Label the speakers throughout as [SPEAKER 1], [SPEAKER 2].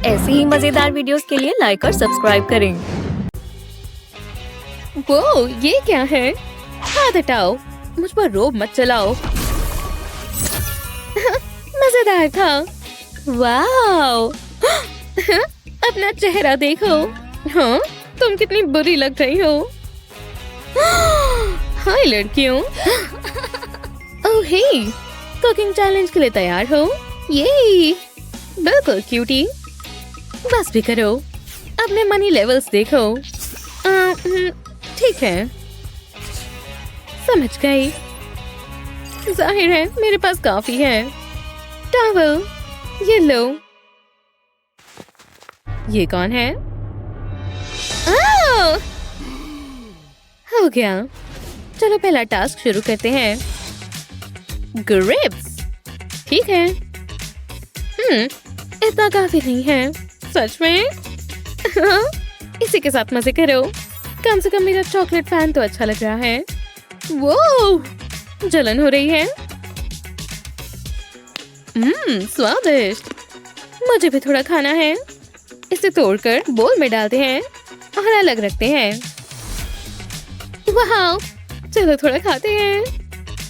[SPEAKER 1] ऐसी ही मजेदार वीडियोस के लिए लाइक और सब्सक्राइब करें।
[SPEAKER 2] वो ये क्या है? हाथ हटाओ, मुझ पर रोब मत चलाओ। मजेदार था। वाओ! अपना चेहरा देखो। हाँ, तुम कितनी बुरी लग रही हो। हाय लड़कियों। ओह हे, कुकिंग चैलेंज के लिए तैयार हो? ये बिल्कुल क्यूटी। बस भी करो, अपने मनी लेवल्स देखो। ठीक है, समझ गई। जाहिर है मेरे पास काफी है। टॉवल, ये लो। ये कौन है? आह! हो गया। चलो पहला टास्क शुरू करते हैं। ग्रिप्स। ठीक है। इतना काफी नहीं है। सच में? इसी के साथ मजे करो। कम से कम मेरा चॉकलेट फैन तो अच्छा लग रहा है। वो जलन हो रही है। स्वादिष्ट। मुझे भी थोड़ा खाना है। इसे तोड़कर बोल में डालते हैं और अलग रखते हैं। वाह! चलो थोड़ा खाते हैं।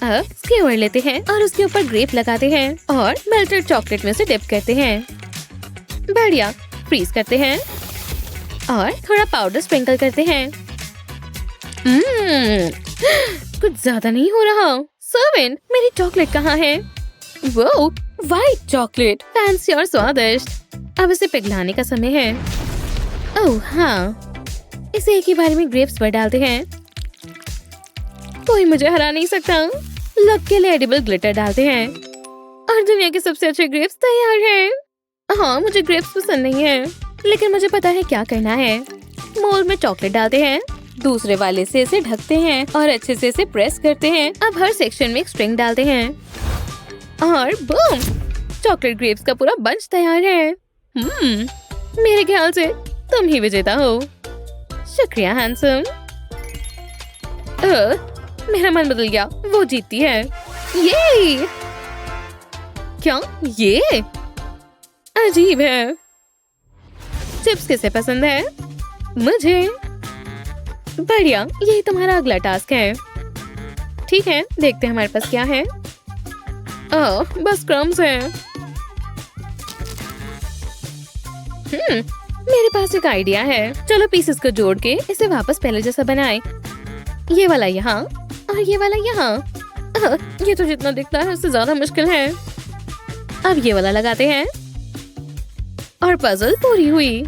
[SPEAKER 2] अब स्क्यूअर लेते हैं और उसके ऊपर ग्रेप लगाते हैं और मेल्टेड चॉकलेट में से डिप करते हैं। बढ़िया। फ्रीज करते हैं और थोड़ा पाउडर स्प्रिंकल करते हैं। कुछ ज्यादा नहीं हो रहा। सर्वेंट, मेरी चॉकलेट कहाँ है? वो व्हाइट चॉकलेट, फैंसी और स्वादिष्ट। अब इसे पिघलाने का समय है। ओह हाँ, इसे एक ही बार में ग्रेप्स पर डालते हैं। कोई मुझे हरा नहीं सकता। लक के लिए एडिबल ग्लिटर डालते हैं और दुनिया के सबसे अच्छे ग्रेप्स तैयार हैं। हाँ, मुझे ग्रेप्स पसंद नहीं है, लेकिन मुझे पता है क्या करना है। मोल्ड में चॉकलेट डालते हैं, दूसरे वाले से इसे ढकते हैं और अच्छे से इसे प्रेस करते हैं। अब हर सेक्शन में एक स्ट्रिंग डालते हैं और बूम! चॉकलेट ग्रेप्स का पूरा बंच तैयार है। मेरे ख्याल से तुम ही विजेता हो। शुक्रिया हैंडसम। मेरा मन बदल गया। वो जीतती है। ये क्या? ये अजीब है। चिप्स किसे पसंद है? मुझे। बढ़िया, यही तुम्हारा अगला टास्क है। ठीक है, देखते हैं हमारे पास क्या है। बस क्रम्स हैं। मेरे पास एक आइडिया है। चलो पीसेस को जोड़ के इसे वापस पहले जैसा बनाएं। ये वाला यहाँ और ये वाला यहाँ। ये तो जितना दिखता है उससे ज्यादा मुश्किल है। अब ये वाला लगाते हैं और पजल पूरी हुई।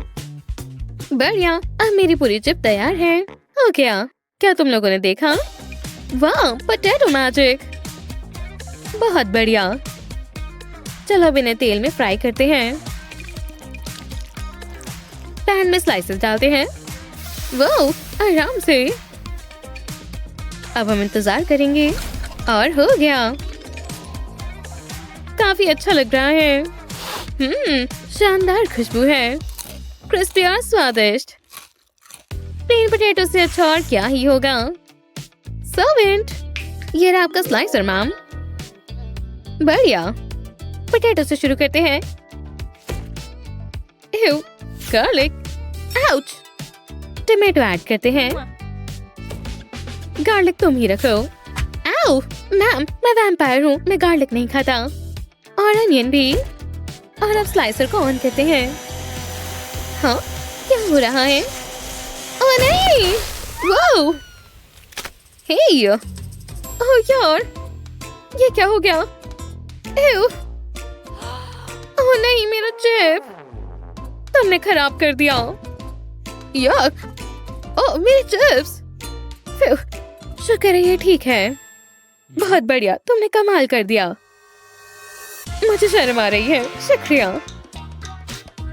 [SPEAKER 2] बढ़िया, अब मेरी पूरी चिप तैयार है। हो गया। क्या तुम लोगों ने देखा? वाह, पोटैटो मैजिक। बहुत बढ़िया। चलो अब इन्हें तेल में फ्राई करते हैं। पैन में स्लाइसेस डालते हैं। वाह, आराम से। अब हम इंतजार करेंगे और हो गया। काफी अच्छा लग रहा है। शानदार खुशबू है, क्रिस्पी और स्वादिष्ट। प्लेन पोटैटो से अच्छा और क्या ही होगा। सर्वेंट, ये रहा आपका स्लाइसर मैम। बढ़िया। पोटैटो से शुरू करते हैं। Ew, garlic, ouch। Tomato add करते हैं। गार्लिक तुम ही रखो। आओ मैम, मैं वैम्पायर हूँ, मैं गार्लिक नहीं खाता। और अनियन भी। और अब स्लाइसर को ऑन करते हैं। हाँ, क्या हो रहा है? ओह नहीं! वो! हे! ओह यार, ये क्या हो गया? एव! ओह नहीं, मेरा चिप तुमने खराब कर दिया। यक! ओह मेरे चिप्स! शुक्र है ये ठीक है। बहुत बढ़िया, तुमने कमाल कर दिया। मुझे शर्म आ रही है। शुक्रिया।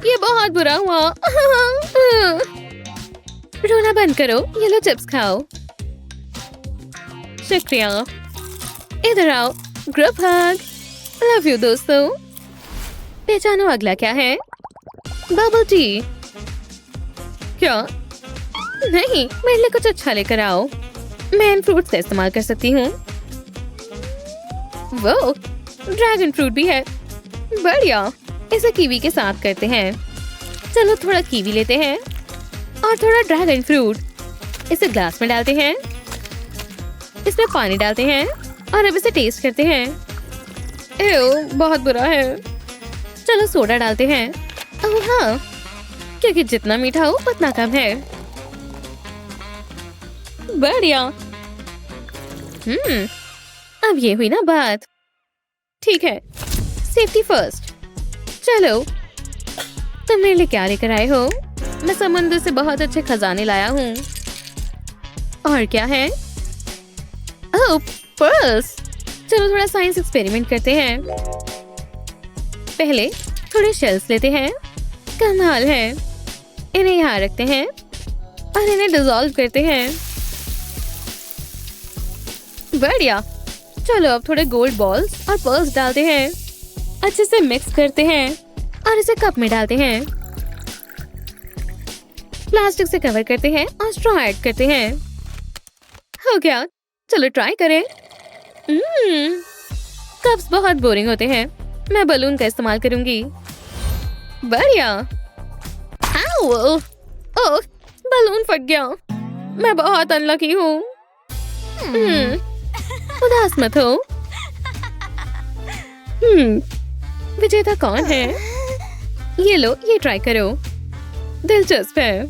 [SPEAKER 2] ये बहुत बुरा हुआ। रोना बंद करो, ये लो चिप्स खाओ। शुक्रिया। इधर आओ, ग्रुप हग। लव यू दोस्तों। पहचानो अगला क्या है? Bubble tea. क्या? नहीं, मेरे लिए कुछ अच्छा लेकर आओ। मैं इन फ्रूट्स का इस्तेमाल कर सकती हूँ। वो ड्रैगन फ्रूट भी है। बढ़िया, इसे कीवी के साथ करते हैं चलो थोड़ा कीवी लेते हैं और थोड़ा ड्रैगन फ्रूट। इसे ग्लास में डालते हैं, इसमें पानी डालते हैं और अब इसे टेस्ट करते हैं। एव, बहुत बुरा है। चलो सोडा डालते हैं। ओह हाँ, क्योंकि जितना मीठा हो उतना कम है। बढ़िया। अब ये हुई ना बात। ठीक है, सेफ्टी फर्स्ट। चलो, तुम मेरे लिए क्या लेकर आए हो? मैं समुद्र से बहुत अच्छे खजाने लाया हूँ। और क्या है? ओह, पर्ल्स। चलो थोड़ा साइंस एक्सपेरिमेंट करते हैं। पहले थोड़े शेल्स लेते हैं। कमाल है। इन्हें यहाँ रखते हैं और इन्हें डिसॉल्व करते हैं। बढ़िया। चलो अब थोड़े गोल्ड बॉल्स और पर्ल्स डालते हैं। अच्छे से मिक्स करते हैं और इसे कप में डालते हैं। प्लास्टिक से कवर करते हैं और स्ट्रॉ ऐड करते हैं। हो गया। चलो ट्राई करें। कप्स बहुत बोरिंग होते हैं। मैं बलून का इस्तेमाल करूंगी। बढ़िया। आओ, ओह, बलून फट गया। मैं बहुत अनलकी हूँ। उदास मत हो। विजेता कौन है? ये लो, ये ट्राई करो। दिलचस्प है।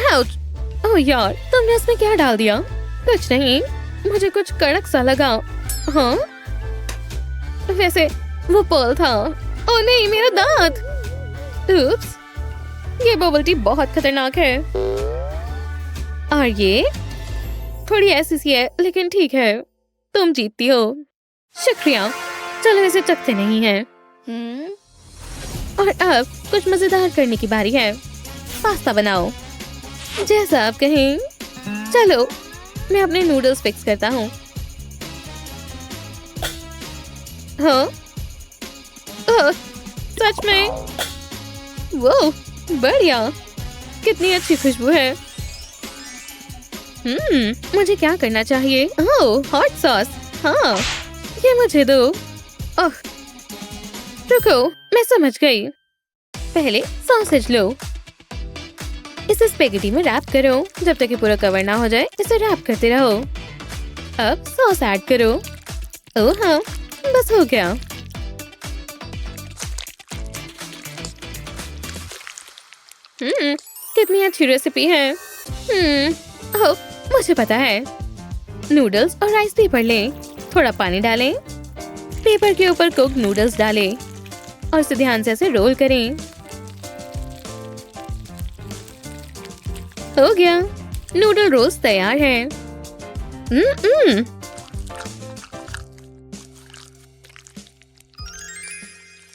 [SPEAKER 2] आउच। ओह यार, तुमने इसमें क्या डाल दिया? कुछ नहीं, मुझे कुछ कड़क सा लगा। हाँ, वैसे वो पर्ल था। ओह नहीं, मेरा दांत। उप्स, ये बबल टी बहुत खतरनाक है। और ये थोड़ी ऐसी सी है, लेकिन ठीक है, तुम जीतती हो। शुक्रिया। चलो इसे चखते नहीं है। और अब कुछ मजेदार करने की बारी है। पास्ता बनाओ, जैसा आप कहें। चलो, मैं अपने नूडल्स फिक्स करता हूँ। हाँ, ओह, सच में। वो बढ़िया। कितनी अच्छी खुशबू है। मुझे क्या करना चाहिए? ओह, हॉट सॉस। हाँ, ये मुझे दो। ओह, रुको, मैं समझ गई। पहले सॉसेज लो, इसे स्पेगेटी में रैप करो जब तक कि पूरा कवर ना हो जाए। इसे रैप करते रहो। अब सॉस ऐड करो। ओह हाँ, बस हो गया। कितनी अच्छी रेसिपी है। ओह, मुझे पता है। नूडल्स और राइस पेपर लें। थोड़ा पानी डालें। पेपर के ऊपर कुक नूडल्स डालें और इसे ध्यान से ऐसे रोल करें। हो गया। नूडल रोल्स तैयार है।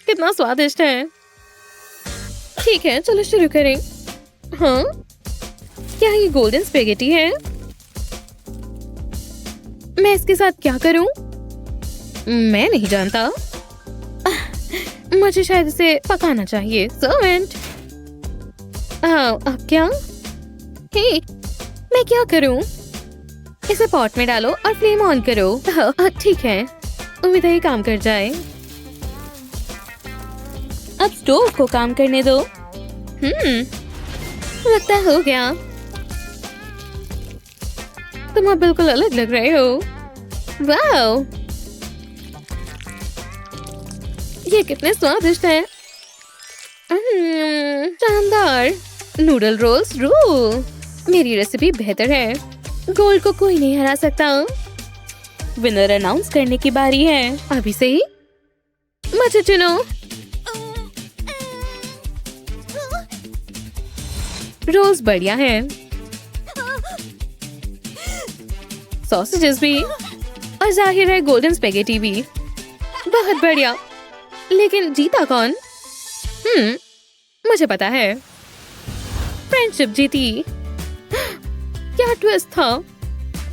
[SPEAKER 2] कितना स्वादिष्ट है। ठीक है, चलो शुरू करें। हाँ, क्या ये गोल्डन स्पेगेटी है? मैं इसके साथ क्या करूं? मैं नहीं जानता। मुझे शायद इसे पकाना चाहिए। सर्वेंट। अब क्या? हे, मैं क्या करूं? इसे पॉट में डालो और फ्लेम ऑन करो। ठीक है, उम्मीद है ये काम कर जाए। अब स्टोव को काम करने दो। लगता है हो गया। तुम अब बिल्कुल अलग लग रहे हो। वाओ, ये कितने स्वादिष्ट हैं। शानदार। Noodle rolls rule. मेरी रेसिपी बेहतर है। गोल्ड को कोई नहीं हरा सकता। विनर अनाउंस करने की बारी है। अभी से ही मुझे चुनो। रोल्स बढ़िया है। सॉसेजेस भी, और जाहिर है गोल्डन स्पेगेटी भी। बहुत बढ़िया। लेकिन जीता कौन? मुझे पता है। फ्रेंडशिप जीती। क्या ट्विस्ट था।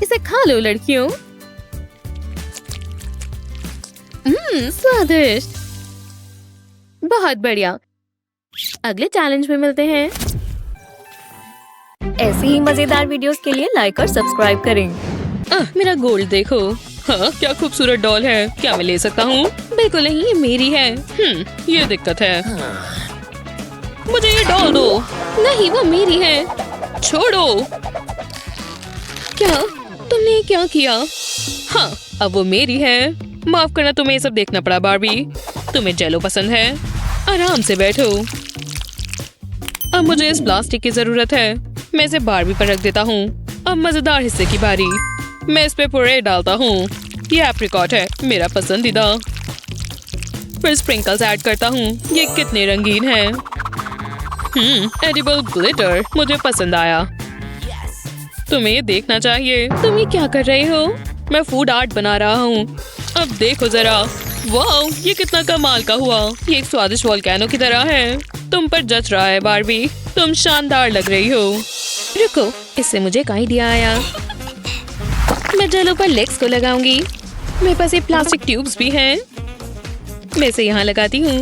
[SPEAKER 2] इसे खा लो लड़कियों। स्वादिष्ट। बहुत बढ़िया। अगले चैलेंज में मिलते हैं।
[SPEAKER 1] ऐसी ही मजेदार वीडियोस के लिए लाइक और सब्सक्राइब करें।
[SPEAKER 2] मेरा गोल्ड देखो। हाँ, क्या खूबसूरत डॉल है। क्या मैं ले सकता हूँ? बिल्कुल नहीं, ये मेरी है।
[SPEAKER 3] ये दिक्कत है। मुझे ये डाल दो।
[SPEAKER 2] नहीं, वो मेरी है।
[SPEAKER 3] छोड़ो।
[SPEAKER 2] क्या तुमने क्या किया?
[SPEAKER 3] हाँ, अब वो मेरी है। माफ करना, तुम्हें ये सब देखना पड़ा बार्बी। तुम्हें जेलो पसंद है? आराम से बैठो। अब मुझे इस प्लास्टिक की जरूरत है। मैं इसे बार्बी पर रख देता हूँ। अब मजेदार हिस्से की बारी। मैं इस पे पुरे डालता हूँ। ये एप्रिकॉट है, मेरा पसंदीदा। फिर स्प्रिंकल्स ऐड करता हूँ। ये कितने रंगीन हैं। एडिबल ग्लिटर मुझे पसंद आया। तुम्हें ये देखना चाहिए।
[SPEAKER 2] तुम ये क्या कर रहे हो?
[SPEAKER 3] मैं फूड आर्ट बना रहा हूँ। अब देखो जरा। वाओ, ये कितना कमाल का हुआ। ये एक स्वादिष्ट वोल्केनो की तरह है। तुम पर जच रहा है बार्बी। तुम शानदार लग रही हो।
[SPEAKER 2] रुको, इससे मुझे एक आइडिया आया। मैं जेलो पर लेग्स को लगाऊंगी।
[SPEAKER 3] मेरे पास ये प्लास्टिक ट्यूब्स भी हैं। मैं इसे यहाँ लगाती हूँ।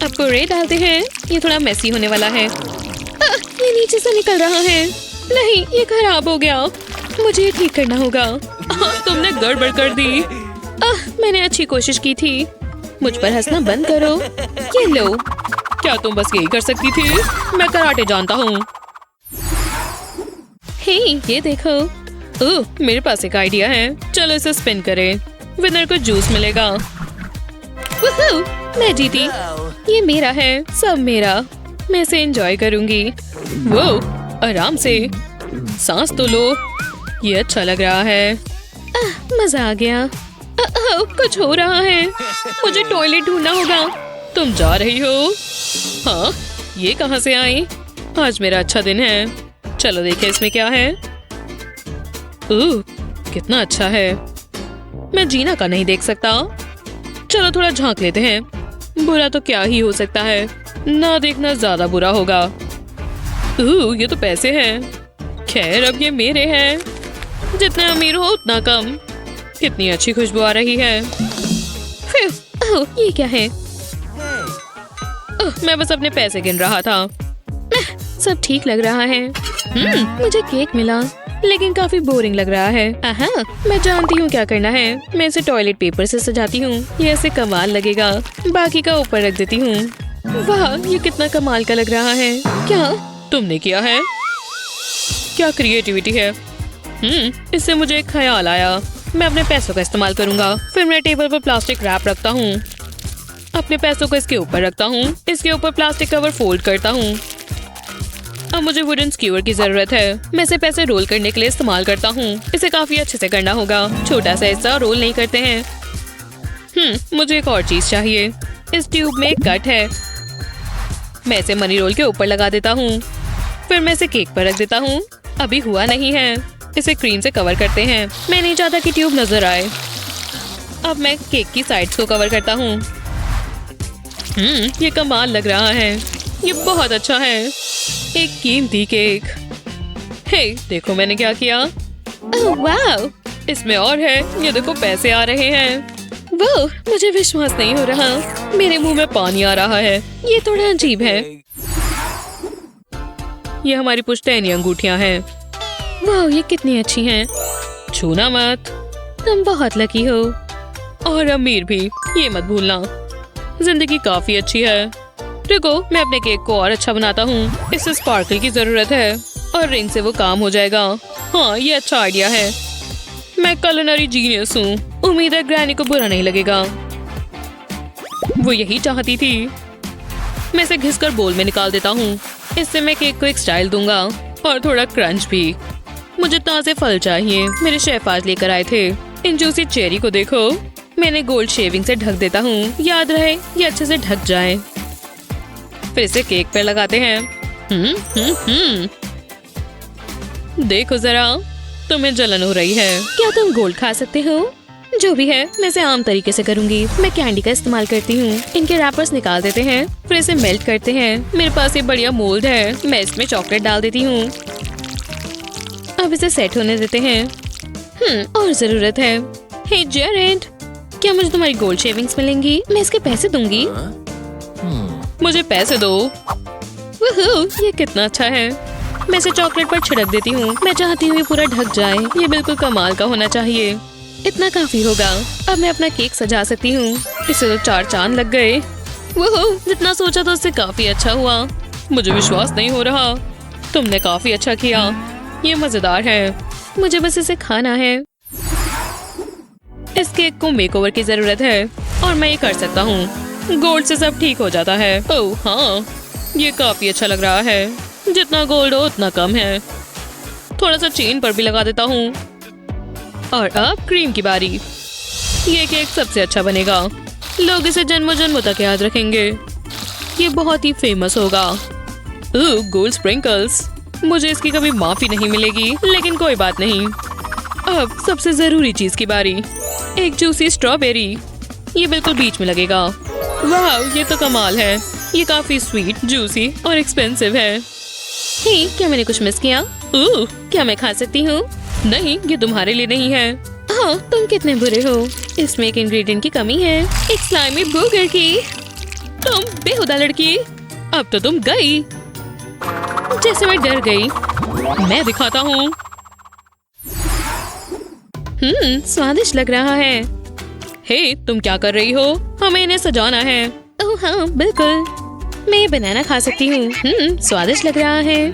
[SPEAKER 3] अब पुरे डालते हैं। ये थोड़ा मेसी होने वाला है।
[SPEAKER 2] ये नीचे से निकल रहा है।
[SPEAKER 3] नहीं, ये खराब हो गया। मुझे ये ठीक करना होगा। तुमने गड़बड़ कर दी।
[SPEAKER 2] मैंने अच्छी कोशिश की थी। मुझ पर हंसना बंद करो। ये लो।
[SPEAKER 3] क्या तुम बस यही कर सकती थी? मैं कराटे जानता हूँ।
[SPEAKER 2] हे, ये देखो।
[SPEAKER 3] मेरे पास एक आइडिया है। चलो इसे स्पिन करें। विनर को जूस मिलेगा।
[SPEAKER 2] वुहू, मैं जीती।
[SPEAKER 3] ये मेरा है, सब मेरा। मैं इसे एंजॉय करूंगी। वो आराम से सांस तो लो। ये अच्छा लग रहा है।
[SPEAKER 2] मजा आ गया।
[SPEAKER 3] कुछ हो रहा है। मुझे टॉयलेट ढूंढना होगा। तुम जा रही हो? हाँ, ये कहाँ से आई? आज मेरा अच्छा दिन है। चलो देखें इसमें क्या है। कितना अच्छा है। मैं जीना का नहीं देख सकता। चलो थोड़ा झांक लेते हैं। बुरा तो क्या ही हो सकता है। ना देखना ज्यादा बुरा होगा। ये तो पैसे हैं। खैर, अब ये मेरे हैं। जितने अमीर हो उतना कम। कितनी अच्छी खुशबू आ रही है।
[SPEAKER 2] ये क्या है?
[SPEAKER 3] मैं बस अपने पैसे गिन रहा था।
[SPEAKER 2] सब ठीक लग रहा है। मुझे केक मिला, लेकिन काफी बोरिंग लग रहा है। मैं जानती हूँ क्या करना है। मैं इसे टॉयलेट पेपर से सजाती हूँ। ये ऐसे कमाल लगेगा। बाकी का ऊपर रख देती हूँ। वाह, ये कितना कमाल का लग रहा है।
[SPEAKER 3] क्या तुमने किया है? क्या क्रिएटिविटी है। इससे मुझे एक ख्याल आया। मैं अपने पैसों का इस्तेमाल करूंगा। फिर मैं टेबल पर प्लास्टिक रैप रखता हूँ। अपने पैसों को इसके ऊपर रखता हूँ। इसके ऊपर प्लास्टिक कवर फोल्ड करता हूँ। अब मुझे वुडन स्क्यूअर की जरूरत है। मैं इसे पैसे रोल करने के लिए इस्तेमाल करता हूँ। इसे काफी अच्छे से करना होगा। छोटा सा हिस्सा रोल नहीं करते हैं। मुझे एक और चीज चाहिए। इस ट्यूब में एक कट है। मैं इसे मनी रोल के ऊपर लगा देता हूँ। फिर मैं इसे केक पर रख देता हूँ। अभी हुआ नहीं है। इसे क्रीम से कवर करते हैं। मैं नहीं चाहता कि ट्यूब नजर आए। अब मैं केक की साइड्स को कवर करता हूँ। ये कमाल लग रहा है। ये बहुत अच्छा है। एक कीमती केक। हे, देखो मैंने क्या किया।
[SPEAKER 2] वाह,
[SPEAKER 3] इसमें और है। ये देखो पैसे आ रहे हैं।
[SPEAKER 2] वो मुझे विश्वास नहीं हो रहा।
[SPEAKER 3] मेरे मुंह में पानी आ रहा है।
[SPEAKER 2] ये थोड़ा अजीब है।
[SPEAKER 3] ये हमारी पुश्तैनी अंगूठियां हैं।
[SPEAKER 2] वाह, ये कितनी अच्छी हैं।
[SPEAKER 3] छूना मत।
[SPEAKER 2] तुम बहुत लकी हो।
[SPEAKER 3] और अमीर भी, ये मत भूलना। जिंदगी काफी अच्छी है। रुको, मैं अपने केक को और अच्छा बनाता हूँ। इसे स्पार्कल की जरूरत है और रिंग से वो काम हो जाएगा। हाँ, ये अच्छा आइडिया है। मैं कुलिनरी जीनियस हूँ। उम्मीद है ग्रैनी को बुरा नहीं लगेगा। वो यही चाहती थी। मैं इसे घिसकर बोल में निकाल देता हूँ। इससे मैं केक को एक स्टाइल दूंगा और थोड़ा क्रंच भी। मुझे ताजे फल चाहिए। मेरे शेफ आज लेकर आए थे। इन जूसी चेरी को देखो। मैंने गोल्ड शेविंग से ढक देता हूँ। याद रहे, ये अच्छे से ढक जाए। फिर इसे केक पर लगाते हैं। देखो जरा, तुम्हें जलन हो रही है।
[SPEAKER 2] क्या तुम गोल्ड खा सकते हो?
[SPEAKER 3] जो भी है, मैं इसे आम तरीके से करूंगी। मैं कैंडी का इस्तेमाल करती हूँ। इनके रैपर्स निकाल देते हैं। फिर इसे मेल्ट करते हैं। मेरे पास ये बढ़िया मोल्ड है। मैं इसमें चॉकलेट डाल देती हूँ। अब इसे सेट होने देते हैं। और जरूरत है। हे जेरेड, क्या मुझे तुम्हारी गोल्ड शेविंग्स मिलेंगी? मैं इसके पैसे दूंगी। मुझे पैसे दो। वुहू, ये कितना अच्छा है। मैं इसे चॉकलेट पर छिड़क देती हूँ। मैं चाहती हूँ ये पूरा ढक जाए। ये बिल्कुल कमाल का होना चाहिए। इतना काफी होगा। अब मैं अपना केक सजा सकती हूँ। इसे तो 4 चांद लग गए। वो जितना सोचा था उससे काफी अच्छा हुआ। मुझे विश्वास नहीं हो रहा। तुमने काफी अच्छा किया। ये मजेदार है। मुझे बस इसे खाना है। इस केक को मेकओवर की जरूरत है और मैं ये कर सकता हूँ। गोल्ड से सब ठीक हो जाता है। ओह हाँ, ये काफी अच्छा लग रहा है। जितना गोल्ड हो उतना कम है। थोड़ा सा चेन पर भी लगा देता हूँ। और अब क्रीम की बारी। ये केक सबसे अच्छा बनेगा। लोग इसे जन्मों जन्मों तक याद रखेंगे। ये बहुत ही फेमस होगा। Gold sprinkles. मुझे इसकी कभी माफी नहीं मिलेगी, लेकिन कोई बात नहीं। अब सबसे जरूरी चीज की बारी। एक जूसी स्ट्रॉबेरी। ये बिल्कुल बीच में लगेगा। वाह, ये तो कमाल है। ये काफी स्वीट, जूसी और एक्सपेंसिव है। हे, क्या मैंने कुछ मिस किया? क्या मैं खा सकती हूँ? नहीं, ये तुम्हारे लिए नहीं है। हाँ, तुम कितने बुरे हो। इसमें एक इंग्रेडिएंट की कमी है, एक स्लाइमी बर्गर की। तुम बेहुदा लड़की। अब तो तुम गई। जैसे मैं डर गई। मैं दिखाता हूँ। स्वादिष्ट लग रहा है। हे, तुम क्या कर रही हो? हमें इन्हें सजाना है। ओह हाँ, बिल्कुल। मैं ये बनाना खा सकती हूँ। स्वादिष्ट लग रहा है।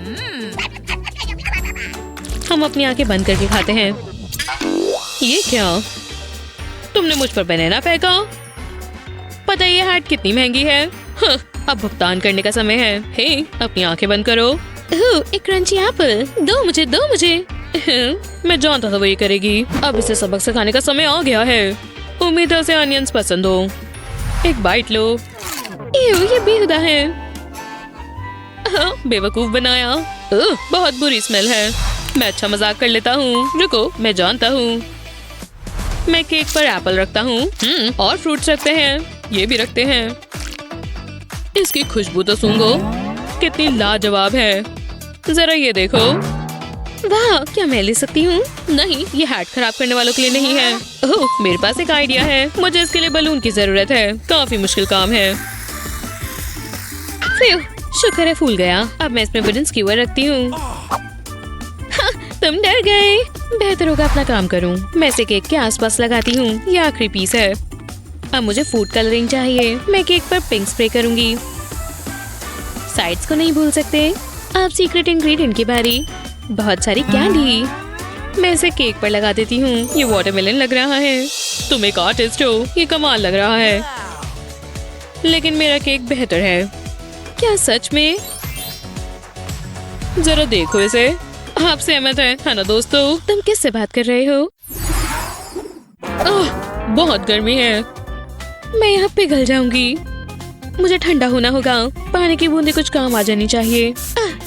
[SPEAKER 3] हम अपनी आंखें बंद करके खाते हैं। ये क्या? तुमने मुझ पर बनाना फेंका? पता है ये हैट कितनी महंगी है? अब भुगतान करने का समय है। हे, अपनी आंखें बंद करो। एक क्रंची एप्पल। दो मुझे। मैं जानता था वो ये करेगी। अब इसे सबक सिखाने का समय आ गया है। उम्मीद है उसे ऑनियंस पसंद हो। एक बाइट लो। ये बेहुदा है। बेवकूफ बनाया। बहुत बुरी स्मेल है। मैं अच्छा मजाक कर लेता हूँ। रुको, मैं जानता हूँ। मैं केक पर एप्पल रखता हूँ। और फ्रूट्स रखते हैं। ये भी रखते हैं। इसकी खुशबू तो सूंघो, कितनी लाजवाब है। जरा ये देखो। वाह, क्या मैं ले सकती हूँ? नहीं, ये हैट खराब करने वालों के लिए नहीं है। ओह, मेरे पास एक आइडिया है। मुझे इसके लिए बलून की जरूरत है। काफी मुश्किल काम है। शुक्र है फूल गया। अब मैं इसमें वुडन स्क्यूअर रखती हूँ। तुम डर गए। बेहतर होगा अपना काम करूं। मैं इसे केक के आसपास लगाती हूँ। ये आखिरी पीस है। अब मुझे फूड कलरिंग चाहिए। मैं केक पर पिंक स्प्रे करूंगी। साइड्स को नहीं भूल सकते। अब सीक्रेट इंग्रेडिएंट की बारी। बहुत सारी कैंडी। मैं इसे केक पर लगा देती हूँ। ये वाटरमेलन लग रहा है। तुम एक आर्टिस्ट हो। ये कमाल लग रहा है। लेकिन मेरा केक बेहतर है। क्या सच में? जरा देखो इसे। आप सहमत है ना दोस्तों? तुम किससे बात कर रहे हो? बहुत गर्मी है। मैं यहाँ पिघल जाऊंगी। मुझे ठंडा होना होगा। पानी की बूंदें कुछ काम आ जानी चाहिए।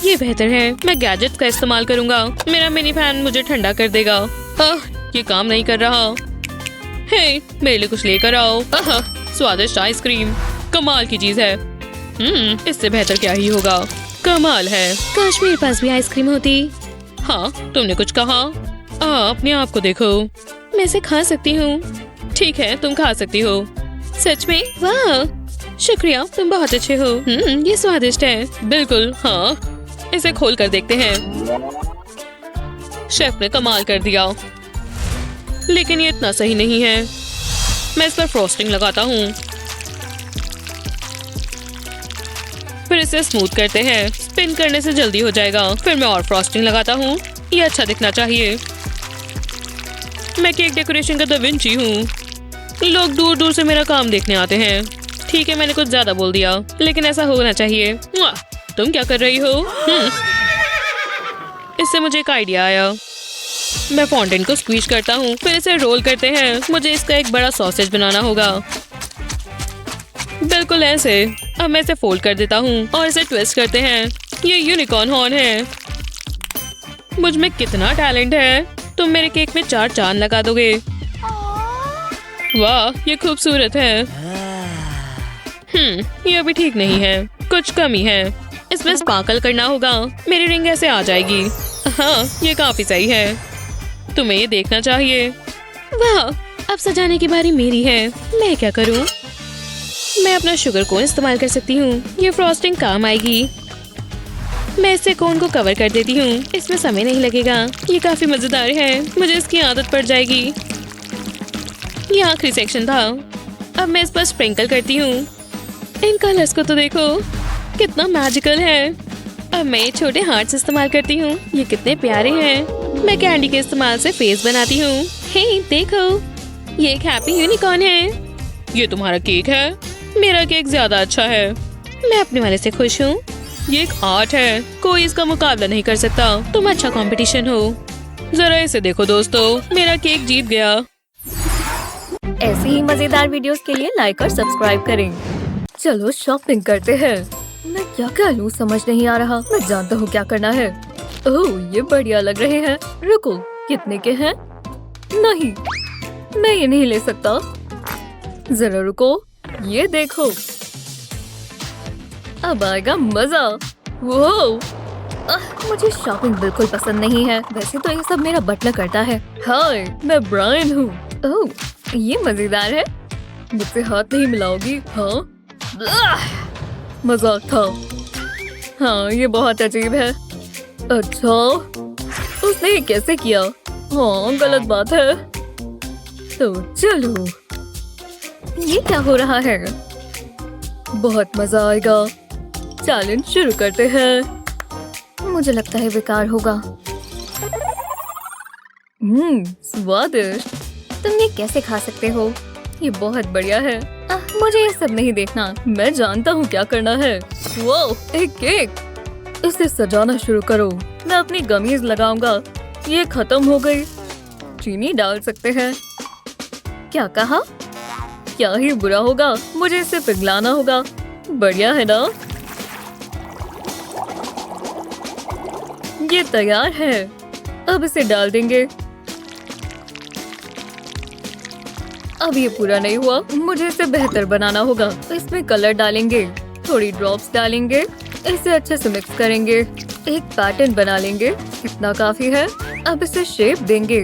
[SPEAKER 3] ये बेहतर है। मैं गैजेट्स का इस्तेमाल करूंगा। मेरा मिनी फैन मुझे ठंडा कर देगा। ये काम नहीं कर रहा। हे, मेरे लिए कुछ लेकर आओ। स्वादिष्ट आइसक्रीम। कमाल की चीज है। इससे बेहतर क्या ही होगा। कमाल है। काश मेरे पास भी आइसक्रीम होती। हाँ, तुमने कुछ कहा? अपने आप को देखो। मैं इसे खा सकती हूँ। ठीक है, तुम खा सकती हो। सच में? वाह, शुक्रिया, तुम बहुत अच्छे हो। ये स्वादिष्ट है। बिल्कुल, हाँ। इसे खोल कर देखते हैं। शेफ ने कमाल कर दिया। लेकिन ये इतना सही नहीं है। मैं इस पर फ्रॉस्टिंग लगाता हूँ। फिर इसे स्मूथ करते हैं। स्पिन करने से जल्दी हो जाएगा। फिर मैं और फ्रॉस्टिंग लगाता हूँ। ये अच्छा दिखना चाहिए। मैं केक डेकोरेशन का दा विंची हूँ। लोग दूर दूर से मेरा काम देखने आते हैं। ठीक है, मैंने कुछ ज्यादा बोल दिया, लेकिन ऐसा होना चाहिए। तुम क्या कर रही हो? इससे मुझे एक आइडिया आया। मैं फॉन्टेन को स्क्वीज करता हूँ। फिर इसे रोल करते हैं। मुझे इसका एक बड़ा सॉसेज बनाना होगा। बिल्कुल ऐसे। अब मैं इसे फोल्ड कर देता हूँ और इसे ट्विस्ट करते हैं। ये यूनिकॉर्न हॉर्न है। मुझ में कितना टैलेंट है। तुम मेरे केक में 4 चांद लगा दोगे। वाह, ये खूबसूरत है। ये अभी ठीक नहीं है। कुछ कमी है। इसमें स्पार्कल करना होगा। मेरी रिंग ऐसे आ जाएगी। हाँ, ये काफी सही है। तुम्हें ये देखना चाहिए। वाह, अब सजाने की बारी मेरी है। मैं क्या करूँ? मैं अपना शुगर कोन इस्तेमाल कर सकती हूँ। ये फ्रॉस्टिंग काम आएगी। मैं इससे कोन को कवर कर देती हूँ। इसमें समय नहीं लगेगा। ये काफी मजेदार है। मुझे इसकी आदत पड़ जाएगी। ये आखिरी सेक्शन था। अब मैं इस पर स्प्रिंकल करती हूँ। इन कलर्स को तो देखो, कितना मैजिकल है। अब मैं ये छोटे हार्ट्स इस्तेमाल करती हूँ, ये कितने प्यारे हैं। मैं कैंडी के इस्तेमाल से फेस बनाती हूँ। हे देखो, ये एक हैप्पी यूनिकॉर्न है। ये तुम्हारा केक है? मेरा केक ज्यादा अच्छा है। मैं अपने वाले से खुश हूँ। ये एक आर्ट है, कोई इसका मुकाबला नहीं कर सकता। तुम अच्छा कंपटीशन हो। जरा इसे देखो दोस्तों, मेरा केक जीत गया।
[SPEAKER 1] ऐसी ही मजेदार वीडियोस के लिए लाइक और सब्सक्राइब करें। चलो शॉपिंग करते हैं। मैं क्या लूं समझ नहीं आ रहा। मैं जानता हूँ क्या करना है। ओह ये बढ़िया लग रहे हैं। रुको, कितने के हैं? नहीं, मैं ये नहीं ले सकता। जरा रुको, ये देखो, अब आएगा मजा। वो मुझे शॉपिंग बिल्कुल पसंद नहीं है। वैसे तो ये सब मेरा बटलर करता है। हाय, मैं ब्रायन हूँ। ओह ये मजेदार है। मुझसे हाथ नहीं मिलाओगी? हाँ, मजाक था। हाँ ये बहुत अजीब है। अच्छा, उसने ये कैसे किया? हाँ गलत बात है। तो चलो, ये क्या हो रहा है? बहुत मजा आएगा। चैलेंज शुरू करते हैं। मुझे लगता है बेकार होगा। स्वादिष्ट। तुम ये कैसे खा सकते हो? ये बहुत बढ़िया है। मुझे ये सब नहीं देखना, मैं जानता हूँ क्या करना है। वो एक केक। इसे सजाना शुरू करो। मैं अपनी गमीज लगाऊंगा। ये खत्म हो गई। चीनी डाल सकते हैं। क्या कहा? क्या ही बुरा होगा। मुझे इसे पिघलाना होगा। बढ़िया है ना? ये तैयार है। अब इसे डाल देंगे। अब ये पूरा नहीं हुआ, मुझे इसे बेहतर बनाना होगा। इसमें कलर डालेंगे, थोड़ी ड्रॉप्स डालेंगे, इसे अच्छे से मिक्स करेंगे, एक पैटर्न बना लेंगे। इतना काफी है। अब इसे शेप देंगे,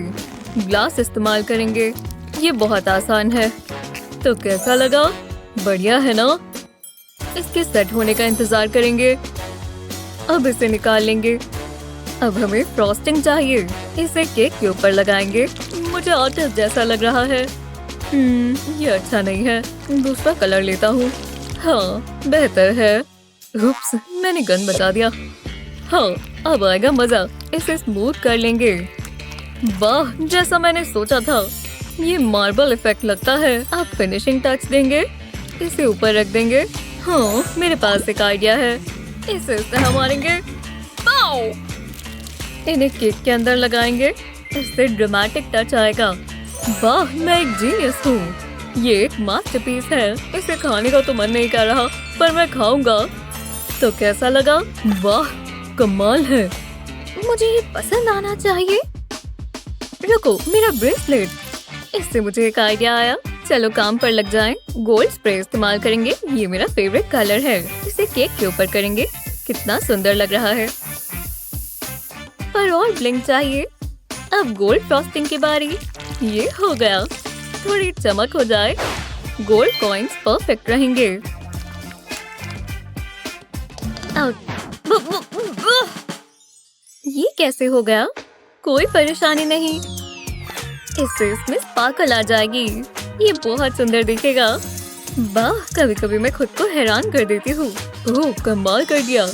[SPEAKER 1] ग्लास इस्तेमाल करेंगे। ये बहुत आसान है। तो कैसा लगा? बढ़िया है ना? इसके सेट होने का इंतजार करेंगे। अब इसे निकाल लेंगे। अब हमें फ्रॉस्टिंग चाहिए। इसे केक के ऊपर लगाएंगे। मुझे आर्टिस्ट जैसा लग रहा है। ये अच्छा नहीं है। दूसरा कलर लेता हूँ। हाँ बेहतर है। उप्स, मैंने गन बचा दिया। हाँ अब आएगा मजा। इसे स्मूथ कर लेंगे। वाह, जैसा मैंने सोचा था। ये मार्बल इफेक्ट लगता है। आप फिनिशिंग टच देंगे, इसे ऊपर रख देंगे। हाँ मेरे पास एक आइडिया है। इसे इस तरह मारेंगे। पाउ! इन्हें केक के अंदर लगाएंगे। इससे ड्रामेटिक टच आएगा। वाह, मैं एक जीनियस हूँ। ये एक मास्टरपीस है। इसे खाने का तो मन नहीं कर रहा, पर मैं खाऊंगा। तो कैसा लगा? वाह कमाल है। मुझे ये पसंद आना चाहिए। रुको, मेरा ब्रेसलेट। इससे मुझे एक आइडिया आया। चलो काम पर लग जाएं। गोल्ड स्प्रे इस्तेमाल करेंगे। ये मेरा फेवरेट कलर है। इसे केक के ऊपर करेंगे। कितना सुंदर लग रहा है। पर और ब्लिंग चाहिए। अब गोल्ड फ्रॉस्टिंग की बारी। ये हो गया। थोड़ी चमक हो जाए। गोल्ड कॉइन्स परफेक्ट रहेंगे। ये कैसे हो गया? कोई परेशानी नहीं। इससे इसमें स्पार्कल आ जाएगी। ये बहुत सुंदर दिखेगा। वाह, कभी कभी मैं खुद को हैरान कर देती हूँ। ओह कमाल कर दिया।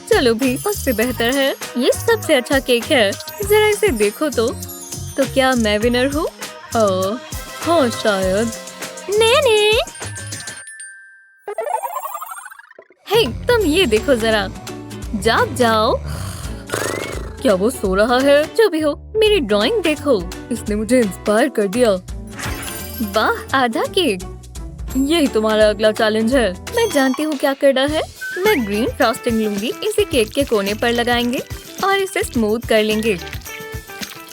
[SPEAKER 1] चलो भी, उससे बेहतर है। ये सबसे अच्छा केक है। जरा इसे देखो तो क्या मैं विनर हूँ? हाँ शायद। नहीं। हे तुम ये देखो जरा। जाग जाओ। क्या वो सो रहा है? जो भी हो, मेरी ड्राइंग देखो। इसने मुझे इंस्पायर कर दिया। वाह, आधा केक। यही तुम्हारा अगला चैलेंज है। मैं जानती हूँ क्या करना है। मैं ग्रीन फ्रॉस्टिंग लूंगी। इसे केक के कोने पर लगाएंगे और इसे स्मूथ कर लेंगे।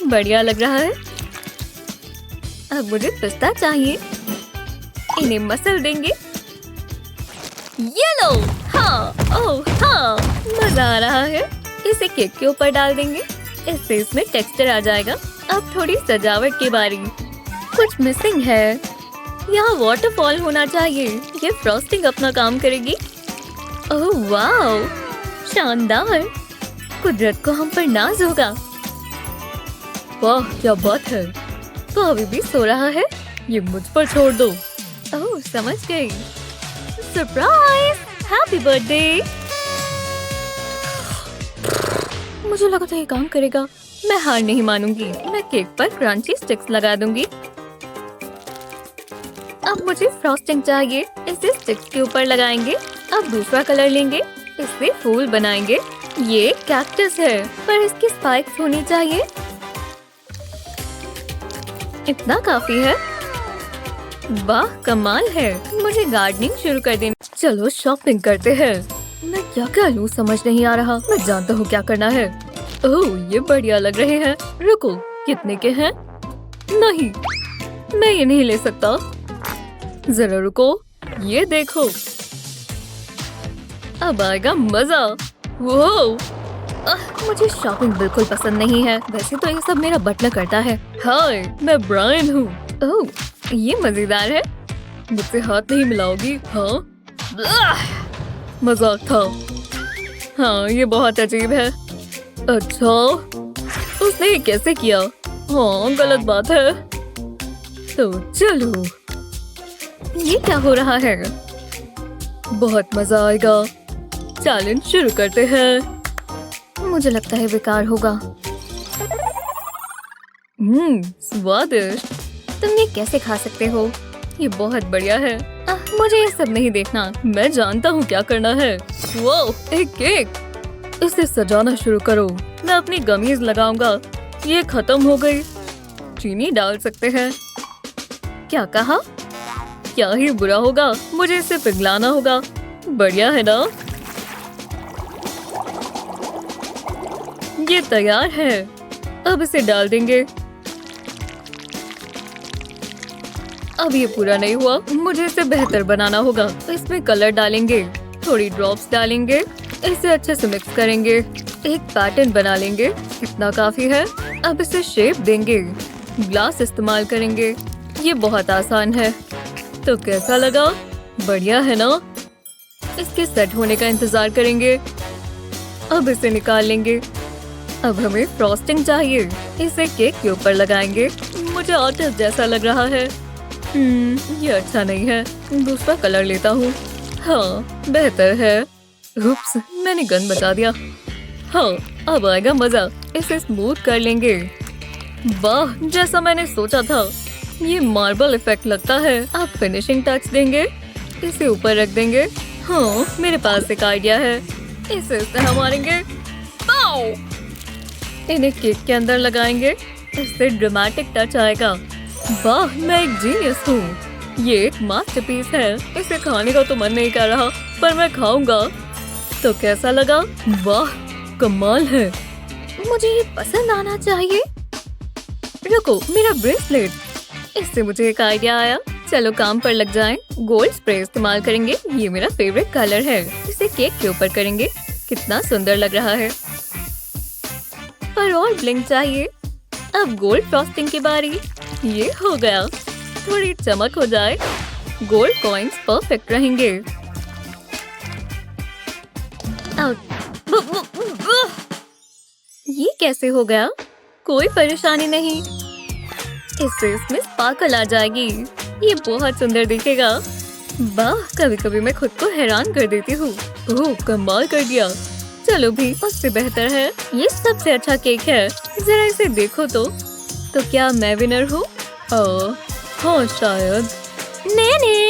[SPEAKER 1] बढ़िया लग रहा है। अब मुझे पिस्ता चाहिए। इन्हें मसल देंगे। ये लो। हाँ, ओह हाँ, मजा आ रहा है। इसे केक के ऊपर डाल देंगे। इससे इसमें टेक्सचर आ जाएगा। अब थोड़ी सजावट की बारी। कुछ मिसिंग है। यहाँ वाटरफॉल होना चाहिए। ये फ्रॉस्टिंग अपना काम करेगी। ओह वाओ, शानदार। कुदरत को हम पर नाज होगा। वाह क्या बात है। तो अभी भी सो रहा है। ये मुझ पर छोड़ दो। ओह ओह समझ गई। Surprise, happy birthday. मुझे लगा था ये काम करेगा। मैं हार नहीं मानूंगी। मैं केक पर क्रंची स्टिक्स लगा दूंगी। अब मुझे फ्रॉस्टिंग चाहिए। इसे स्टिक्स के ऊपर लगाएंगे। अब दूसरा कलर लेंगे, इससे फूल बनाएंगे। ये कैक्टस है पर इसकी स्पाइक्स होनी चाहिए। इतना काफी है। वाह कमाल है। मुझे गार्डनिंग शुरू कर देनी। चलो शॉपिंग करते हैं। मैं क्या क्या लूं समझ नहीं आ रहा। मैं जानता हूँ क्या करना है। ओह ये बढ़िया लग रहे हैं। रुको, कितने के हैं? नहीं, मैं ये नहीं ले सकता। जरा रुको, ये देखो, अब आएगा मजा। वो मुझे शॉपिंग बिल्कुल पसंद नहीं है। वैसे तो ये सब मेरा बटलर करता है। हाय, मैं ब्रायन हूँ। ओह ये मजेदार है। मुझसे हाथ नहीं मिलाओगी? हाँ मजाक था। हाँ ये बहुत अजीब है। अच्छा उसने ये कैसे किया? हाँ गलत बात है। तो चलो, ये क्या हो रहा है? बहुत मजा आएगा। चैलेंज शुरू करते हैं। मुझे लगता है बेकार होगा। स्वादिष्ट। तुम ये कैसे खा सकते हो? ये बहुत बढ़िया है। मुझे ये सब नहीं देखना। मैं जानता हूँ क्या करना है। वो एक केक। इसे सजाना शुरू करो। मैं अपनी गमीज लगाऊंगा। ये खत्म हो गई। चीनी डाल सकते हैं। क्या कहा? क्या ही बुरा होगा। मुझे इसे पिघलाना होगा। बढ़िया है ना? ये तैयार है। अब इसे डाल देंगे। अब ये पूरा नहीं हुआ। मुझे इसे बेहतर बनाना होगा। इसमें कलर डालेंगे, थोड़ी ड्रॉप्स डालेंगे, इसे अच्छे से मिक्स करेंगे, एक पैटर्न बना लेंगे। इतना काफी है। अब इसे शेप देंगे। ग्लास इस्तेमाल करेंगे। ये बहुत आसान है। तो कैसा लगा? बढ़िया है ना? इसके सेट होने का इंतजार करेंगे। अब इसे निकाल लेंगे। अब हमें फ्रॉस्टिंग चाहिए। इसे केक के ऊपर लगाएंगे। मुझे आर्टिस्ट जैसा लग रहा है। ये अच्छा नहीं है। दूसरा कलर लेता हूँ। हाँ बेहतर है। उप्स, मैंने गन बचा दिया। हाँ अब आएगा मजा। इसे स्मूथ कर लेंगे। वाह, जैसा मैंने सोचा था। ये मार्बल इफेक्ट लगता है। आप फिनिशिंग टच देंगे, इसे ऊपर रख देंगे। हाँ मेरे पास एक आइडिया है। इसे इस तरह मारेंगे। पाउ! इन्हें केक के अंदर लगाएंगे। इससे ड्रामेटिक टच आएगा। वाह, मैं एक जीनियस हूँ। ये एक मास्टरपीस है। इसे खाने का तो मन नहीं कर रहा, पर मैं खाऊंगा। तो कैसा लगा? वाह कमाल है। मुझे ये पसंद आना चाहिए। रुको, मेरा ब्रेसलेट। इससे मुझे एक आइडिया आया। चलो काम पर लग जाएं। गोल्ड स्प्रे इस्तेमाल करेंगे। ये मेरा फेवरेट कलर है। इसे केक के ऊपर करेंगे। कितना सुंदर लग रहा है। पर और ब्लिंग चाहिए। अब गोल्ड फ्रॉस्टिंग की बारी। ये हो गया। थोड़ी चमक हो जाए। गोल्ड कॉइन्स परफेक्ट रहेंगे। ये कैसे हो गया? कोई परेशानी नहीं। इससे इसमें स्पार्कल आ जाएगी। ये बहुत सुंदर दिखेगा। वाह, कभी कभी मैं खुद को हैरान कर देती हूँ। ओह कमाल कर दिया। चलो भी, उससे बेहतर है। ये सबसे अच्छा केक है। जरा इसे देखो तो क्या मैं विनर हूँ? हाँ शायद। नहीं।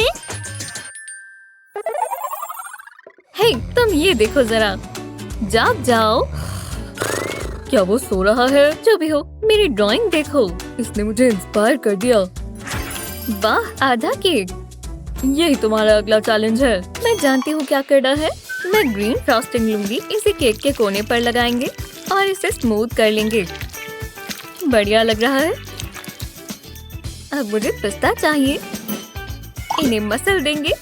[SPEAKER 1] हे तुम ये देखो जरा। जाग जाओ। क्या वो सो रहा है? जो भी हो, मेरी ड्राइंग देखो। इसने मुझे इंस्पायर कर दिया। वाह, आधा केक। यही तुम्हारा अगला चैलेंज है। मैं जानती हूँ क्या करना है। मैं ग्रीन फ्रॉस्टिंग लूंगी। इसे केक के कोने पर लगाएंगे और इसे स्मूथ कर लेंगे। बढ़िया लग रहा है। अब मुझे पिस्ता चाहिए। इन्हें मसल देंगे।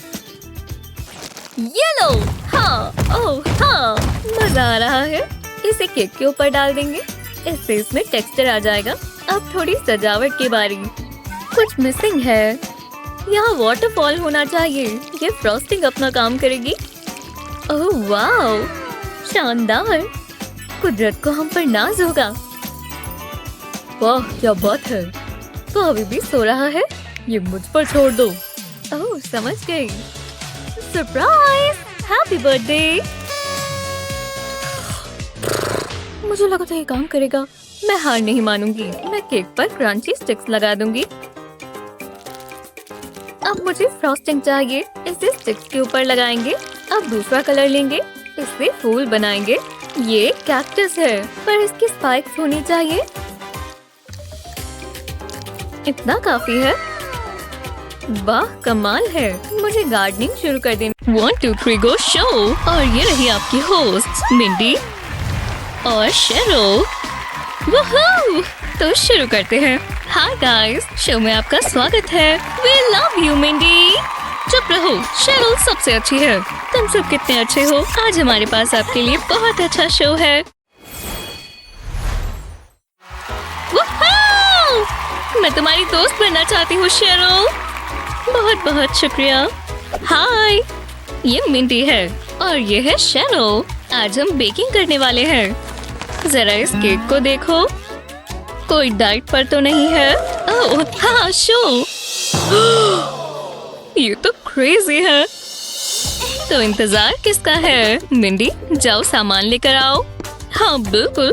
[SPEAKER 1] ये लो। हाँ, ओह हाँ, मजा आ रहा है। इसे केक के ऊपर डाल देंगे। इससे इसमें टेक्सचर आ जाएगा। अब थोड़ी सजावट की बारी। कुछ मिसिंग है। यहाँ वाटरफॉल होना चाहिए। ये फ्रॉस्टिंग अपना काम करेगी। ओह वाओ, शानदार। कुदरत को हम पर नाज होगा। वाह क्या बात है। तो अभी भी सो रहा है। ये मुझ पर छोड़ दो। ओह, समझ गई। सरप्राइज! Happy birthday! मुझे लगा था ये काम करेगा। मैं हार नहीं मानूंगी। मैं केक पर क्रंची स्टिक्स लगा दूंगी। अब मुझे फ्रॉस्टिंग चाहिए। इसे स्टिक्स के ऊपर लगाएंगे। अब दूसरा कलर लेंगे। इससे फूल बनाएंगे। ये कैक्टस है, पर इसकी स्पाइक्स होनी चाहिए। इतना काफी है। वाह, कमाल है। मुझे गार्डनिंग शुरू कर देनी।
[SPEAKER 3] 1 2 3 गो शो। और ये रही आपकी होस्ट मिंडी और शेरो। वूहू! तो शुरू करते हैं। हाय गाइस, शो में आपका स्वागत है। We love you Mindy. चुप रहो, शेरो सबसे अच्छी है। तुम सब कितने अच्छे हो। आज हमारे पास आपके लिए बहुत अच्छा शो है। वूहू! मैं तुम्हारी दोस्त बनना चाहती हूँ शेरो। बहुत बहुत शुक्रिया। हाय, ये मिंडी है और ये है शेरो। आज हम बेकिंग करने वाले हैं। जरा इस केक को देखो। कोई डाइट पर तो नहीं है। ओह हाँ, शो। ये तो क्रेजी है। तो इंतजार किसका है? मिंडी, जाओ सामान लेकर आओ। हाँ बिल्कुल।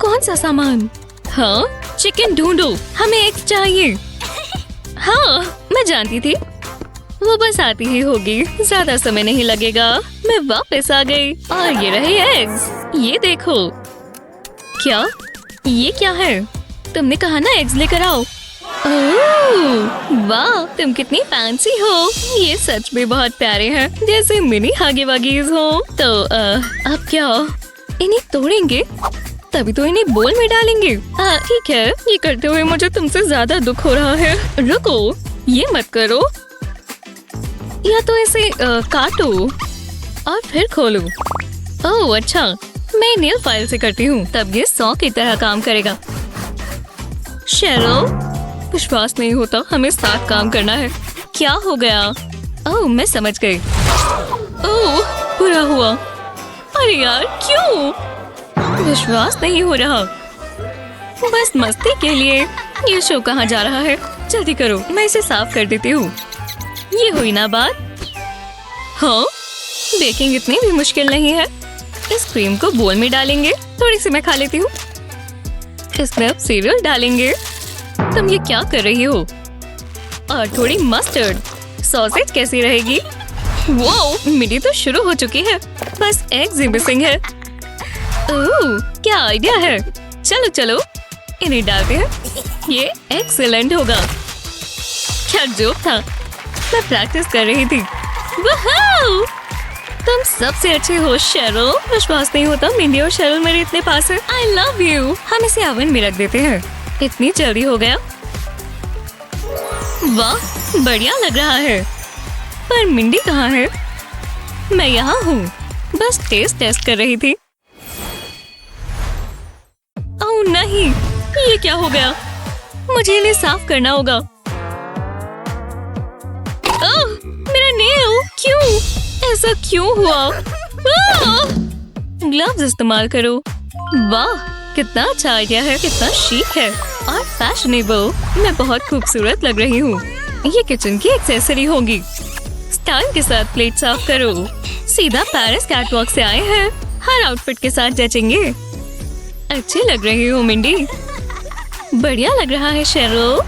[SPEAKER 3] कौन सा सामान? हाँ, चिकन ढूंढो। हमें एग्स चाहिए। हाँ, मैं जानती थी। वो बस आती ही होगी। ज्यादा समय नहीं लगेगा। मैं वापस आ गई और ये रहे एग्स। ये देखो। क्या? ये क्या है? तुमने कहा ना एग्स लेकर आओ। ओह, वाह, तुम कितनी फैंसी हो। ये सच में बहुत प्यारे हैं, जैसे मिनी हागी वागीज हो। तो अब क्या? इन्हें तोड़ेंगे, तभी तो इन्हें बोल में डालेंगे। ठीक है, ये करते हुए मुझे तुमसे ज्यादा दुख हो रहा है। रुको, ये मत करो। या तो इसे काटो और फिर खोलो। ओह अच्छा, मैं नेल फाइल से करती हूँ, तब ये 100 की तरह काम करेगा। शेरो, विश्वास नहीं होता, हमें साथ काम करना है। क्या हो गया? ओह, मैं समझ गई। ओह, बुरा हुआ। अरे यार, क्यों? विश्वास नहीं हो रहा। बस मस्ती के लिए। ये शो कहाँ जा रहा है? जल्दी करो, मैं इसे साफ कर देती हूँ। ये हुई ना बात। हाँ, बेकिंग इतनी भी मुश्किल नहीं है। इस क्रीम को बोल में डालेंगे। थोड़ी सी मैं खा लेती हूँ। इसमें अब सीरियल डालेंगे। तुम ये क्या कर रही हो? और थोड़ी मस्टर्ड। सॉसेज कैसी रहेगी? वो मिडी तो शुरू हो चुकी है। बस एग्स ही मिसिंग है। ओह, क्या आइडिया है। चलो चलो, इन्हें डालते हैं। ये एक्सीलेंट होगा। क्या जोक था। मैं प्रैक्टिस कर रही थी। वाह! तुम सबसे अच्छे हो शेरो। विश्वास नहीं होता, मिंडी और शेरो मेरे इतने पास है। I love you. हम इसे ओवन में रख देते हैं। इतनी जल्दी हो गया। वाह, बढ़िया लग रहा है। पर मिंडी कहाँ है? मैं यहाँ हूँ, बस टेस्ट कर रही थी। ओह नहीं, ये क्या हो गया? मुझे इन्हें साफ करना होगा। ओह, मेरा नेल। क्यों? ऐसा क्यों हुआ? ग्लव्स इस्तेमाल करो। वाह, कितना अच्छा आइडिया है। कितना शीक है और फैशनेबल। मैं बहुत खूबसूरत लग रही हूँ। ये किचन की एक्सेसरी होगी। स्टाइल के साथ प्लेट साफ करो। सीधा पेरिस कैटवॉक से आए हैं। हर आउटफिट के साथ जचेंगे। अच्छी लग रही हो मिंडी। बढ़िया लग रहा है शेरो।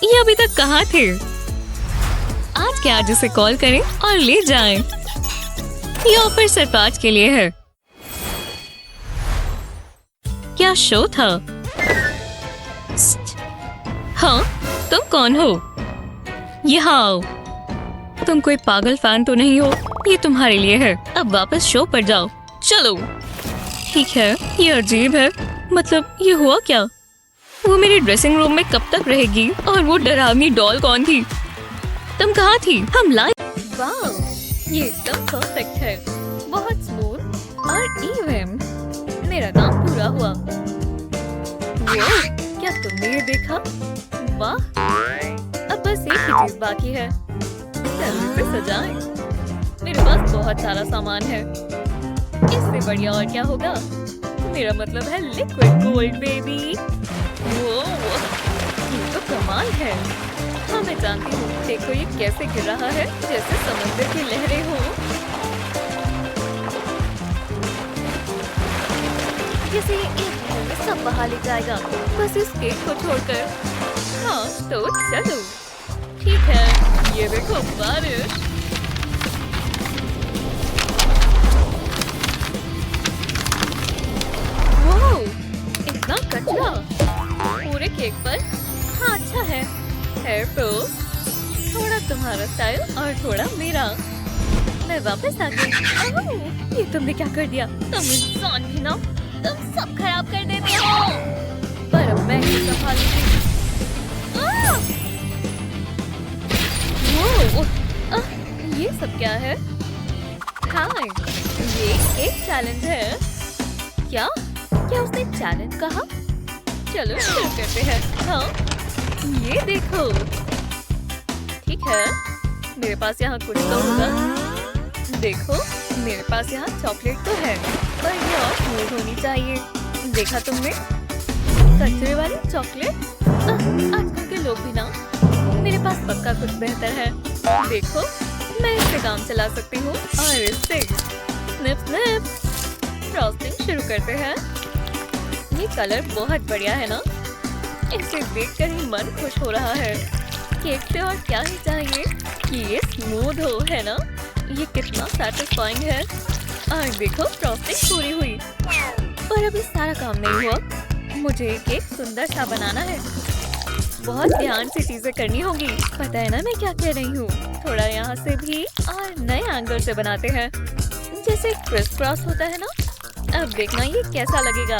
[SPEAKER 3] ये अभी तक कहाँ थे? आज के आज इसे कॉल करें और ले जाएं। ये ऑफर सिर्फ आज के लिए है। क्या शो था? हाँ, तुम कौन हो? यहाँ आओ। तुम कोई पागल फैन तो नहीं हो? ये तुम्हारे लिए है। अब वापस शो पर जाओ। चलो। ठीक है, ये अजीब है। मतलब ये हुआ क्या? वो मेरे ड्रेसिंग रूम में कब तक रहेगी? और वो डरावनी डॉल कौन थी? तुम कहाँ थी? हम लाए। वाह, ये एकदम परफेक्ट है। बहुत स्मूथ और इवन। मेरा काम पूरा हुआ। वो, क्या तुमने ये देखा? वाह, अब बस एक ही चीज बाकी है। जल्दी से सजाएं। मेरे पास बहुत सारा सामान है। इससे बढ़िया और क्या होगा? मेरा मतलब है लिक्विड गोल्ड बेबी। वो, ये तो कमाल है।
[SPEAKER 1] हाँ मैं जानती हूँ। देखो ये कैसे गिर रहा है, जैसे समंदर की लहरें हो। जैसे ये एक मिनट में सब बहा ले जाएगा, बस इस केक को छोड़कर। हाँ तो चलो। ठीक है, ये देखो बारिश। वाह, इतना कचरा पूरे केक पर। हाँ अच्छा है तो थोड़ा तुम्हारा स्टाइल और थोड़ा मेरा। मैं वापस आ गई। ओह, ये तुमने क्या कर दिया? तुम इंसान भी ना, तुम सब खराब कर देते हो। पर अब मैं ही संभालूंगी। ये सब क्या है? हाय, ये एक चैलेंज है। क्या उसने चैलेंज कहा? चलो शुरू करते हैं। हाँ ये देखो। ठीक है, मेरे पास यहाँ कुछ तो होगा। देखो मेरे पास यहाँ चॉकलेट तो है, पर ये और स्मूथ होनी चाहिए। देखा तुमने? कचरे वाली चॉकलेट। आजकल के लोग भी ना। मेरे पास पक्का कुछ बेहतर है। देखो मैं इससे काम चला सकती हूँ और इससे स्निप स्निप। फ्रॉस्टिंग शुरू करते हैं। ये कलर बहुत बढ़िया है ना? इसे देखकर ही मन खुश हो रहा है। केक से और क्या ही चाहिए कि ये स्मूथ हो, है ना? ये कितना सैटिस्फाइंग है। और देखो फ्रॉस्टिंग पूरी हुई, पर अभी सारा काम नहीं हुआ। मुझे केक सुंदर सा बनाना है। बहुत ध्यान से चीजें करनी होगी। पता है ना मैं क्या कह रही हूँ? थोड़ा यहाँ से भी और नए एंगल से बनाते हैं, जैसे क्रिस क्रॉस होता है ना। अब देखना ये कैसा लगेगा।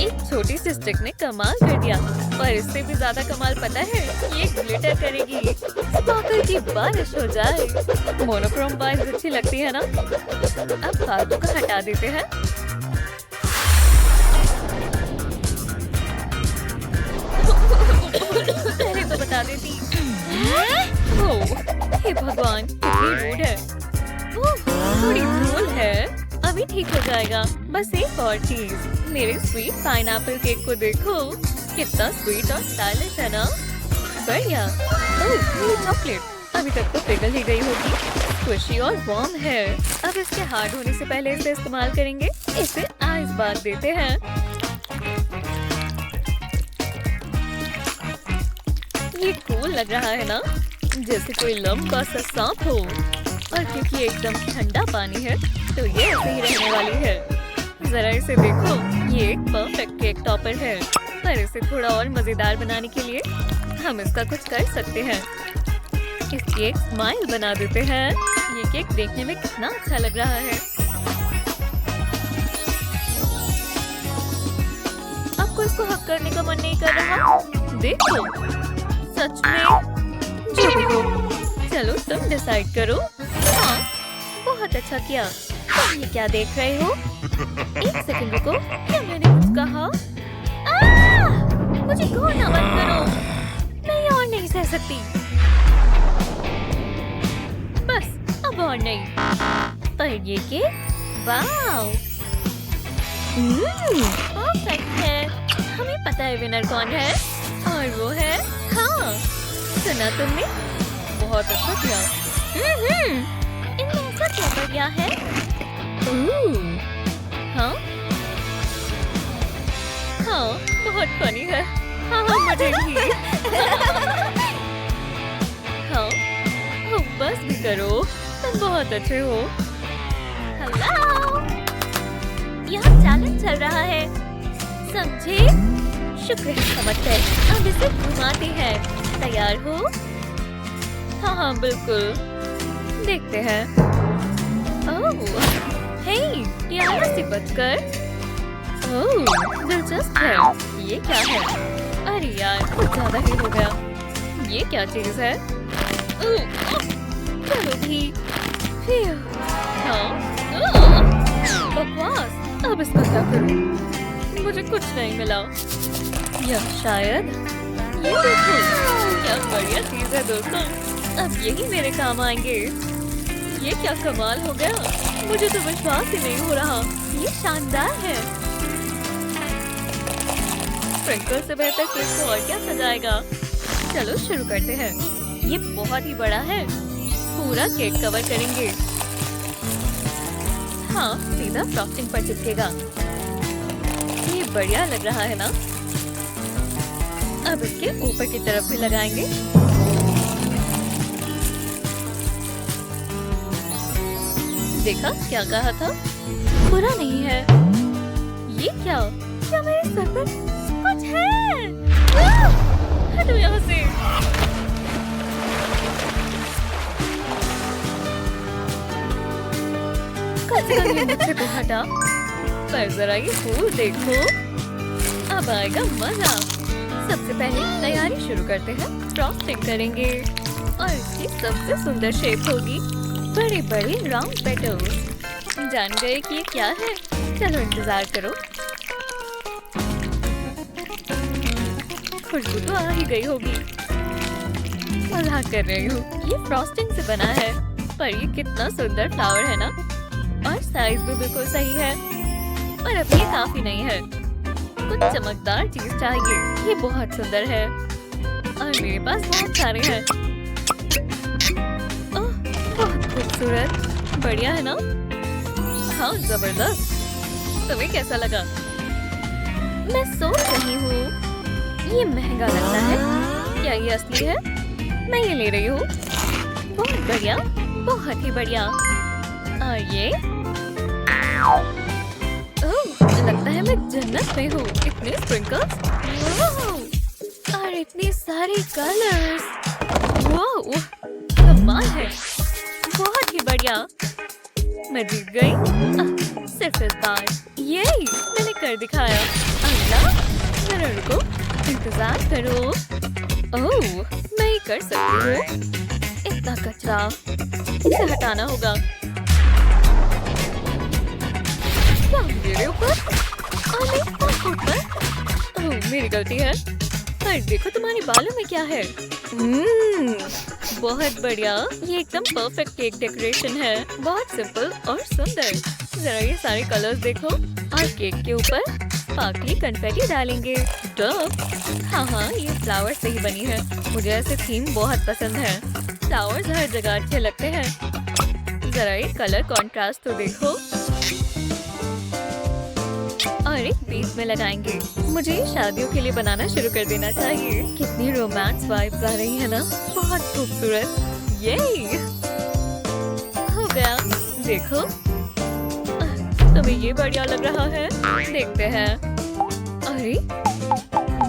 [SPEAKER 1] एक छोटी सी स्टिक ने कमाल कर दिया, पर इससे भी ज्यादा कमाल पता है, ये ग्लिटर करेगी। स्पार्कल की बारिश हो जाए। मोनोक्रोम वाइज अच्छी लगती है ना? अब फालतू का हटा देते हैं। पहले तो बता देती। ओह, हे भगवान, कितनी रूड है। ओह, थोड़ी धूल है, अभी ठीक हो जाएगा। बस एक और चीज, मेरे स्वीट पाइनएप्पल केक को देखो, कितना स्वीट और स्टाइलिश है ना? बढ़िया। ओह, ये चॉकलेट अभी तक तो पिघल ही गई होगी। खुशी और वार्म है। अब इसके हार्ड होने से पहले इसे इस्तेमाल करेंगे। इसे आइस बाथ देते हैं। ये कूल लग रहा है ना, जैसे कोई लंबा सा सांप हो। और क्योंकि एकदम ठंडा पानी है तो ये ऐसे ही रहने वाली है। जरा इसे देखो, ये एक परफेक्ट केक टॉपर है। पर इसे थोड़ा और मजेदार बनाने के लिए हम इसका कुछ कर सकते हैं। इसकी एक स्माइल बना देते हैं। ये केक देखने में कितना अच्छा लग रहा है। आपको इसको हक करने का मन नहीं कर रहा? देखो, सच में जो भी हो, चलो तुम डिसाइड करो। हाँ, बहुत अच्छा किया। तुम ये क्या देख रहे हो? एक सेकंड रुको, क्या मैंने कुछ कहा? मुझे घूरना मत करो, मैं ये और नहीं सह सकती। बस अब और नहीं। पर ये केक, वाव, परफेक्ट है। हमें पता है विनर कौन है, और वो है, हाँ सुना तुमने? बहुत अच्छा किया। इनमें ऐसा क्या बढ़ गया है? हाँ हाँ, बहुत फनी है। हाँ हाँ, मुझे भी। हाँ, बस भी करो, तुम बहुत अच्छे हो। हेलो, यहाँ चैलेंज चल रहा है, समझे? शुक्र है समझकर। अब इसे घुमाते हैं। तैयार हो? हाँ हाँ बिल्कुल, देखते हैं। ओह, हे, टियारा से बचकर। ओह, दिलचस्प है। ये क्या है? अरे यार, कुछ ज्यादा ही हो गया। ये क्या चीज है? चलो भी। हाँ, बकवास। अब इसका क्या करूं? मुझे कुछ नहीं मिला। या शायद ये देखो, क्या बढ़िया चीज है दोस्तों। अब यही मेरे काम आएंगे। ये क्या कमाल हो गया, मुझे तो विश्वास ही नहीं हो रहा। ये शानदार है। स्प्रिंकल से बेहतर केक को और क्या सजाएगा। चलो शुरू करते हैं। ये बहुत ही बड़ा है। पूरा केक कवर करेंगे। हाँ, सीधा फ्रॉस्टिंग पर चिपकेगा। ये बढ़िया लग रहा है ना? अब इसके ऊपर की तरफ भी लगाएंगे। देखा क्या कहा था? बुरा नहीं है। ये क्या? क्या मेरे सर पर कुछ है? हटो यहाँ से। ये मुझसे तो हटा। पर जरा ये फूल देखो। अब आएगा मजा। सबसे पहले तैयारी शुरू करते हैं। फ्रॉस्टिंग करेंगे और इसकी सबसे सुंदर शेप होगी बड़े बड़े राउंड पेटल्स। जान गए कि ये क्या है? चलो इंतजार करो। खुशबू तो आ ही गई होगी। मजाक कर रही हूँ। ये फ्रॉस्टिंग से बना है, पर ये कितना सुंदर फ्लावर है ना? और साइज भी बिल्कुल सही है। पर अब ये काफी नहीं है। कुछ चमकदार चीज चाहिए। ये बहुत सुंदर है और मेरे पास बहुत सारे हैं। ओह, बहुत खूबसूरत। बढ़िया है ना? हाँ, जबरदस्त। तुम्हें कैसा लगा? मैं सोच रही हूँ ये महंगा लगता है। क्या ये असली है? मैं ये ले रही हूँ। बहुत बढ़िया, बहुत ही बढ़िया। और ये ओह, लगता है मैं जन्नत में हूँ। इतने स्प्रिंकल्स और इतने सारे कलर्स। वाह, कमाल है। बहुत ही बढ़िया। मैं जीत गई। सिर्फ इस बार। ये मैंने कर दिखाया। अगला, जरा रुको, इंतजार करो। ओह, मैं ये कर सकती हूँ। इतना कचरा, इसे हटाना होगा। क्या मेरे ऊपर? और मेरी आंखों पर? ओह, मेरी गलती है। पर देखो तुम्हारे बालों में क्या है। बहुत बढ़िया। ये एकदम परफेक्ट केक डेकोरेशन है। बहुत सिंपल और सुंदर। जरा ये सारे कलर्स देखो और केक के ऊपर स्पार्कली कन्फेटी डालेंगे। हाँ, ये फ्लावर से ही बनी है। मुझे ऐसे थीम बहुत पसंद है। फ्लावर्स हर जगह अच्छे लगते हैं। जरा ये कलर कॉन्ट्रास्ट तो देखो। और एक बीच में लगाएंगे। मुझे शादियों के लिए बनाना शुरू कर देना चाहिए। कितनी रोमांस वाइब्स आ रही है ना? बहुत खूबसूरत। ये हो गया। देखो, तुम्हें ये बढ़िया लग रहा है? देखते हैं। अरे,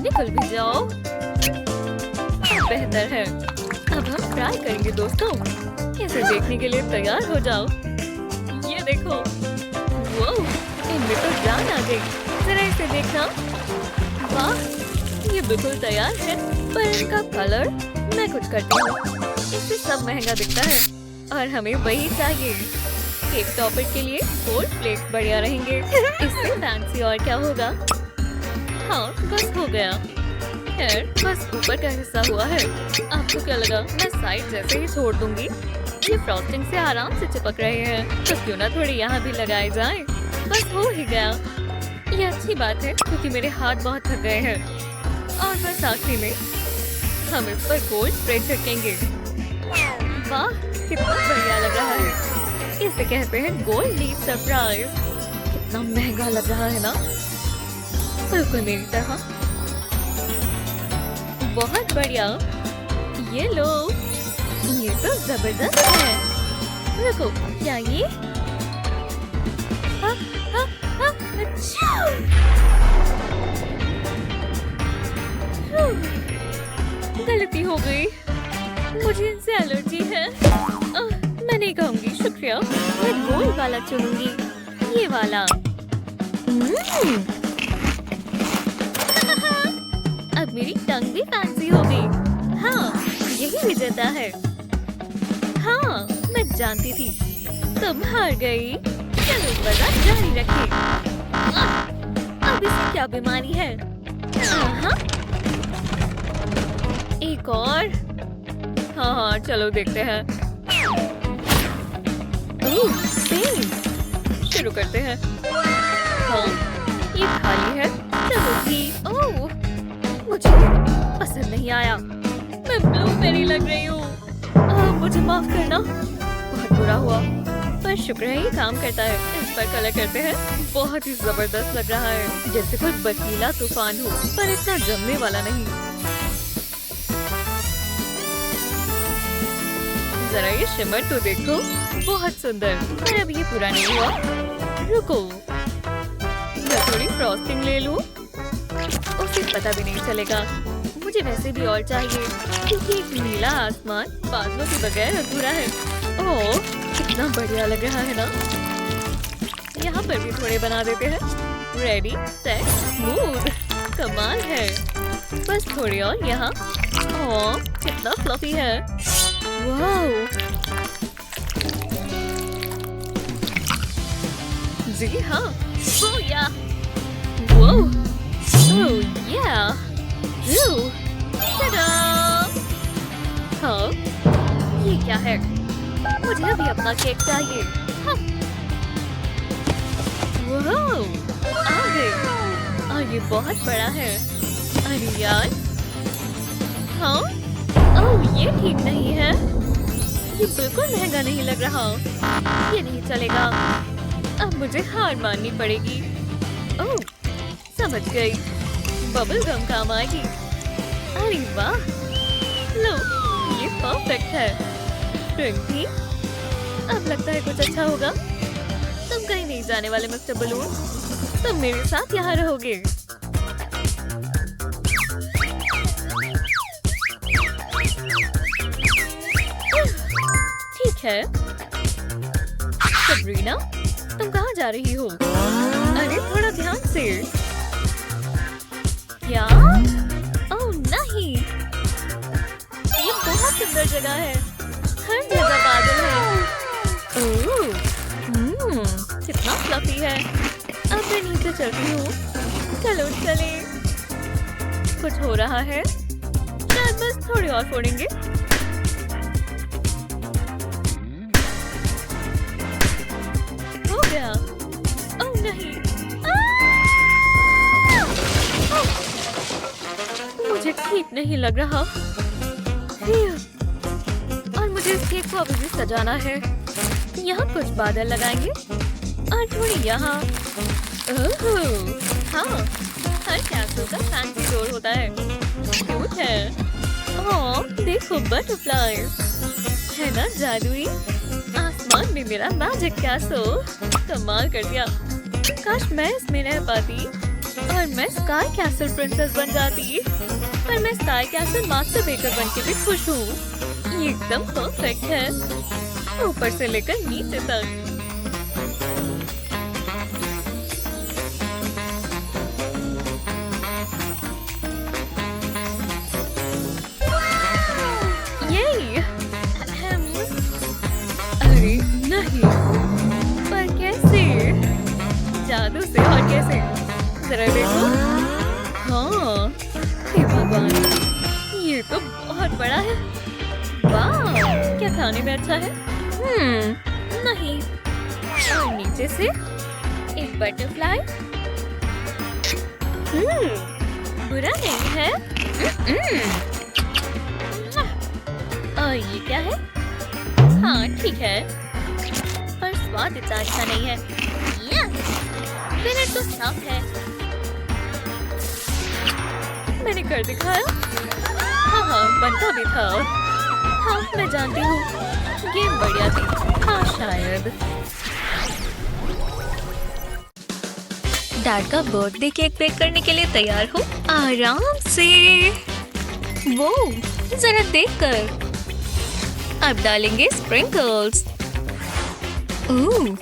[SPEAKER 1] निकल भी जाओ। बेहतर है। अब हम ट्राई करेंगे दोस्तों। इसे देखने के लिए तैयार हो जाओ। ये देखो। वो इनमें तो जान आ गई। जरा इसे देखना। वाह, ये बिल्कुल तैयार है। पर इनका कलर मैं कुछ करती हूँ। इससे सब महंगा दिखता है और हमें वही चाहिए। केक टॉपर के लिए गोल्ड फ्लेक्स बढ़िया रहेंगे। इससे फैंसी और क्या होगा। हाँ, बस हो गया। खैर, बस ऊपर का हिस्सा हुआ है। आपको क्या लगा? मैं साइड जैसे ही छोड़ दूंगी। ये फ्रॉस्टिंग से आराम से चिपक रहे हैं, तो क्यों ना थोड़ी यहाँ भी लगाए जाएं। बस हो ही गया। ये अच्छी बात है क्योंकि मेरे हाथ बहुत थक गए हैं। और बस आखिरी में हम इस पर गोल्ड स्प्रे छिड़केंगे। वाह, कितना बढ़िया लग रहा है। इसे कहते हैं गोल्ड लीफ सरप्राइज। कितना महंगा लग रहा है ना? बिल्कुल मेरी तरह। बहुत बढ़िया। ये लो, ये तो जबरदस्त है। रुको, क्या ये? हाँ, हाँ, हाँ, अच्छा। गलती हो गई। मुझे इनसे एलर्जी है। मैं नहीं कहूँगी शुक्रिया। मैं गोल्ड वाला चुनूंगी। ये वाला। अब मेरी टंग भी फैंसी हो गई। हाँ, यही विजेता है। हाँ, मैं जानती थी। तुम हार गई। चलो बजा जारी रखें। अब इसे क्या बीमारी है? एक और। हाँ, चलो देखते हैं। शुरू करते हैं। हाँ, ये खाली है। चलो ठीक। ओह, मुझे पसंद नहीं आया। मैं ब्लूबेरी लग रही हूँ। मुझे माफ करना, बहुत बुरा हुआ, पर शुक्र है ये काम करता है। इस पर कलर करते हैं। बहुत ही जबरदस्त लग रहा है, जैसे कोई बर्फीला तूफान हो, पर इतना जमने वाला नहीं। जरा ये शिमर तो देखो, बहुत सुंदर। पर अब ये पूरा नहीं हुआ। रुको, मैं थोड़ी फ्रॉस्टिंग ले लूं। उसे पता भी नहीं चलेगा। मुझे वैसे भी और चाहिए, क्योंकि एक नीला आसमान बादलों के बगैर अधूरा है। ओह, कितना बढ़िया लग रहा है ना। यहाँ पर भी थोड़े बना देते हैं। Ready, set, smooth. कमाल है। बस थोड़ी और यहाँ। ओह, कितना फ्लफी है। वाओ, जी हाँ। ओह या, वो, ओह या, Ta-da! हाँ, ये क्या है? मुझे अभी अपना केक चाहिए। हाँ। वाओ, आ गए। और ये बहुत बड़ा है। अरे यार, हाँ? ओह, ये ठीक नहीं है। ये बिल्कुल महंगा नहीं लग रहा। ये नहीं चलेगा। अब मुझे हार माननी पड़ेगी। ओह, समझ गई। बबल गम काम आएगी। अरे वाह, लो, ये परफेक्ट है। ट्विंकी, अब लगता है कुछ अच्छा होगा। तुम कहीं नहीं जाने वाले मिस्टर बलून। तुम मेरे साथ यहाँ रहोगे। ठीक है। सबरीना, तुम कहाँ जा रही हो? अरे थोड़ा ध्यान से। क्या? ओह नहीं, ये बहुत सुंदर जगह है। हर जगह बादल है। ओह, कितना फ्लफी है। अब मैं नीचे चलती हूँ। चलो चले। कुछ हो रहा है। शायद बस थोड़ी और फोड़ेंगे। हो गया। ओह नहीं, मुझे ठीक नहीं लग रहा। और मुझे इस केक को अभी भी सजाना है। यहाँ कुछ बादल लगाएंगे और थोड़ी यहाँ। ओह, हाँ, हर कैसल का फैंसी डोर होता है। क्यूट है। ओह, देखो बटरफ्लाई है ना, जादुई। आसमान में मेरा मैजिक कैसल। कमाल कर दिया। काश मैं इसमें रह पाती और मैं स्काई कैसल प्रिंसेस बन जाती। पर मैं स्काई कैसल मास्टर बेकर बन के भी खुश हूँ। ये एकदम परफेक्ट है, ऊपर से लेकर नीचे तक। ये अरे नहीं, पर कैसे? जादू से। और कैसे? जरा देखो। हाँ, हे भगवान, ये तो बहुत बड़ा है। वाह, क्या खाने में अच्छा है? नहीं। और नीचे से एक बटरफ्लाई। बुरा नहीं है। और ये क्या है? हाँ ठीक है, पर स्वाद इतना अच्छा नहीं है। मिनट तो साफ है। मैंने कर दिखाया। हाँ, बनता भी था। हाँ, मैं जानती हूँ, गेम बढ़िया थी। हाँ शायद। डैड का बर्थडे केक बेक करने के लिए तैयार हो? आराम से। वो जरा देख कर। अब डालेंगे स्प्रिंकल्स। ओह,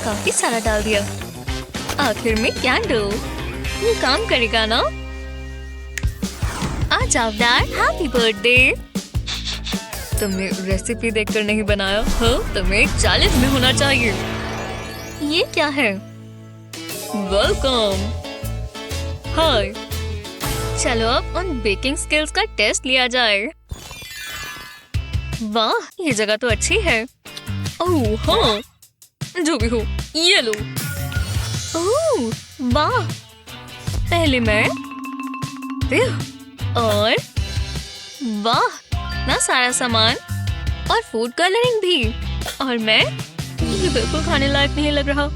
[SPEAKER 1] काफी सारा डाल दिया। आखिर में कैंडल, ये काम करेगा ना? आ जाओ डैड, हैप्पी बर्थडे। तुमने रेसिपी देखकर नहीं बनाया? हाँ, तुम्हें 40 में होना चाहिए। ये क्या है? वेलकम। हाय, चलो अब उन बेकिंग स्किल्स का टेस्ट लिया जाए। वाह, ये जगह तो अच्छी है। ओह हाँ, जो भी हो, ये लो। ओह वाह, पहले मैं, और वाह, ना सारा सामान और फूड कलरिंग भी। और मैं, ये बिल्कुल खाने लायक नहीं लग रहा।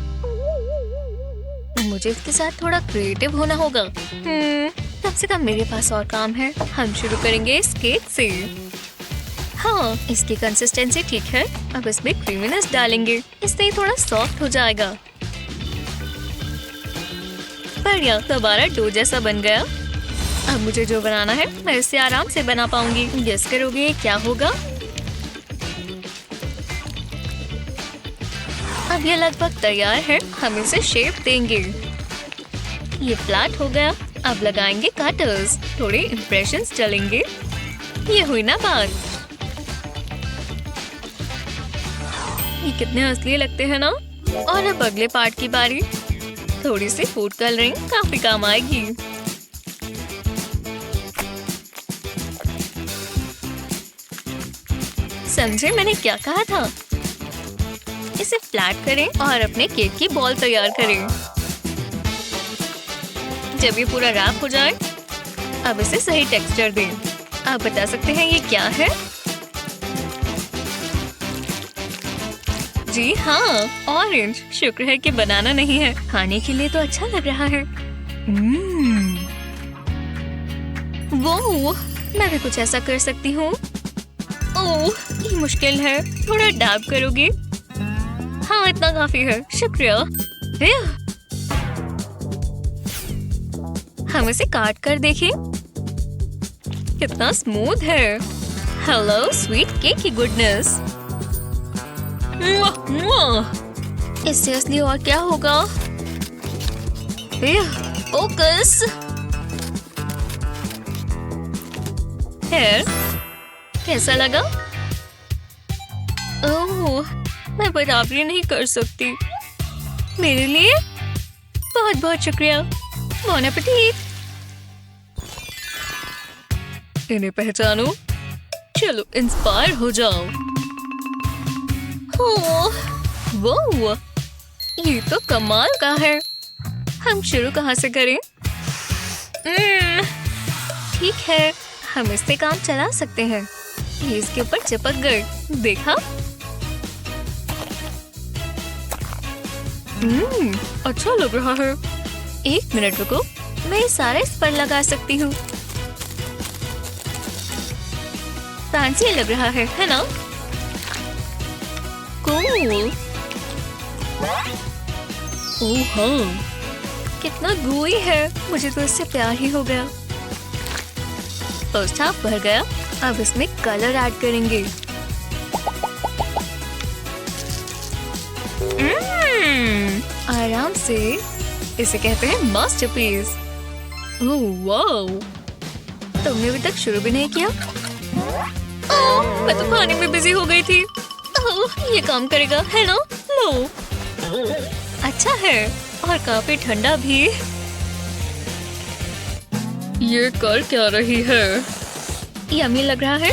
[SPEAKER 1] मुझे इसके साथ थोड़ा क्रिएटिव होना होगा। कम से कम मेरे पास और काम है। हम शुरू करेंगे इस केक से। हाँ, इसकी कंसिस्टेंसी ठीक है। अब इसमें क्रीमीनेस डालेंगे, इससे ये थोड़ा सॉफ्ट हो जाएगा। बढ़िया, दोबारा डो जैसा बन गया। अब मुझे जो बनाना है मैं इससे आराम से बना पाऊंगी। गेस करोगे क्या होगा? अब ये लगभग तैयार है। हम इसे शेप देंगे। ये फ्लैट हो गया। अब लगाएंगे कटर्स। थोड़े इम्प्रेशंस चलेंगे। ये हुई ना बात। ये कितने असली लगते हैं ना। और अब अगले पार्ट की बारी। थोड़ी सी फूड कलरिंग काफी काम आएगी। समझे मैंने क्या कहा था? इसे फ्लैट करें और अपने केक की बॉल तैयार करें। जब ये पूरा रैप हो जाए, अब इसे सही टेक्सचर दें। आप बता सकते हैं ये क्या है? जी हाँ, ऑरेंज। शुक्र है कि बनाना नहीं है। खाने के लिए तो अच्छा लग रहा है। वो, मैं भी कुछ ऐसा कर सकती हूँ। ओह, ये मुश्किल है। थोड़ा डैब करोगे? हाँ, इतना काफी है। शुक्रिया। हम इसे काट कर देखें। कितना स्मूथ है। हेलो स्वीट केक की गुडनेस। इससे असली और क्या होगा? फोकस। कैसा लगा? ओह, मैं बराबरी नहीं कर सकती। मेरे लिए बहुत बहुत शुक्रिया। Bone appétit. इन्हें पहचानो। चलो इंस्पायर हो जाओ। ओह, वो, ये तो कमाल का है। हम शुरू कहाँ से करें? ठीक है, हम इससे काम चला सकते हैं। ये इसके ऊपर चिपक गए। देखा? अच्छा लग रहा है। 1 मिनट रुको, मैं ये सारा इस पर लगा सकती हूँ। फैंसी लग रहा है ना? कूल। ओह हाँ, कितना gooey है। मुझे तो इससे प्यार ही हो गया। फर्स्ट हाफ भर गया। अब इसमें कलर ऐड करेंगे। आराम से। इसे कहते हैं मास्टरपीस। ओह वाओ, तुमने अभी तक शुरू भी नहीं किया? ओह, मैं तो खाने में बिजी हो गई थी। ओह, ये काम करेगा है ना? लो, अच्छा है और काफी ठंडा भी। ये कर क्या रही है? यम्मी लग रहा है।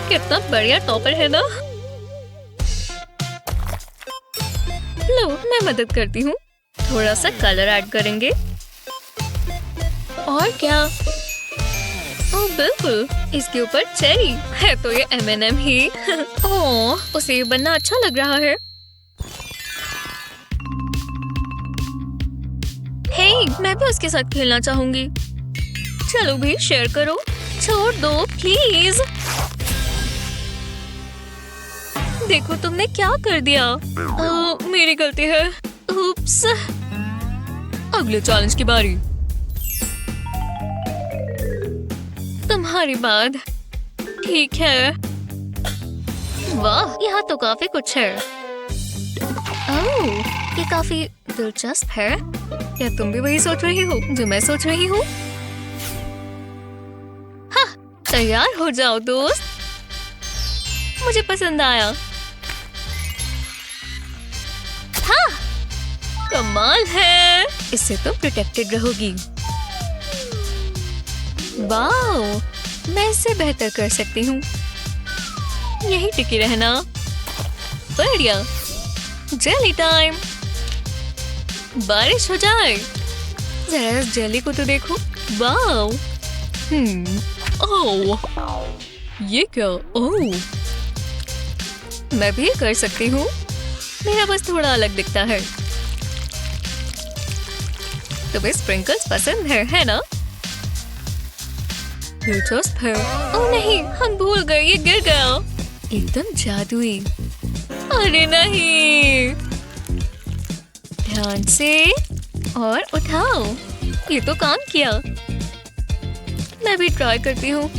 [SPEAKER 1] कितना बढ़िया टॉपर है ना। लो, मैं मदद करती हूँ। थोड़ा सा कलर ऐड करेंगे। और क्या? ओह बिल्कुल, इसके ऊपर चेरी है तो ये M&M ही। ओह, उसे ये बनना अच्छा लग रहा है। हे, मैं भी उसके साथ खेलना चाहूंगी। चलो भी शेयर करो। छोड़ दो प्लीज। देखो तुमने क्या कर दिया। मेरी गलती है। उप्स। अगले चैलेंज की बारी। तुम्हारी बात। ठीक है। वाह, यहाँ तो काफी कुछ है। ओह, ये काफी दिलचस्प है। क्या तुम भी वही सोच रही हो जो मैं सोच रही हूँ? हाँ, तैयार हो जाओ दोस्त। मुझे पसंद आया। हाँ, कमाल है। इससे तुम प्रोटेक्टेड रहोगी। वाओ, मैं इससे बेहतर कर सकती हूँ। यही टिकी रहना। बढ़िया। Jelly time. बारिश हो जाए। जरा इस जेली को तो देखो। वाओ।
[SPEAKER 3] ओह, ये क्या? ओह,
[SPEAKER 1] मैं भी कर सकती हूँ। मेरा बस थोड़ा अलग दिखता है। तुम्हें स्प्रिंकल्स पसंद है ना? दिलचस्प है। ओह नहीं, हम भूल गए, ये गिर गया। एकदम जादुई। अरे नहीं। ध्यान से और उठाओ। ये तो काम किया। मैं भी ट्राई करती हूँ।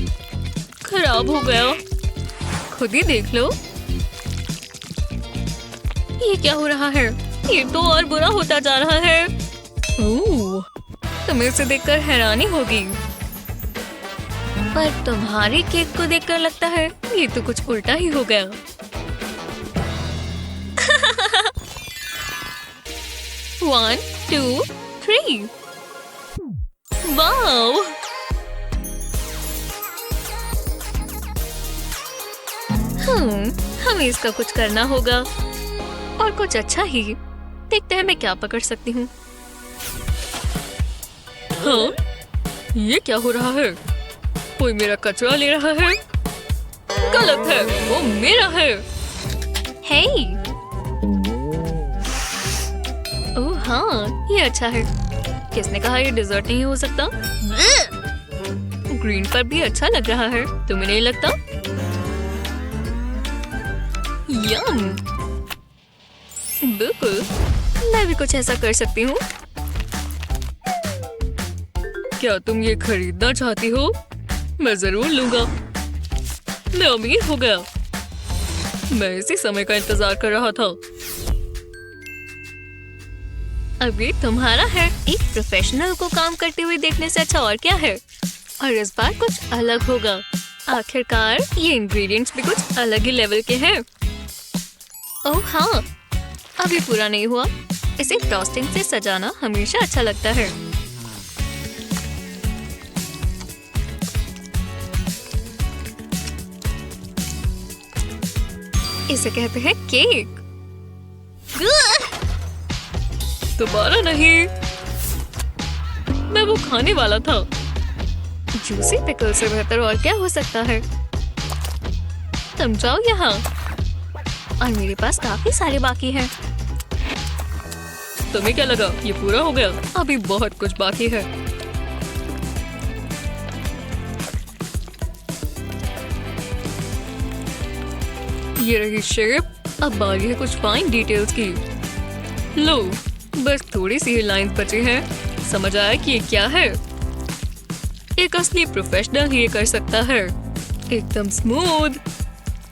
[SPEAKER 1] खराब हो गया। खुद ही देख लो। ये क्या हो रहा है? ये तो और बुरा होता जा रहा है। ओह, तुम्हें इसे देखकर हैरानी होगी, पर तुम्हारे केक को देखकर लगता है ये तो कुछ उल्टा ही हो गया। One, 2, 3। वाओ! हमें इसका कुछ करना होगा और कुछ अच्छा ही। देखते हैं मैं क्या पकड़ सकती हूँ। हाँ, ये क्या हो रहा है? कोई मेरा कचरा ले रहा है। गलत है, वो मेरा है। हे! ओह हाँ, ये अच्छा है। किसने कहा ये डिजर्ट नहीं हो सकता? ग्रीन पर भी अच्छा लग रहा है, तुम्हें नहीं लगता? यम! बिल्कुल, मैं भी कुछ ऐसा कर सकती हूँ। क्या तुम ये खरीदना चाहती हो? मैं जरूर लूंगा। मैं अमीर हो गया। मैं इसी समय का इंतजार कर रहा था। अब ये तुम्हारा है। एक प्रोफेशनल को काम करते हुए देखने से अच्छा और क्या है? और इस बार कुछ अलग होगा। आखिरकार ये इंग्रेडिएंट्स भी कुछ अलग ही लेवल के हैं। ओह हाँ, अभी पूरा नहीं हुआ। इसे फ्रॉस्टिंग से सजाना हमेशा अच्छा लगता है। इसे कहते हैं केक। दोबारा नहीं, मैं वो खाने वाला था। जूसी पिकल से बेहतर और क्या हो सकता है? तुम जाओ यहाँ। और मेरे पास काफी सारे बाकी हैं। तुम्हें क्या लगा ये पूरा हो गया? अभी बहुत कुछ बाकी है। ये रही शेप। अब बारी है कुछ फाइन डिटेल्स की। लो, बस थोड़ी सी ही लाइन बची हैं। समझ आया कि ये क्या है? एक असली प्रोफेशनल ही ये कर सकता है। एकदम स्मूथ।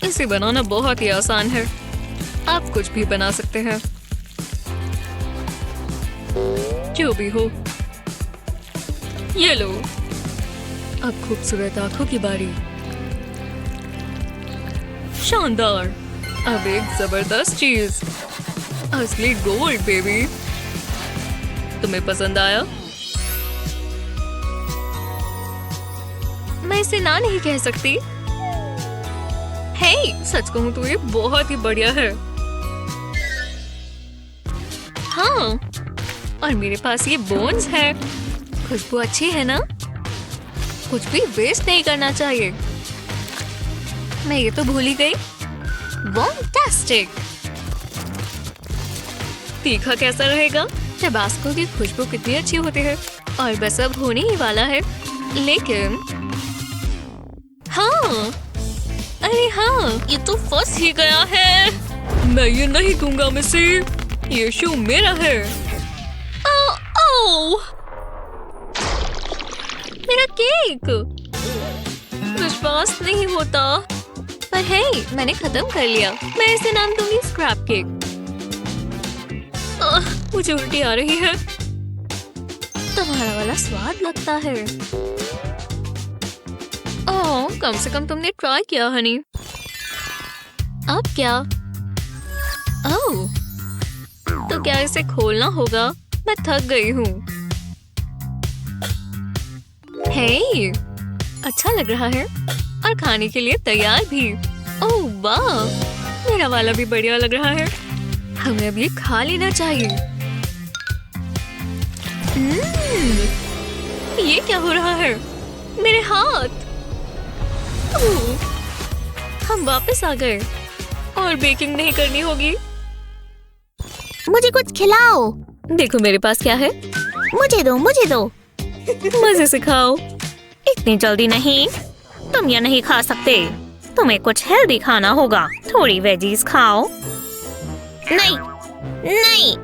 [SPEAKER 1] इसे बनाना बहुत ही आसान है। आप कुछ भी बना सकते हैं। जो भी हो। ये लो। अब खूबसूरत आंखों की बारी। शानदार। अब एक जबरदस्त चीज। असली गोल्ड बेबी। तुम्हें पसंद आया? मैं इसे ना नहीं कह सकती। हे, सच कहूं तो ये बहुत ही बढ़िया है। हाँ, और मेरे पास ये बोन्स है। खुशबू अच्छी है ना? कुछ भी वेस्ट नहीं करना चाहिए। मैं ये तो भूल ही गई। फैंटास्टिक। तीखा कैसा रहेगा? टबास्को की खुशबू कितनी अच्छी होती है। और बस अब होने ही वाला है। लेकिन हाँ, अरे हाँ, ये तो फंस ही गया है। मैं ये नहीं दूंगा मिसी। ये शू मेरा है। ओह, मेरा केक। विश्वास नहीं होता। पर हे, मैंने खत्म कर लिया। मैं इसे नाम दूंगी स्क्रैप केक। मुझे उल्टी आ रही है। तुम्हारा वाला स्वाद लगता है। ओह, कम से कम तुमने ट्राई किया हनी। अब क्या? ओह, तो क्या इसे खोलना होगा? मैं थक गई हूँ। हे, अच्छा लग रहा है और खाने के लिए तैयार भी। ओह वाह, मेरा वाला भी बढ़िया लग रहा है। हमें अब ये खा लेना चाहिए। ये क्या हो रहा है? मेरे हाथ। हम वापस आ गए और बेकिंग नहीं करनी होगी।
[SPEAKER 2] मुझे कुछ खिलाओ।
[SPEAKER 1] देखो मेरे पास क्या है।
[SPEAKER 2] मुझे दो, मुझे दो।
[SPEAKER 1] मजे से खाओ।
[SPEAKER 2] इतनी जल्दी नहीं, तुम ये नहीं खा सकते। तुम्हें कुछ हेल्दी खाना होगा। थोड़ी वेजीज खाओ। नहीं, नहीं,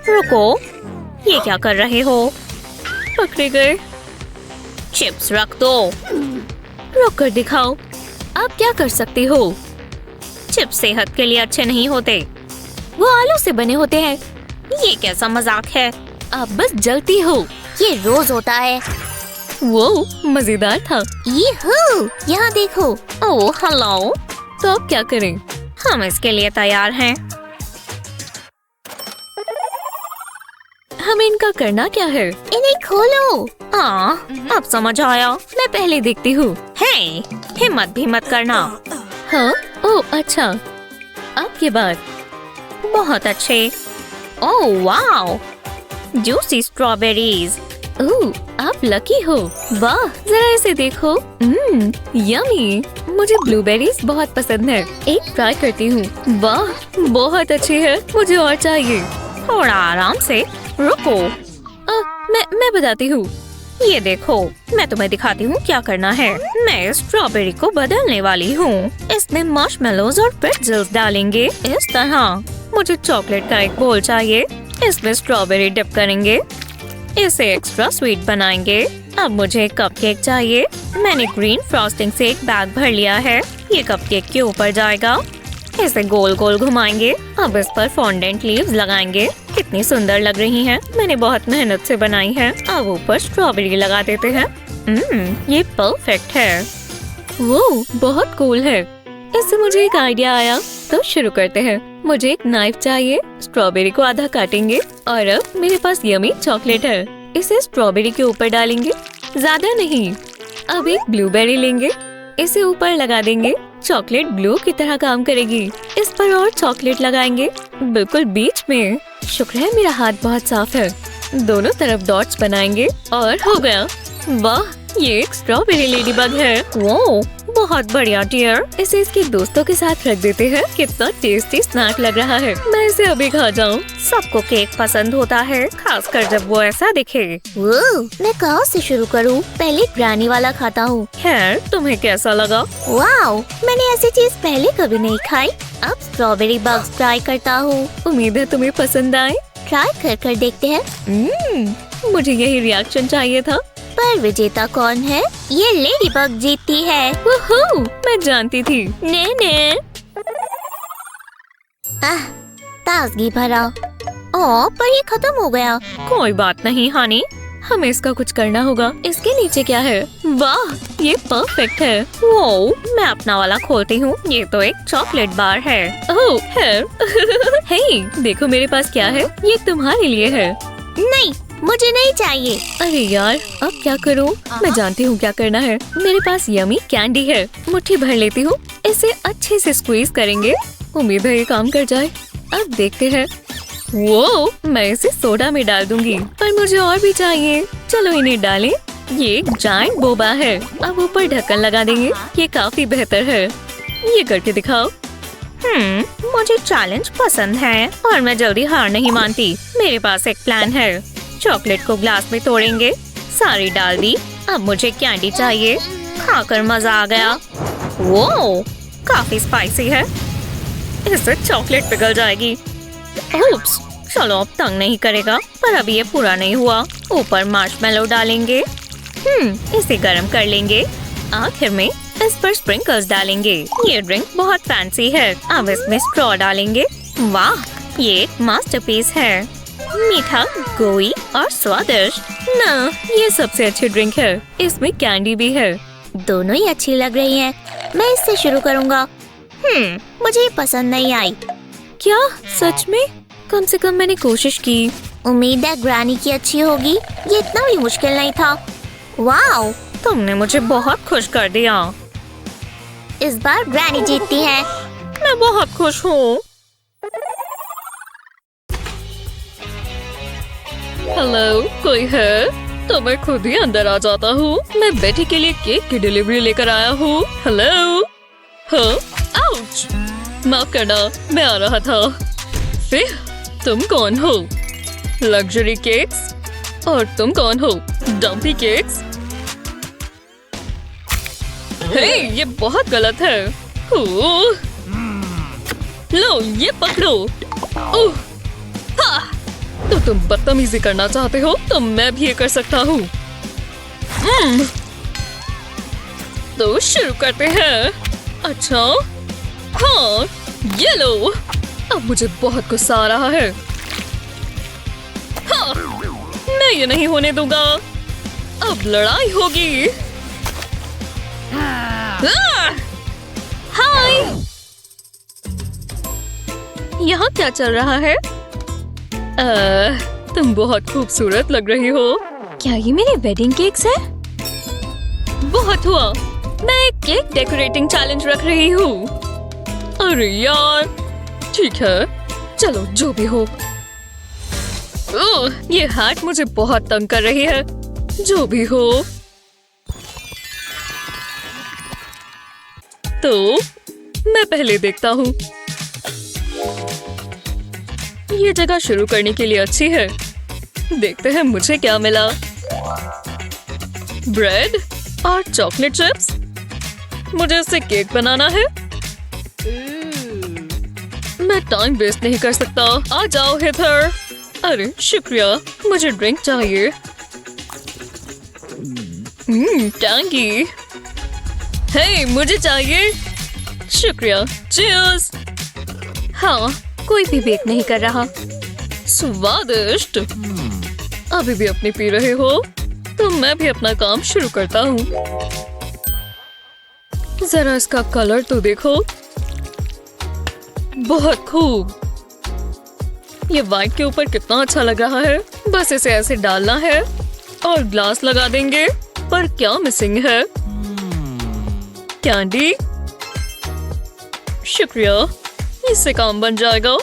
[SPEAKER 2] रुको, ये क्या कर रहे हो?
[SPEAKER 1] पकड़े गए।
[SPEAKER 2] चिप्स रख दो।
[SPEAKER 1] रोक कर दिखाओ, आप क्या कर सकती हो?
[SPEAKER 2] चिप्स सेहत के लिए अच्छे नहीं होते,
[SPEAKER 1] वो आलू से बने होते हैं।
[SPEAKER 2] ये कैसा मजाक है?
[SPEAKER 1] आप बस जलती हो।
[SPEAKER 2] ये रोज होता है।
[SPEAKER 1] वो मजेदार था।
[SPEAKER 2] यहाँ देखो। Oh hello.
[SPEAKER 1] तो अब क्या करें?
[SPEAKER 2] हम इसके लिए तैयार हैं।
[SPEAKER 1] हमें इनका करना क्या है?
[SPEAKER 2] इन्हें खोलो। अब समझ आया।
[SPEAKER 1] मैं पहले देखती हूँ।
[SPEAKER 2] हे, हिम्मत भी मत करना।
[SPEAKER 1] हाँ, ओह अच्छा। अब के बाद
[SPEAKER 2] बहुत अच्छे। Oh wow, juicy strawberries.
[SPEAKER 1] Oh, आप लकी हो। वाह, जरा इसे देखो। यमी। मुझे ब्लूबेरीज बहुत पसंद है। एक ट्राई करती हूँ। वाह, बहुत अच्छी है। मुझे और चाहिए।
[SPEAKER 2] थोड़ा आराम से, रुको।
[SPEAKER 1] मैं बताती हूँ।
[SPEAKER 2] ये देखो, मैं तुम्हें दिखाती हूँ क्या करना है। मैं स्ट्रॉबेरी को बदलने वाली हूँ। इसमें मार्शमेलोज और प्रेट्ज़ल्स डालेंगे इस तरह। मुझे चॉकलेट का एक बोल चाहिए। इसमें स्ट्रॉबेरी डिप करेंगे। इसे एक्स्ट्रा स्वीट बनाएंगे। अब मुझे कपकेक चाहिए। मैंने ग्रीन फ्रॉस्टिंग से एक बैग भर लिया है। ये कपकेक के ऊपर जाएगा। इसे गोल गोल घुमाएंगे। अब इस पर फॉन्डेंट लीव्स लगाएंगे। कितनी सुंदर लग रही हैं। मैंने बहुत मेहनत से बनाई है। अब ऊपर स्ट्रॉबेरी लगा देते हैं। ये परफेक्ट है।
[SPEAKER 1] वो बहुत कूल है। इससे मुझे एक आइडिया आया। तो शुरू करते हैं। मुझे एक नाइफ चाहिए। स्ट्रॉबेरी को आधा काटेंगे और अब मेरे पास यमी चॉकलेट है। इसे स्ट्रॉबेरी के ऊपर डालेंगे, ज्यादा नहीं। अब एक ब्लूबेरी लेंगे, इसे ऊपर लगा देंगे। चॉकलेट ब्लू की तरह काम करेगी। इस पर और चॉकलेट लगाएंगे, बिल्कुल बीच में। शुक्र है मेरा हाथ बहुत साफ है। दोनों तरफ डॉट्स बनाएंगे और हो गया। वाह, ये एक स्ट्रॉबेरी लेडीबग है।
[SPEAKER 2] वो बहुत बढ़िया डियर।
[SPEAKER 1] इसे इसके दोस्तों के साथ रख देते हैं। कितना टेस्टी स्नैक लग रहा है। मैं इसे अभी खा जाऊं।
[SPEAKER 2] सबको केक पसंद होता है, खासकर जब वो ऐसा दिखे। मैं कहाँ से शुरू करूँ? पहले ग्रैनी वाला खाता हूँ।
[SPEAKER 1] खैर, तुम्हें कैसा लगा?
[SPEAKER 2] वाओ, मैंने ऐसी चीज पहले कभी नहीं खाई। अब स्ट्रॉबेरी बग्स ट्राई करता हूँ।
[SPEAKER 1] उम्मीद है तुम्हें पसंद आए।
[SPEAKER 2] ट्राई कर देखते हैं।
[SPEAKER 1] मुझे यही रिएक्शन चाहिए था।
[SPEAKER 2] पर विजेता कौन है? ये लेडी बग जीतती है।
[SPEAKER 1] वूहू, मैं जानती थी।
[SPEAKER 2] ने ताजगी भरा। पर ये खत्म हो गया।
[SPEAKER 1] कोई बात नहीं हनी, हमें इसका कुछ करना होगा। इसके नीचे क्या है? वाह, ये परफेक्ट है।
[SPEAKER 2] वो मैं अपना वाला खोलती हूँ। ये तो एक चॉकलेट बार है।
[SPEAKER 1] ओह है। हे, देखो मेरे पास क्या है। ये तुम्हारे लिए है।
[SPEAKER 2] नहीं, मुझे नहीं चाहिए।
[SPEAKER 1] अरे यार, अब क्या करूँ? मैं जानती हूँ क्या करना है। मेरे पास यमी कैंडी है। मुट्ठी भर लेती हूँ। इसे अच्छे से स्क्वीज करेंगे। उम्मीद है ये काम कर जाए। अब देखते हैं। वो, मैं इसे सोडा में डाल दूंगी, पर मुझे और भी चाहिए। चलो इन्हें डालें। ये एक जायंट बोबा है। अब ऊपर ढक्कन लगा देंगे। ये काफी बेहतर है। ये करके दिखाओ।
[SPEAKER 2] मुझे चैलेंज पसंद है और मैं जल्दी हार नहीं मानती। मेरे पास एक प्लान है। चॉकलेट को ग्लास में तोड़ेंगे। सारी डाल दी। अब मुझे कैंडी चाहिए। खाकर मजा आ गया। वो काफी स्पाइसी है। इससे चॉकलेट पिघल जाएगी। उप्स, चलो अब तंग नहीं करेगा। पर अभी ये पूरा नहीं हुआ। ऊपर मार्शमेलो डालेंगे। इसे गर्म कर लेंगे। आखिर में इस पर स्प्रिंकल्स डालेंगे। ये ड्रिंक बहुत फैंसी है। अब इसमें स्ट्रॉ डालेंगे। वाह, ये एक मास्टरपीस है। मीठा, गोई और स्वादिष्ट।
[SPEAKER 1] ना, ये सबसे अच्छी ड्रिंक है। इसमें कैंडी भी है।
[SPEAKER 2] दोनों ही अच्छी लग रही हैं। मैं इससे शुरू करूँगा। मुझे ये पसंद नहीं आई।
[SPEAKER 1] क्या सच में? कम से कम मैंने कोशिश की।
[SPEAKER 2] उम्मीद है ग्रैनी की अच्छी होगी। ये इतना भी मुश्किल नहीं था। वाओ, तुमने मुझे बहुत खुश कर दिया। इस बार ग्रैनी जीतती है।
[SPEAKER 1] मैं बहुत खुश हूँ। हेलो, कोई है? तो मैं खुद ही अंदर आ जाता हूँ। मैं बेटी के लिए केक की डिलीवरी लेकर आया हूँ। हेलो। हाँ, आउच। माफ करना, मैं आ रहा था। फिर तुम कौन हो? Luxury cakes? और तुम कौन हो? Dumpy cakes? हे, ये बहुत गलत है। ओह, लो ये पकड़ो। ओह, हाँ। तो तुम बदतमीजी करना चाहते हो तो मैं भी ये कर सकता हूँ। तो शुरू करते हैं। अच्छा, हाँ, ये लो। अब मुझे बहुत गुस्सा आ रहा है। हाँ, मैं ये नहीं होने दूंगा। अब लड़ाई होगी। हाय, यहाँ क्या चल रहा है? तुम बहुत खूबसूरत लग रही हो। क्या ये मेरे वेडिंग केक्स है? बहुत हुआ। मैं एक केक डेकोरेटिंग चैलेंज रख रही हूँ। अरे यार, ठीक है, चलो जो भी हो। ओह, ये हैट मुझे बहुत तंग कर रही है। जो भी हो। तो मैं पहले देखता हूँ। ये जगह शुरू करने के लिए अच्छी है। देखते हैं मुझे क्या मिला। ब्रेड और चॉकलेट चिप्स। मुझे इससे केक बनाना है। मैं टाइम वेस्ट नहीं कर सकता। आ जाओ हेथर। अरे शुक्रिया, मुझे ड्रिंक चाहिए। टैंगी। हे, मुझे चाहिए। शुक्रिया। चीयर्स। हाँ, कोई भी बेक नहीं कर रहा। स्वादिष्ट। अभी भी अपनी पी रहे हो तो मैं भी अपना काम शुरू करता हूँ। जरा इसका कलर तो देखो। बहुत खूब। ये व्हाइट के ऊपर कितना अच्छा लग रहा है। बस इसे ऐसे डालना है और ग्लास लगा देंगे। पर क्या मिसिंग है? कैंडी। शुक्रिया, इससे काम बन जाएगा।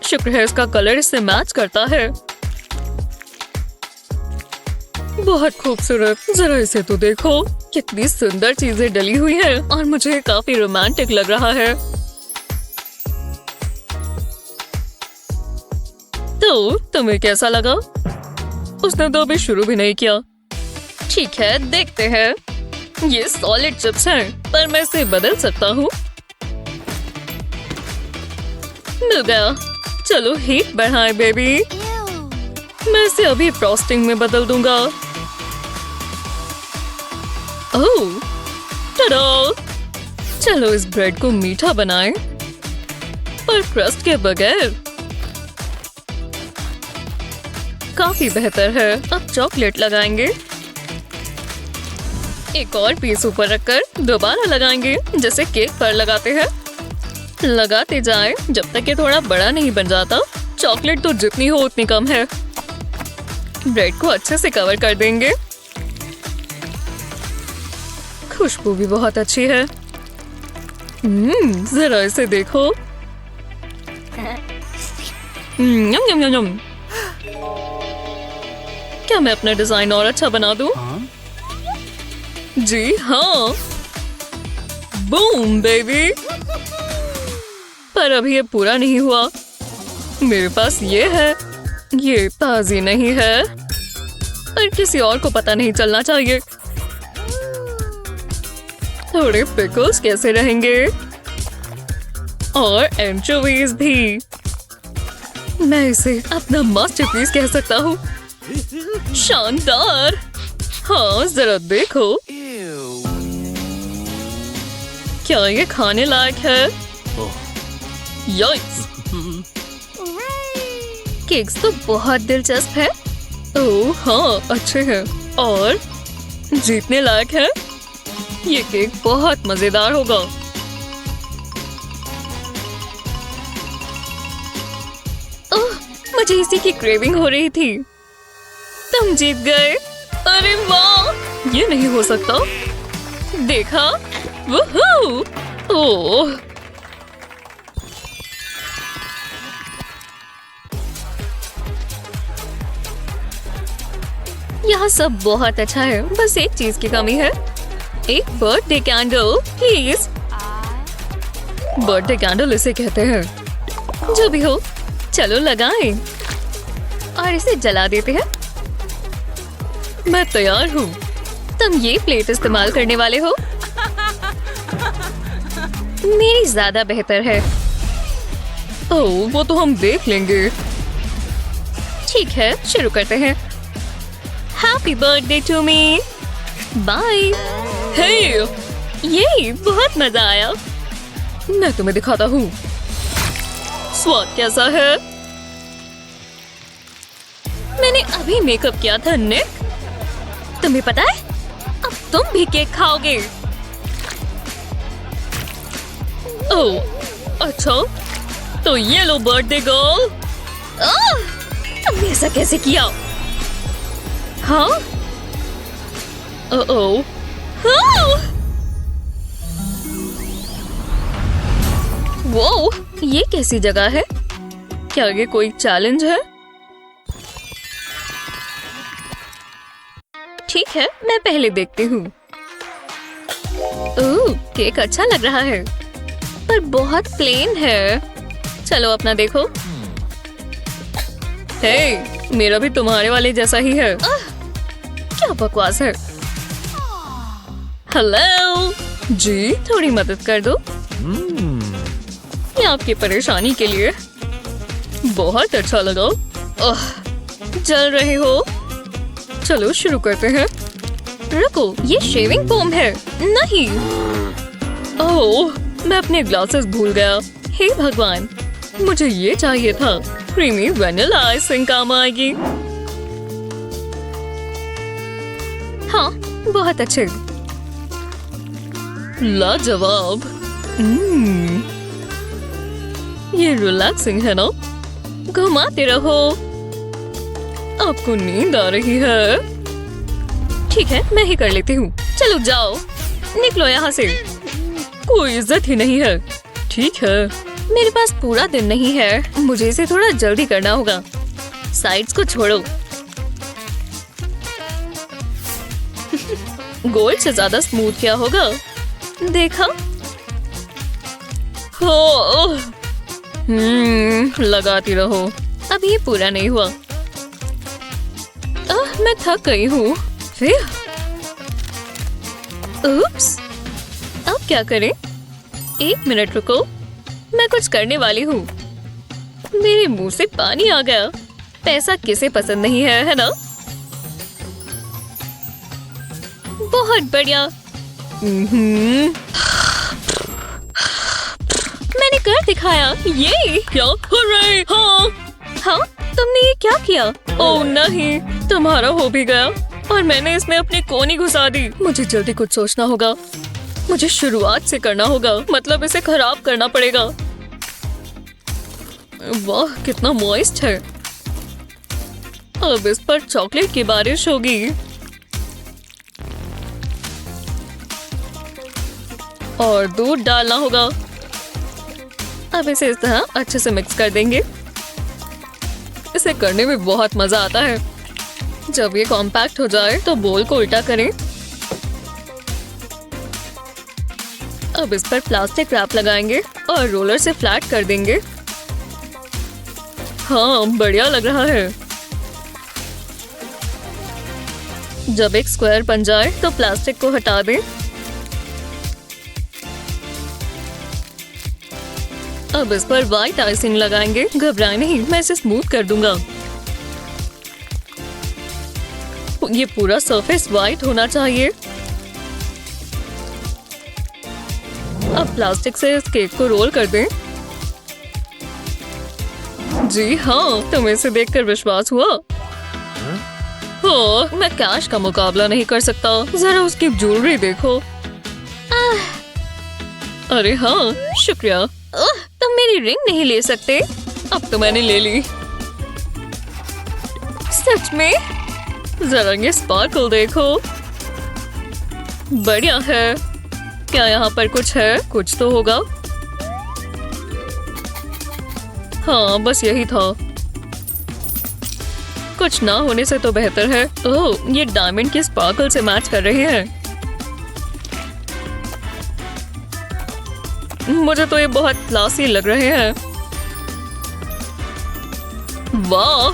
[SPEAKER 1] शुक्र है इसका कलर इससे मैच करता है। बहुत खूबसूरत। जरा इसे तो देखो, कितनी सुंदर चीजें डली हुई है और मुझे काफी रोमांटिक लग रहा है। तो तुम्हें कैसा लगा? उसने तो अभी शुरू भी नहीं किया। ठीक है, देखते हैं। ये सॉलिड चिप्स हैं, पर मैं इसे बदल सकता हूँ। मिल गया। चलो हीट बढ़ाएं बेबी। मैं इसे अभी फ्रॉस्टिंग में बदल दूंगा। ओह, टडा। चलो इस ब्रेड को मीठा बनाएं, पर क्रस्ट के बगैर। काफी बेहतर है। अब चॉकलेट लगाएंगे। एक और पीस ऊपर रखकर दोबारा लगाएंगे, जैसे केक पर लगाते हैं। लगाते जाएं जब तक ये थोड़ा बड़ा नहीं बन जाता। चॉकलेट तो जितनी हो उतनी कम है। ब्रेड को अच्छे से कवर कर देंगे। खुशबू भी बहुत अच्छी है। जरा इसे देखो। यम यम यम यम। क्या मैं अपना डिजाइन और अच्छा बना दूं? जी हाँ। Boom baby. पर अभी ये पूरा नहीं हुआ। मेरे पास ये है। ये ताजी नहीं है, पर किसी और को पता नहीं चलना चाहिए। थोड़े पिकल्स कैसे रहेंगे? और एंचोवीज भी। मैं इसे अपना मास्टरपीस कह सकता हूँ। शानदार। हाँ, जरा देखो। क्या ये खाने लायक है? यॉइक्स। केक्स तो बहुत दिलचस्प है। ओह हाँ, अच्छे हैं और जीतने लायक है। ये केक बहुत मजेदार होगा। ओह, मुझे इसी की क्रेविंग हो रही थी। तुम जीत गए। अरे वाह, ये नहीं हो सकता। देखा? वूहू! ओह, यहाँ सब बहुत अच्छा है, बस एक चीज की कमी है। एक birthday candle please. Birthday candle इसे कहते हैं। जो भी हो, चलो लगाएं और इसे जला देते हैं। मैं तैयार हूँ। तुम ये प्लेट इस्तेमाल करने वाले हो? मेरी ज्यादा बेहतर है। ओह, वो तो हम देख लेंगे। ठीक है, शुरू करते हैं। Happy birthday to me. Bye. Hey, ये बहुत मजा आया। मैं तुम्हें दिखाता हूँ। स्वाद कैसा है? मैंने अभी मेकअप किया था निक। तुम्हें पता है, अब तुम भी केक खाओगे। ओह, अच्छा, तो ये लो बर्थडे गर्ल। तुमने ऐसा कैसे किया? हाँ? ओह, हाँ। वो, ये कैसी जगह है? क्या ये कोई चैलेंज है? ठीक है, मैं पहले देखती हूँ। ओह, केक अच्छा लग रहा है, पर बहुत प्लेन है। चलो अपना देखो। हे, मेरा भी तुम्हारे वाले जैसा ही है। क्या बकवास है। हेलो जी, थोड़ी मदद कर दो। ये आपकी परेशानी के लिए। बहुत अच्छा लगा। जल रहे हो? चलो शुरू करते हैं। रुको, ये शेविंग फोम है। नहीं। ओह, मैं अपने ग्लासेस भूल गया। हे भगवान, मुझे ये चाहिए था। क्रीमी वैनिला आइसिंग काम आएगी। हाँ, बहुत अच्छे। लाजवाब। ये रिलैक्सिंग है ना? घुमाते रहो। आपको नींद आ रही है? ठीक है, मैं ही कर लेती हूँ। चलो जाओ, निकलो यहाँ से। कोई इज्जत ही नहीं है। ठीक है, मेरे पास पूरा दिन नहीं है, मुझे इसे थोड़ा जल्दी करना होगा। साइड्स को छोड़ो। गोल्ड से ज्यादा स्मूथ क्या होगा? देखा? हो, लगाती रहो। अब ये पूरा नहीं हुआ। मैं थक गई हूँ। उप्स, अब क्या करें? 1 मिनट रुको, मैं कुछ करने वाली हूँ। मेरे मुंह से पानी आ गया। पैसा किसे पसंद नहीं है, है ना? बहुत बढ़िया। मैंने कर दिखाया। ये क्या? हुर्रे! हाँ, हाँ, तुमने ये क्या किया? ओह नहीं, तुम्हारा हो भी गया और मैंने इसमें अपनी कोनी घुसा दी। मुझे जल्दी कुछ सोचना होगा। मुझे शुरुआत से करना होगा, मतलब इसे खराब करना पड़ेगा। वाह, कितना मॉइस्ट है। अब इस पर चॉकलेट की बारिश होगी। और दूध डालना होगा। अब इसे इस तरह अच्छे से मिक्स कर देंगे। इसे करने में बहुत मजा आता है। जब ये कॉम्पैक्ट हो जाए तो बोल को उल्टा करें। अब इस पर प्लास्टिक रैप लगाएंगे और रोलर से फ्लैट कर देंगे। हाँ, बढ़िया लग रहा है। जब एक स्क्वायर बन जाए तो प्लास्टिक को हटा दें। अब इस पर व्हाइट आइसिंग लगाएंगे। घबराए नहीं, मैं इसे स्मूथ कर दूंगा। ये पूरा सरफेस व्हाइट होना चाहिए। अब प्लास्टिक से इस केक को रोल कर दें। जी हाँ, तुम्हें इसे देखकर विश्वास हुआ? हाँ, मैं कैश का मुकाबला नहीं कर सकता। जरा उसकी ज्वेलरी देखो। अरे हाँ, शुक्रिया। तुम मेरी रिंग नहीं ले सकते? अब तो मैंने ले ली। सच में? जरा ये स्पार्कल देखो। बढ़िया है। क्या यहाँ पर कुछ है? कुछ तो होगा। हाँ, बस यही था। कुछ ना होने से तो बेहतर है। ओह, ये डायमंड की स्पार्कल से मैच कर रही है। मुझे तो ये बहुत क्लासी लग रहे हैं। वाह,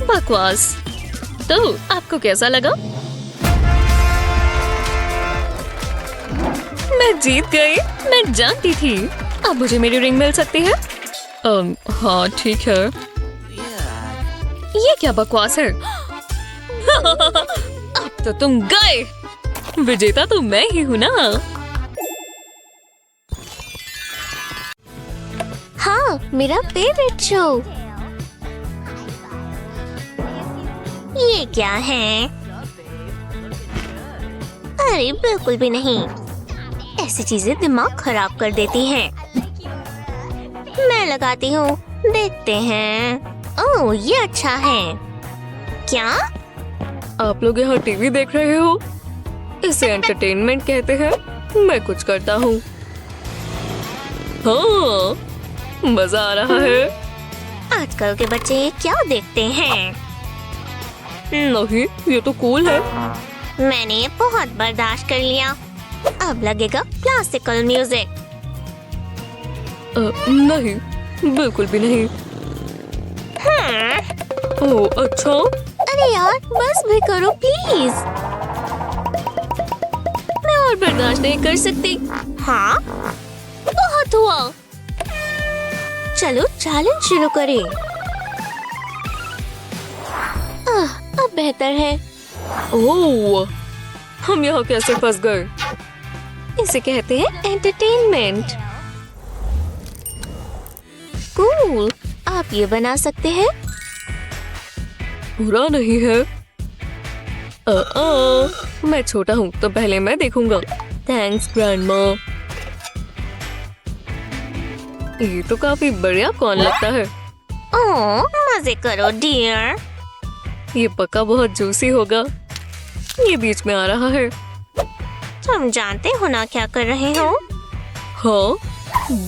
[SPEAKER 1] बकवास। तो आपको कैसा लगा? मैं जीत गई। मैं जानती थी। अब मुझे मेरी रिंग मिल सकती है। हाँ ठीक है। ये क्या बकवास है? अब तो तुम गए। विजेता तो मैं ही हूँ ना।
[SPEAKER 4] हाँ, मेरा फेवरेट शो। ये क्या है? अरे बिल्कुल भी नहीं। ऐसी चीजें दिमाग खराब कर देती हैं। मैं लगाती हूँ, देखते हैं। ओह, ये अच्छा है। क्या?
[SPEAKER 1] आप लोग यहाँ टीवी देख रहे हो? इसे एंटरटेनमेंट कहते हैं। मैं कुछ करता हूँ। हाँ, मजा आ रहा है।
[SPEAKER 4] आजकल के बच्चे ये क्या देखते हैं?
[SPEAKER 1] नहीं, ये तो कूल है।
[SPEAKER 4] मैंने ये बहुत बर्दाश्त कर लिया। अब लगेगा क्लासिकल म्यूजिक।
[SPEAKER 1] नहीं, बिल्कुल भी नहीं। ओह अच्छा।
[SPEAKER 4] अरे यार, बस भी करो प्लीज।
[SPEAKER 1] मैं और बर्दाश्त नहीं कर सकती।
[SPEAKER 4] हाँ, बहुत हुआ। चलो चैलेंज शुरू करें। अब बेहतर है।
[SPEAKER 1] ओह, हम यहाँ कैसे फंस गए?
[SPEAKER 4] इसे कहते हैं एंटरटेनमेंट। कूल, आप ये बना सकते हैं।
[SPEAKER 1] बुरा नहीं है। मैं छोटा हूँ तो पहले मैं देखूंगा। Thanks grandma. ये तो काफी बढ़िया कौन लगता है।
[SPEAKER 4] ओह, मजे करो डियर।
[SPEAKER 1] ये पक्का बहुत जूसी होगा। ये बीच में आ रहा है।
[SPEAKER 4] तुम जानते हो ना क्या कर रहे हो?
[SPEAKER 1] हाँ,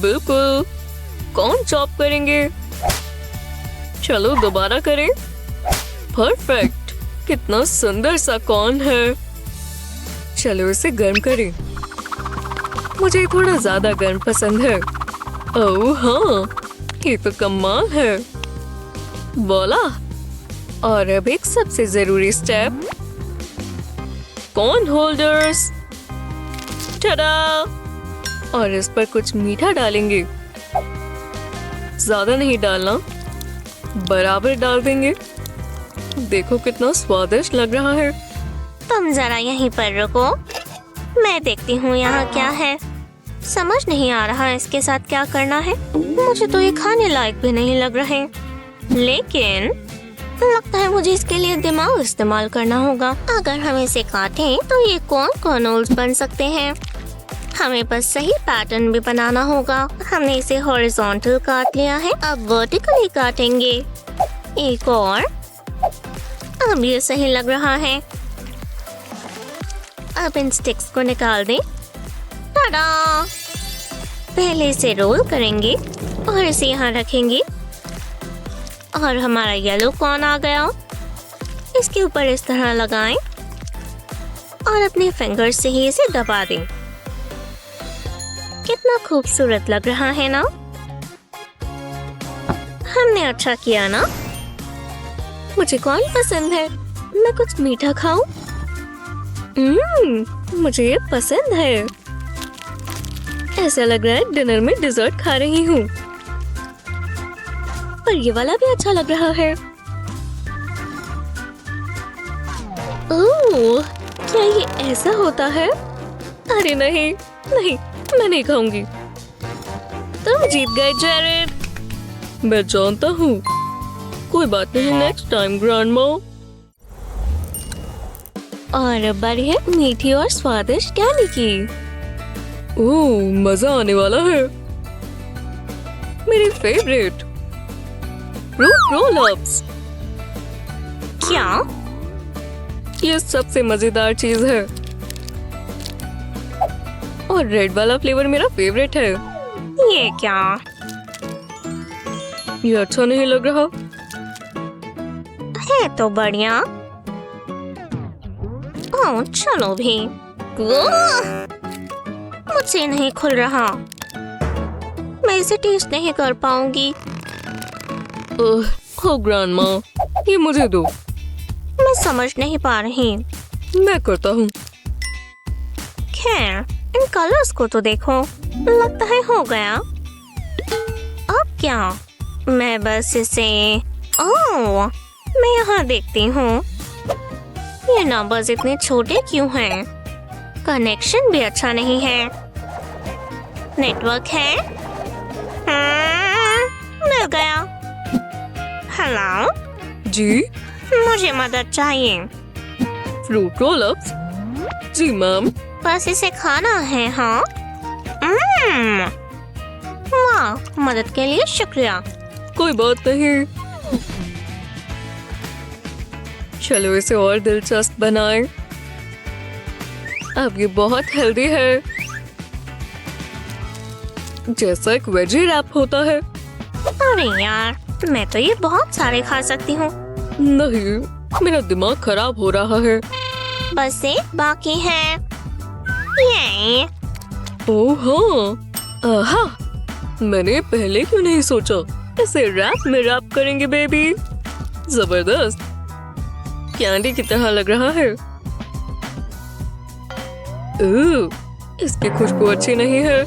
[SPEAKER 1] बिल्कुल। कौन चॉप करेंगे? चलो दोबारा करें। परफेक्ट। कितना सुंदर सा कौन है। चलो इसे गर्म करें। मुझे थोड़ा ज्यादा गर्म पसंद है। ओह हाँ, ये तो कमाल है। बोला। और अब एक सबसे जरूरी स्टेप, कॉर्न होल्डर्स। टडा! और इस पर कुछ मीठा डालेंगे। ज्यादा नहीं डालना, बराबर डाल देंगे। देखो कितना स्वादिष्ट लग रहा है।
[SPEAKER 4] तुम जरा यहीं पर रुको, मैं देखती हूँ यहाँ क्या है। समझ नहीं आ रहा इसके साथ क्या करना है। मुझे तो ये खाने लायक भी नहीं लग रहे, लेकिन लगता है मुझे इसके लिए दिमाग इस्तेमाल करना होगा। अगर हम इसे काटें तो ये कौन कॉर्नोल्स बन सकते हैं। हमें बस सही पैटर्न भी बनाना होगा। हमने इसे हॉरिजॉन्टल काट लिया है, अब वर्टिकली काटेंगे। एक और। अब ये सही लग रहा है। अब इन स्टिक्स को निकाल दें। टाडा! पहले इसे रोल करेंगे और इसे यहाँ रखेंगे। और हमारा येलो कॉर्न आ गया। इसके ऊपर इस तरह लगाएं और अपने फिंगर से ही इसे दबा दें। कितना खूबसूरत लग रहा है ना? हमने अच्छा किया ना? मुझे कौन पसंद है? मैं कुछ मीठा खाऊं?
[SPEAKER 1] मुझे ये पसंद है। ऐसा लग रहा है डिनर में डिजर्ट खा रही हूँ।
[SPEAKER 4] पर ये वाला भी अच्छा लग रहा है।
[SPEAKER 1] ओह, क्या ये ऐसा होता है? अरे नहीं, नहीं, मैं नहीं खाऊंगी। तुम जीत गए जेरेड। मैं जानता हूँ। कोई बात नहीं, नेक्स्ट टाइम ग्रैंडमा। और अब बारी है मीठी और स्वादिष्ट कैंडी की। ओह, मजा आने वाला है। मेरी फेवरेट फ्रूट रोल-अप्स।
[SPEAKER 4] क्या?
[SPEAKER 1] ये सबसे मजेदार चीज है। और रेड वाला फ्लेवर मेरा फेवरेट है।
[SPEAKER 4] ये क्या?
[SPEAKER 1] ये अच्छा नहीं लग रहा।
[SPEAKER 4] ये तो बढ़िया। ओह, चलो भी। मुझसे नहीं खुल रहा। मैं इसे टेस्ट नहीं कर पाऊंगी।
[SPEAKER 1] हो ग्रैंडमा, ये मुझे दो।
[SPEAKER 4] मैं समझ नहीं पा रही।
[SPEAKER 1] मैं करता हूँ।
[SPEAKER 4] खैर, इन कलर्स को तो देखो, लगता है हो गया। अब क्या? मैं बस इसे ओह, मैं यहाँ देखती हूँ। ये नंबर्स इतने छोटे क्यों हैं? कनेक्शन भी अच्छा नहीं है। नेटवर्क है? मिल गया। हेलो
[SPEAKER 1] जी,
[SPEAKER 4] मुझे मदद चाहिए।
[SPEAKER 1] Fruit roll ups. जी मैम।
[SPEAKER 4] बस इसे खाना है। हाँ, वाह, मदद के लिए शुक्रिया।
[SPEAKER 1] कोई बात नहीं। चलो इसे और दिलचस्प बनाएं। अब ये बहुत हेल्दी है, जैसा एक वेजी रैप होता है।
[SPEAKER 4] अरे यार, मैं तो ये बहुत सारे खा सकती हूँ।
[SPEAKER 1] नहीं, मेरा दिमाग खराब हो रहा है।
[SPEAKER 4] बस एक बाकी है। ये
[SPEAKER 1] ओह हाँ, आहा, मैंने पहले क्यों नहीं सोचा। इसे रैप में रैप करेंगे बेबी। जबरदस्त, कैंडी की तरह लग रहा है। इसकी खुशबू अच्छी नहीं है।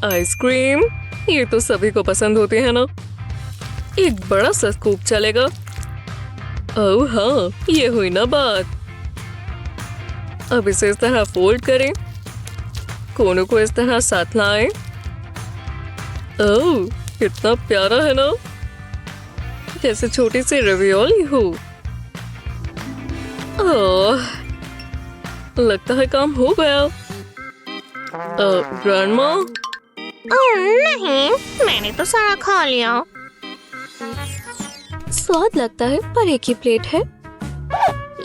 [SPEAKER 1] आइसक्रीम, ये तो सभी को पसंद होते हैं ना। एक बड़ा सा स्कूप चलेगा। ओह हाँ, ये हुई ना बात। अब इसे इस तरह फोल्ड करें, कोनों को इस तरह साथ लाएं। ओह, कितना प्यारा है ना, जैसे छोटी सी रवियोली हो। ओह, लगता है काम हो गया। ग्रैंडमा,
[SPEAKER 4] नहीं, मैंने तो सारा खा लिया।
[SPEAKER 1] स्वाद लगता है पर एक ही प्लेट है।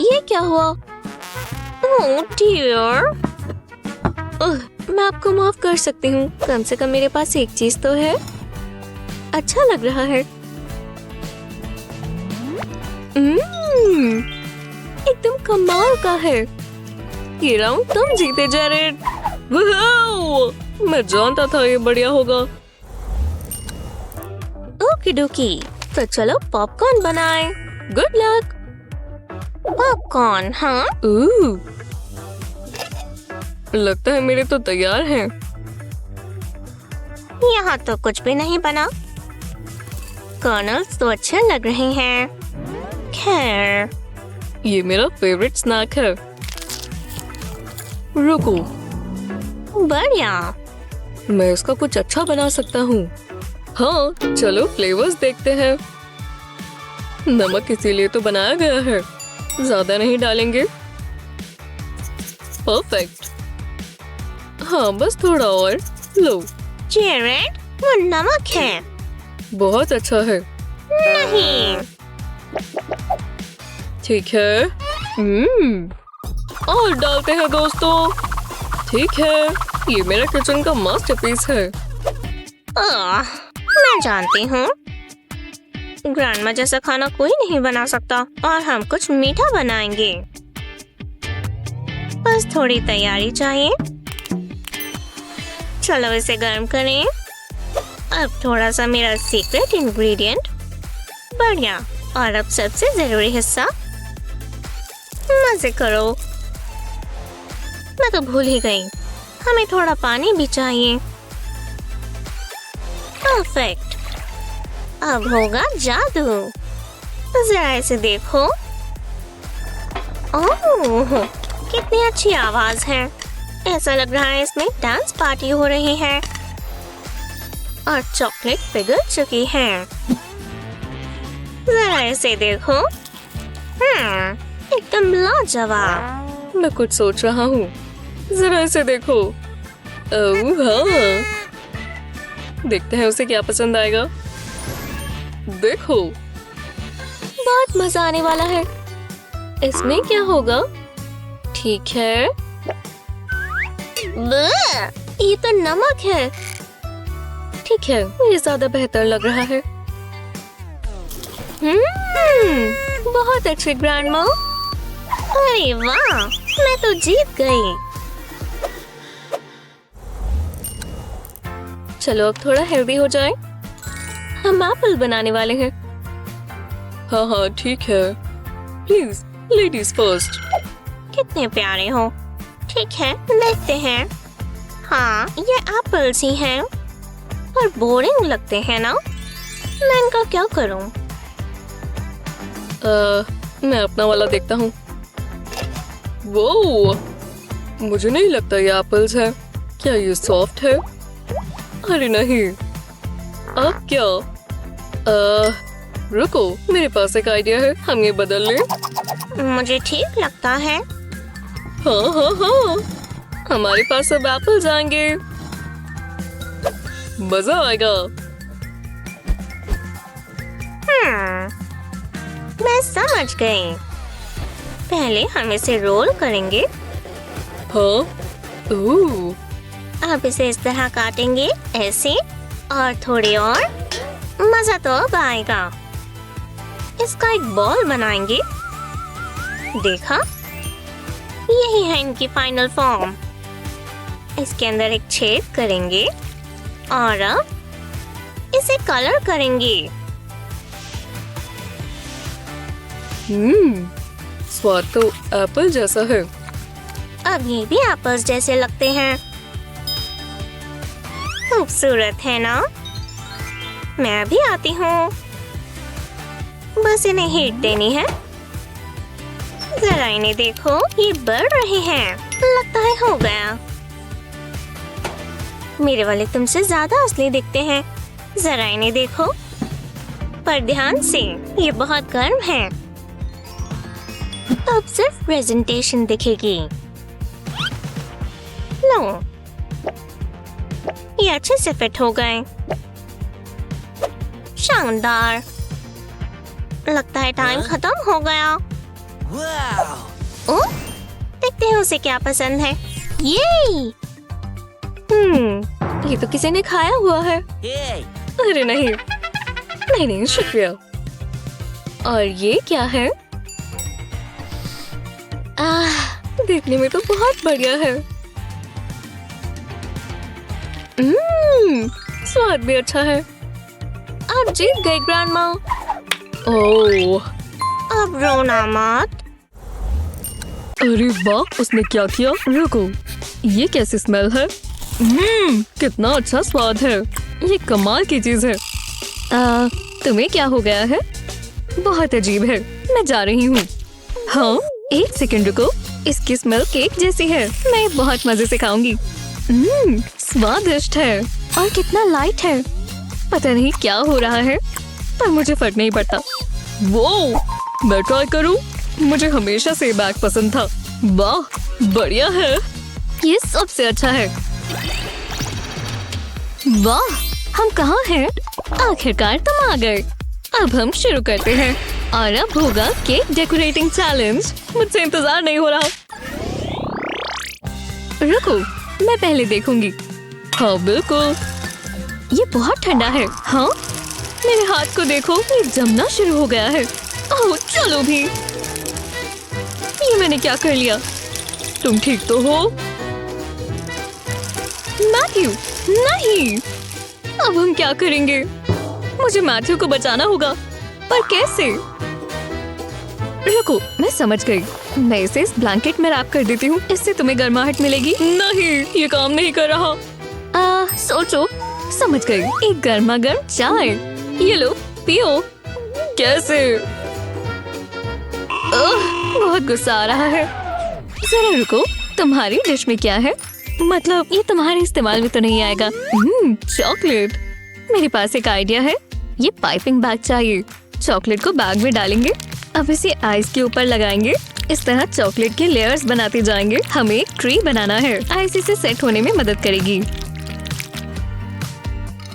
[SPEAKER 1] ये क्या हुआ?
[SPEAKER 4] Oh dear.
[SPEAKER 1] मैं आपको माफ कर सकती हूँ, कम से कम मेरे पास एक चीज तो है। अच्छा लग रहा है। एकदम कमाल का है। ये राउंड तुम जीते जेरेड। वाह! मैं जानता था ये बढ़िया होगा।
[SPEAKER 4] ओके डोकी,
[SPEAKER 1] तो चलो पॉपकॉर्न बनाएं। Good luck.
[SPEAKER 4] पॉपकॉर्न। हाँ,
[SPEAKER 1] लगता है मेरे तो तैयार हैं।
[SPEAKER 4] यहाँ तो कुछ भी नहीं बना। कर्नल्स तो अच्छे लग रहे हैं। खैर,
[SPEAKER 1] ये मेरा फेवरेट स्नैक है। रुको,
[SPEAKER 4] बढ़िया।
[SPEAKER 1] मैं इसका कुछ अच्छा बना सकता हूँ। हाँ, चलो फ्लेवर्स देखते हैं। नमक इसीलिए तो बनाया गया है, ज्यादा नहीं डालेंगे। परफेक्ट। हाँ, बस थोड़ा और। लो,
[SPEAKER 4] जेरेड, वो नमक है।
[SPEAKER 1] बहुत अच्छा है।
[SPEAKER 4] नहीं,
[SPEAKER 1] ठीक है। और डालते हैं दोस्तों। ठीक है, ये मेरा किचन का मास्टरपीस है।
[SPEAKER 4] मैं जानती हूँ, ग्रैंडमा जैसा खाना कोई नहीं बना सकता। और हम कुछ मीठा बनाएंगे। बस थोड़ी तैयारी चाहिए। चलो इसे गर्म करें। अब थोड़ा सा मेरा सीक्रेट इंग्रेडिएंट। बढ़िया। और अब सबसे जरूरी हिस्सा, मजे करो। मैं तो भूल ही गई, हमें थोड़ा पानी भी चाहिए। परफेक्ट। अब होगा जादू। जरा इसे देखो। ओह, कितनी अच्छी आवाज है। ऐसा लग रहा है इसमें डांस पार्टी हो रही है। और चॉकलेट पिघल चुकी है। जरा इसे देखो। एकदम लाजवाब।
[SPEAKER 1] मैं कुछ सोच रहा हूँ, जरा इसे देखो। ओह हाँ, देखते हैं उसे क्या पसंद आएगा। देखो, बहुत मजा आने वाला है। इसमें क्या होगा? ठीक है,
[SPEAKER 4] ये तो नमक है।
[SPEAKER 1] ठीक है, ये ज्यादा बेहतर लग रहा है।
[SPEAKER 4] बहुत अच्छे ग्रैंडमा। अरे वाह, मैं तो जीत गई।
[SPEAKER 1] चलो अब थोड़ा हेल्दी हो जाए। हम एप्पल बनाने वाले हैं। हाँ हाँ ठीक है, प्लीज लेडीज फर्स्ट।
[SPEAKER 4] कितने प्यारे हो। ठीक है, देखते हैं। हाँ, ये एप्पल्स ही हैं, पर बोरिंग लगते हैं ना। मैं इनका क्या करूं?
[SPEAKER 1] मैं अपना वाला देखता हूँ। वो मुझे नहीं लगता ये एप्पल्स है। क्या ये सॉफ्ट है? अरे नहीं। अब क्या? रुको, मेरे पास एक आइडिया है। हम ये बदल लें।
[SPEAKER 4] मुझे ठीक लगता है।
[SPEAKER 1] हाँ हाँ हाँ, हमारे पास सब एप्पल्स आएंगे। मजा आएगा।
[SPEAKER 4] मैं समझ गई। पहले हम इसे रोल करेंगे।
[SPEAKER 1] हाँ। ओह,
[SPEAKER 4] अब इसे इस तरह काटेंगे, ऐसे, और थोड़ी और। मजा तो अब आएगा। इसका एक बॉल बनाएंगे। देखा, यही है इनकी फाइनल फॉर्म। इसके अंदर एक छेद करेंगे और अब इसे कलर करेंगे।
[SPEAKER 1] स्वाद तो एप्पल जैसा है।
[SPEAKER 4] अब ये भी एप्पल्स जैसे लगते हैं। खूबसूरत है ना? मैं अभी आती हूँ। बस इन्हें हीट देनी है। जरा इन्हें देखो, ये बढ़ रहे हैं। लगता है हो गया। मेरे वाले तुमसे ज्यादा असली दिखते हैं। जरा इन्हें देखो, पर ध्यान से, ये बहुत गर्म है। अब सिर्फ प्रेजेंटेशन दिखेगी। लो, ये अच्छे से फिट हो गए। शानदार। लगता है टाइम खत्म हो गया। ओ, देखते हैं उसे क्या पसंद है।
[SPEAKER 1] ये तो किसी ने खाया हुआ है। अरे नहीं नहीं नहीं, शुक्रिया। और ये क्या है? देखने में तो बहुत बढ़िया है। स्वाद भी अच्छा है। आप जीत गए ग्रैंडमा। ओह,
[SPEAKER 4] अब रोना मत।
[SPEAKER 1] अरे वाह, उसने क्या किया? रुको, ये कैसी स्मेल है? कितना अच्छा स्वाद है। ये कमाल की चीज है। तुम्हें क्या हो गया है? बहुत अजीब है। मैं जा रही हूँ। हाँ, एक सेकंड रुको। इसकी स्मेल केक जैसी है। मैं बहुत मजे से खाऊंगी। स्वादिष्ट है और कितना लाइट है। पता नहीं क्या हो रहा है, पर मुझे फर्क नहीं पड़ता। वो मैं ट्राई करूं? मुझे हमेशा से बैग पसंद था। वाह, बढ़िया है। ये सबसे अच्छा है। वाह, हम कहाँ हैं? आखिरकार तुम आ गए। अब हम शुरू करते हैं और अब होगा केक डेकोरेटिंग चैलेंज। मुझसे इंतजार नहीं हो रहा। रुको, मैं पहले देखूंगी। हाँ बिल्कुल, ये बहुत ठंडा है। हाँ, मेरे हाथ को देखो, ये जमना शुरू हो गया है। ओह, चलो भी। ये मैंने क्या कर लिया? तुम ठीक तो हो? मैथ्यू, नहीं। अब हम क्या करेंगे? मुझे मैथ्यू को बचाना होगा, पर कैसे? रुको, मैं समझ गई। मैं इसे इस ब्लैंकेट में रैप कर देती हूँ। इससे तुम्हें गर्माहट मिलेगी। नहीं, ये काम नहीं कर रहा। सोचो। समझ गई। एक गर्मा गर्म चाय। ये लो, पियो। कैसे? बहुत गुस्सा आ रहा है। जरा रुको, तुम्हारी डिश में क्या है? मतलब ये तुम्हारे इस्तेमाल में तो नहीं आएगा। चॉकलेट। मेरे पास एक आइडिया है। ये पाइपिंग बैग चाहिए। चॉकलेट को बैग में डालेंगे। अब इसे आइस के ऊपर लगाएंगे। इस तरह चॉकलेट के लेयर्स बनाते जाएंगे। हमें एक ट्री बनाना है। आइस इसे सेट होने में मदद करेगी।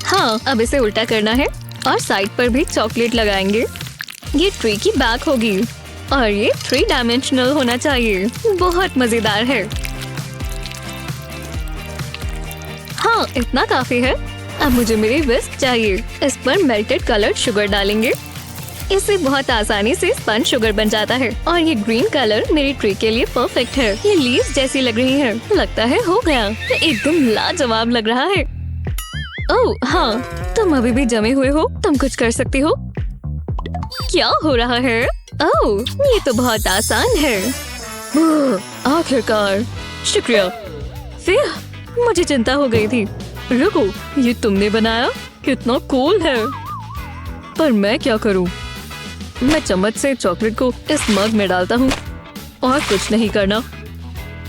[SPEAKER 1] हाँ, अब इसे उल्टा करना है और साइड पर भी चॉकलेट लगाएंगे। ये ट्री की बैक होगी और ये 3 डायमेंशनल होना चाहिए। बहुत मजेदार है। हाँ, इतना काफी है। अब मुझे मेरी विस्क चाहिए। इस पर मेल्टेड कलर्ड शुगर डालेंगे। इससे बहुत आसानी से स्पंज शुगर बन जाता है और ये ग्रीन कलर मेरी ट्री के लिए परफेक्ट है। ये लीव्स जैसी लग रही है। लगता है हो गया। ये एकदम लाजवाब लग रहा है। ओह हाँ, तुम अभी भी जमे हुए हो। तुम कुछ कर सकती हो। क्या हो रहा है? ओह, ये तो बहुत आसान है। आखिरकार, शुक्रिया। फिर मुझे चिंता हो गई थी। रुको, ये तुमने बनाया? कितना कूल है। पर मैं क्या करूं? मैं चम्मच से चॉकलेट को इस मग में डालता हूँ और कुछ नहीं करना।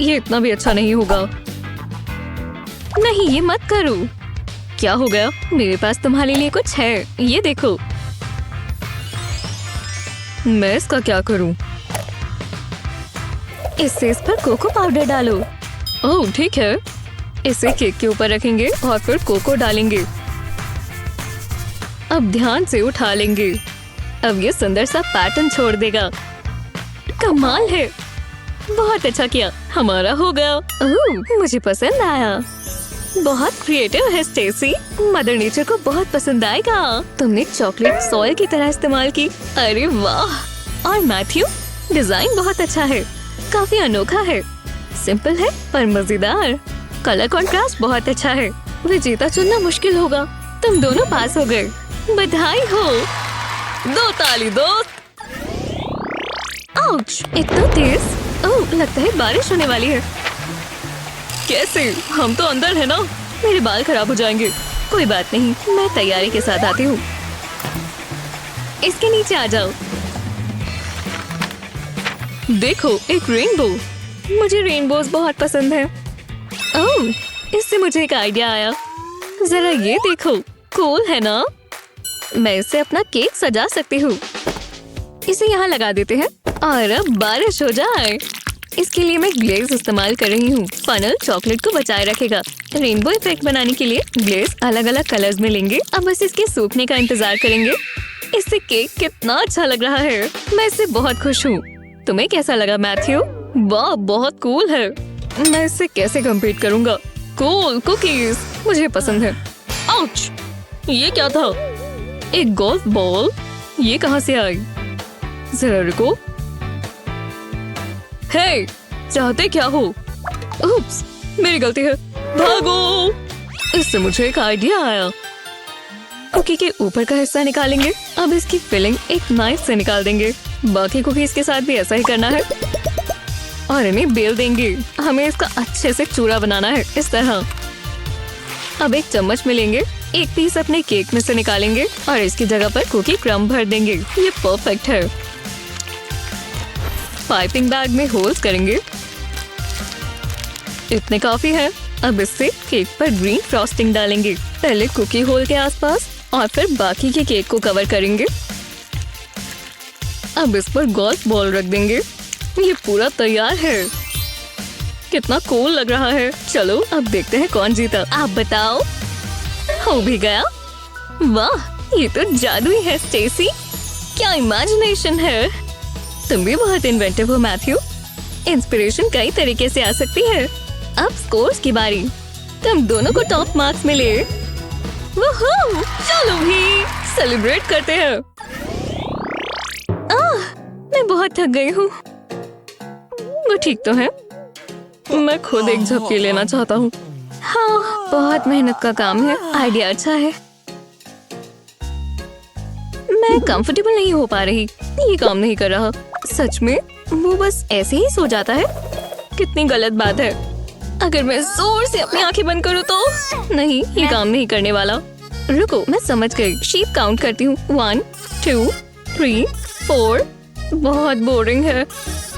[SPEAKER 1] ये इतना भी अच्छा नहीं होगा। नहीं, ये मत करो। क्या हो गया? मेरे पास तुम्हारे लिए कुछ है। ये देखो। मैं इसका क्या करूं? इससे इस पर कोको पाउडर डालो। ओह ठीक है। इसे केक के ऊपर रखेंगे और फिर कोको डालेंगे। अब ध्यान से उठा लेंगे। अब ये सुंदर सा पैटर्न छोड़ देगा। कमाल है। बहुत अच्छा किया। हमारा हो गया। ओह, मुझे पसंद आया। बहुत क्रिएटिव है स्टेसी। मदर नेचर को बहुत पसंद आएगा। तुमने चॉकलेट सॉइल की तरह इस्तेमाल की। अरे वाह। और मैथ्यू, डिजाइन बहुत अच्छा है। काफी अनोखा है। सिंपल है पर मजेदार। कलर कॉन्ट्रास्ट बहुत अच्छा है। विजेता चुनना मुश्किल होगा। तुम दोनों पास हो गए। बधाई हो। दो ताली दोस्त। आउच, इतना तेज। ओह, लगता है बारिश होने वाली है। कैसे? हम तो अंदर है ना। मेरे बाल खराब हो जाएंगे। कोई बात नहीं, मैं तैयारी के साथ आती हूँ। इसके नीचे आ जाओ। देखो, एक रेनबो। मुझे रेनबोज बहुत पसंद है। ओह, इससे मुझे एक आइडिया आया। जरा ये देखो, कूल है ना? मैं इससे अपना केक सजा सकती हूँ। इसे यहाँ लगा देते हैं और अब बारिश हो जाए। इसके लिए मैं ग्लेज इस्तेमाल कर रही हूँ। फनल चॉकलेट को बचाए रखेगा। रेनबो इफेक्ट बनाने के लिए ग्लेज अलग अलग कलर्स में लेंगे। अब बस इसके सूखने का इंतजार करेंगे। इससे केक कितना अच्छा लग रहा है। मैं इससे बहुत खुश हूँ। तुम्हें कैसा लगा मैथ्यू? वाह, बहुत कूल है। मैं इससे कैसे कम्पीट करूँगा? कूल कुकीज मुझे पसंद है। आउच, ये क्या था? एक गोल्फ बॉल? ये कहाँ से आई? जरा रुको। हे, चाहते क्या हो? उप्स, मेरी गलती है। भागो। इससे मुझे एक आइडिया आया। कुकी के ऊपर का हिस्सा निकालेंगे। अब इसकी फिलिंग एक नाइफ से निकाल देंगे। बाकी कुकीज के साथ भी ऐसा ही करना है और इन्हें बेल देंगे। हमें इसका अच्छे से चूरा बनाना है, इस तरह। अब एक चम्मच में लेंगे। एक पीस अपने केक में से निकालेंगे और इसकी जगह पर कुकी क्रम्ब भर देंगे। ये परफेक्ट है। पाइपिंग बैग में होल्स करेंगे। इतने काफी है। अब इससे केक पर ग्रीन फ्रॉस्टिंग डालेंगे। पहले कुकी होल के आसपास और फिर बाकी के केक को कवर करेंगे। अब इस पर गोल्फ बॉल रख देंगे। ये पूरा तैयार है। कितना कूल लग रहा है। चलो अब देखते हैं कौन जीता। आप बताओ। हो भी गया। वाह, ये तो जादुई है स्टेसी। क्या इमेजिनेशन है। तुम भी बहुत इन्वेंटिव हो मैथ्यू। इंस्पिरेशन कई तरीके से आ सकती है। अब स्कोर्स की बारी। तुम दोनों को टॉप मार्क्स मिले। वूहू, चलो भी सेलिब्रेट करते हैं। मैं बहुत थक गई हूँ। वो ठीक तो है। मैं खुद एक झपकी लेना चाहता हूँ। हाँ, बहुत मेहनत का काम है। आइडिया अच्छा है। मैं कंफर्टेबल नहीं हो पा रही। ये काम नहीं कर रहा। सच में वो बस ऐसे ही सो जाता है। कितनी गलत बात है। अगर मैं जोर से अपनी आंखें बंद करूँ तो नहीं, ये काम नहीं करने वाला। रुको, मैं समझ गई। शीप काउंट करती हूँ। 1 2 3 4। बहुत बोरिंग है।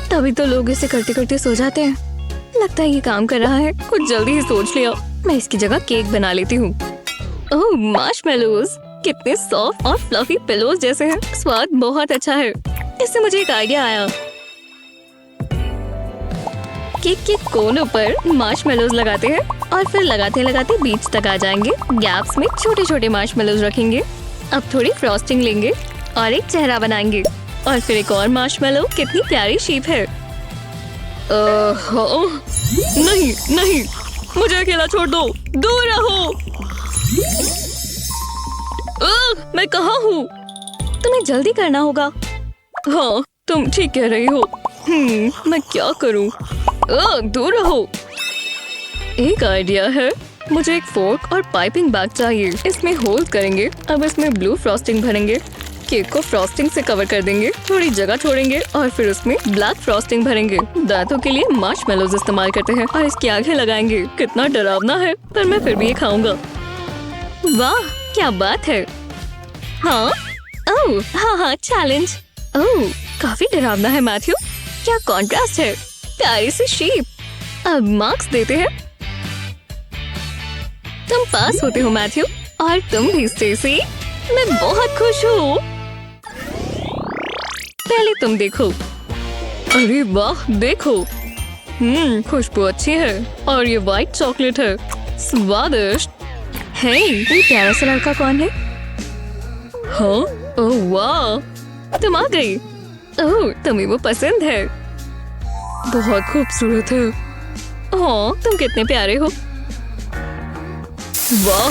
[SPEAKER 1] तभी तो लोग इसे करते करते सो जाते हैं। लगता है ये काम कर रहा है। कुछ जल्दी ही सोच लिया। मैं इसकी जगह केक बना लेती हूँ। ओह, मार्शमेलोज कितने सॉफ्ट और फ्लफी पिलोज जैसे हैं। स्वाद बहुत अच्छा है। इससे मुझे एक आइडिया आया। केक के कोनों पर मार्शमेलोज लगाते हैं और फिर लगाते लगाते बीच तक आ जाएंगे। गैप्स में छोटे छोटे मार्शमेलोज रखेंगे। अब थोड़ी फ्रॉस्टिंग लेंगे और एक चेहरा बनाएंगे और फिर एक और मार्शमेलो। कितनी प्यारी शेप है। नहीं नहीं, मुझे अकेला छोड़ दो। दूर रहो। मैं कहाँ हूँ? तुम्हें जल्दी करना होगा। हाँ, तुम ठीक कह रही हो। मैं क्या करूं? दूर रहो। एक आइडिया है, मुझे एक फोर्क और पाइपिंग बैग चाहिए। इसमें होल करेंगे। अब इसमें ब्लू फ्रॉस्टिंग भरेंगे। केक को फ्रॉस्टिंग से कवर कर देंगे, थोड़ी जगह छोड़ेंगे और फिर उसमें ब्लैक फ्रॉस्टिंग भरेंगे। दांतों के लिए मार्शमेलोज इस्तेमाल करते हैं और इसकी आगे लगाएंगे। कितना डरावना है, पर मैं फिर भी ये खाऊंगा। वाह, क्या बात है। हाँ, ओह, हाँ, चैलेंज। ओह, काफी डरावना है मैथ्यू। क्या कॉन्ट्रास्ट है, प्यारी सी शेप। अब मार्क्स देते हैं। तुम पास होते हो मैथ्यू, और तुम भी स्टेसी। मैं बहुत खुश हूँ। पहले तुम देखो। अरे वाह, देखो। खुशबू अच्छी है और ये व्हाइट चॉकलेट है, स्वादिष्ट। हे, ये प्यारा सा लड़का कौन है? हाँ, ओह वाह, तुम आ गई। ओह, तुम्हें वो पसंद है। बहुत खूबसूरत है। हाँ, तुम कितने प्यारे हो। वाह,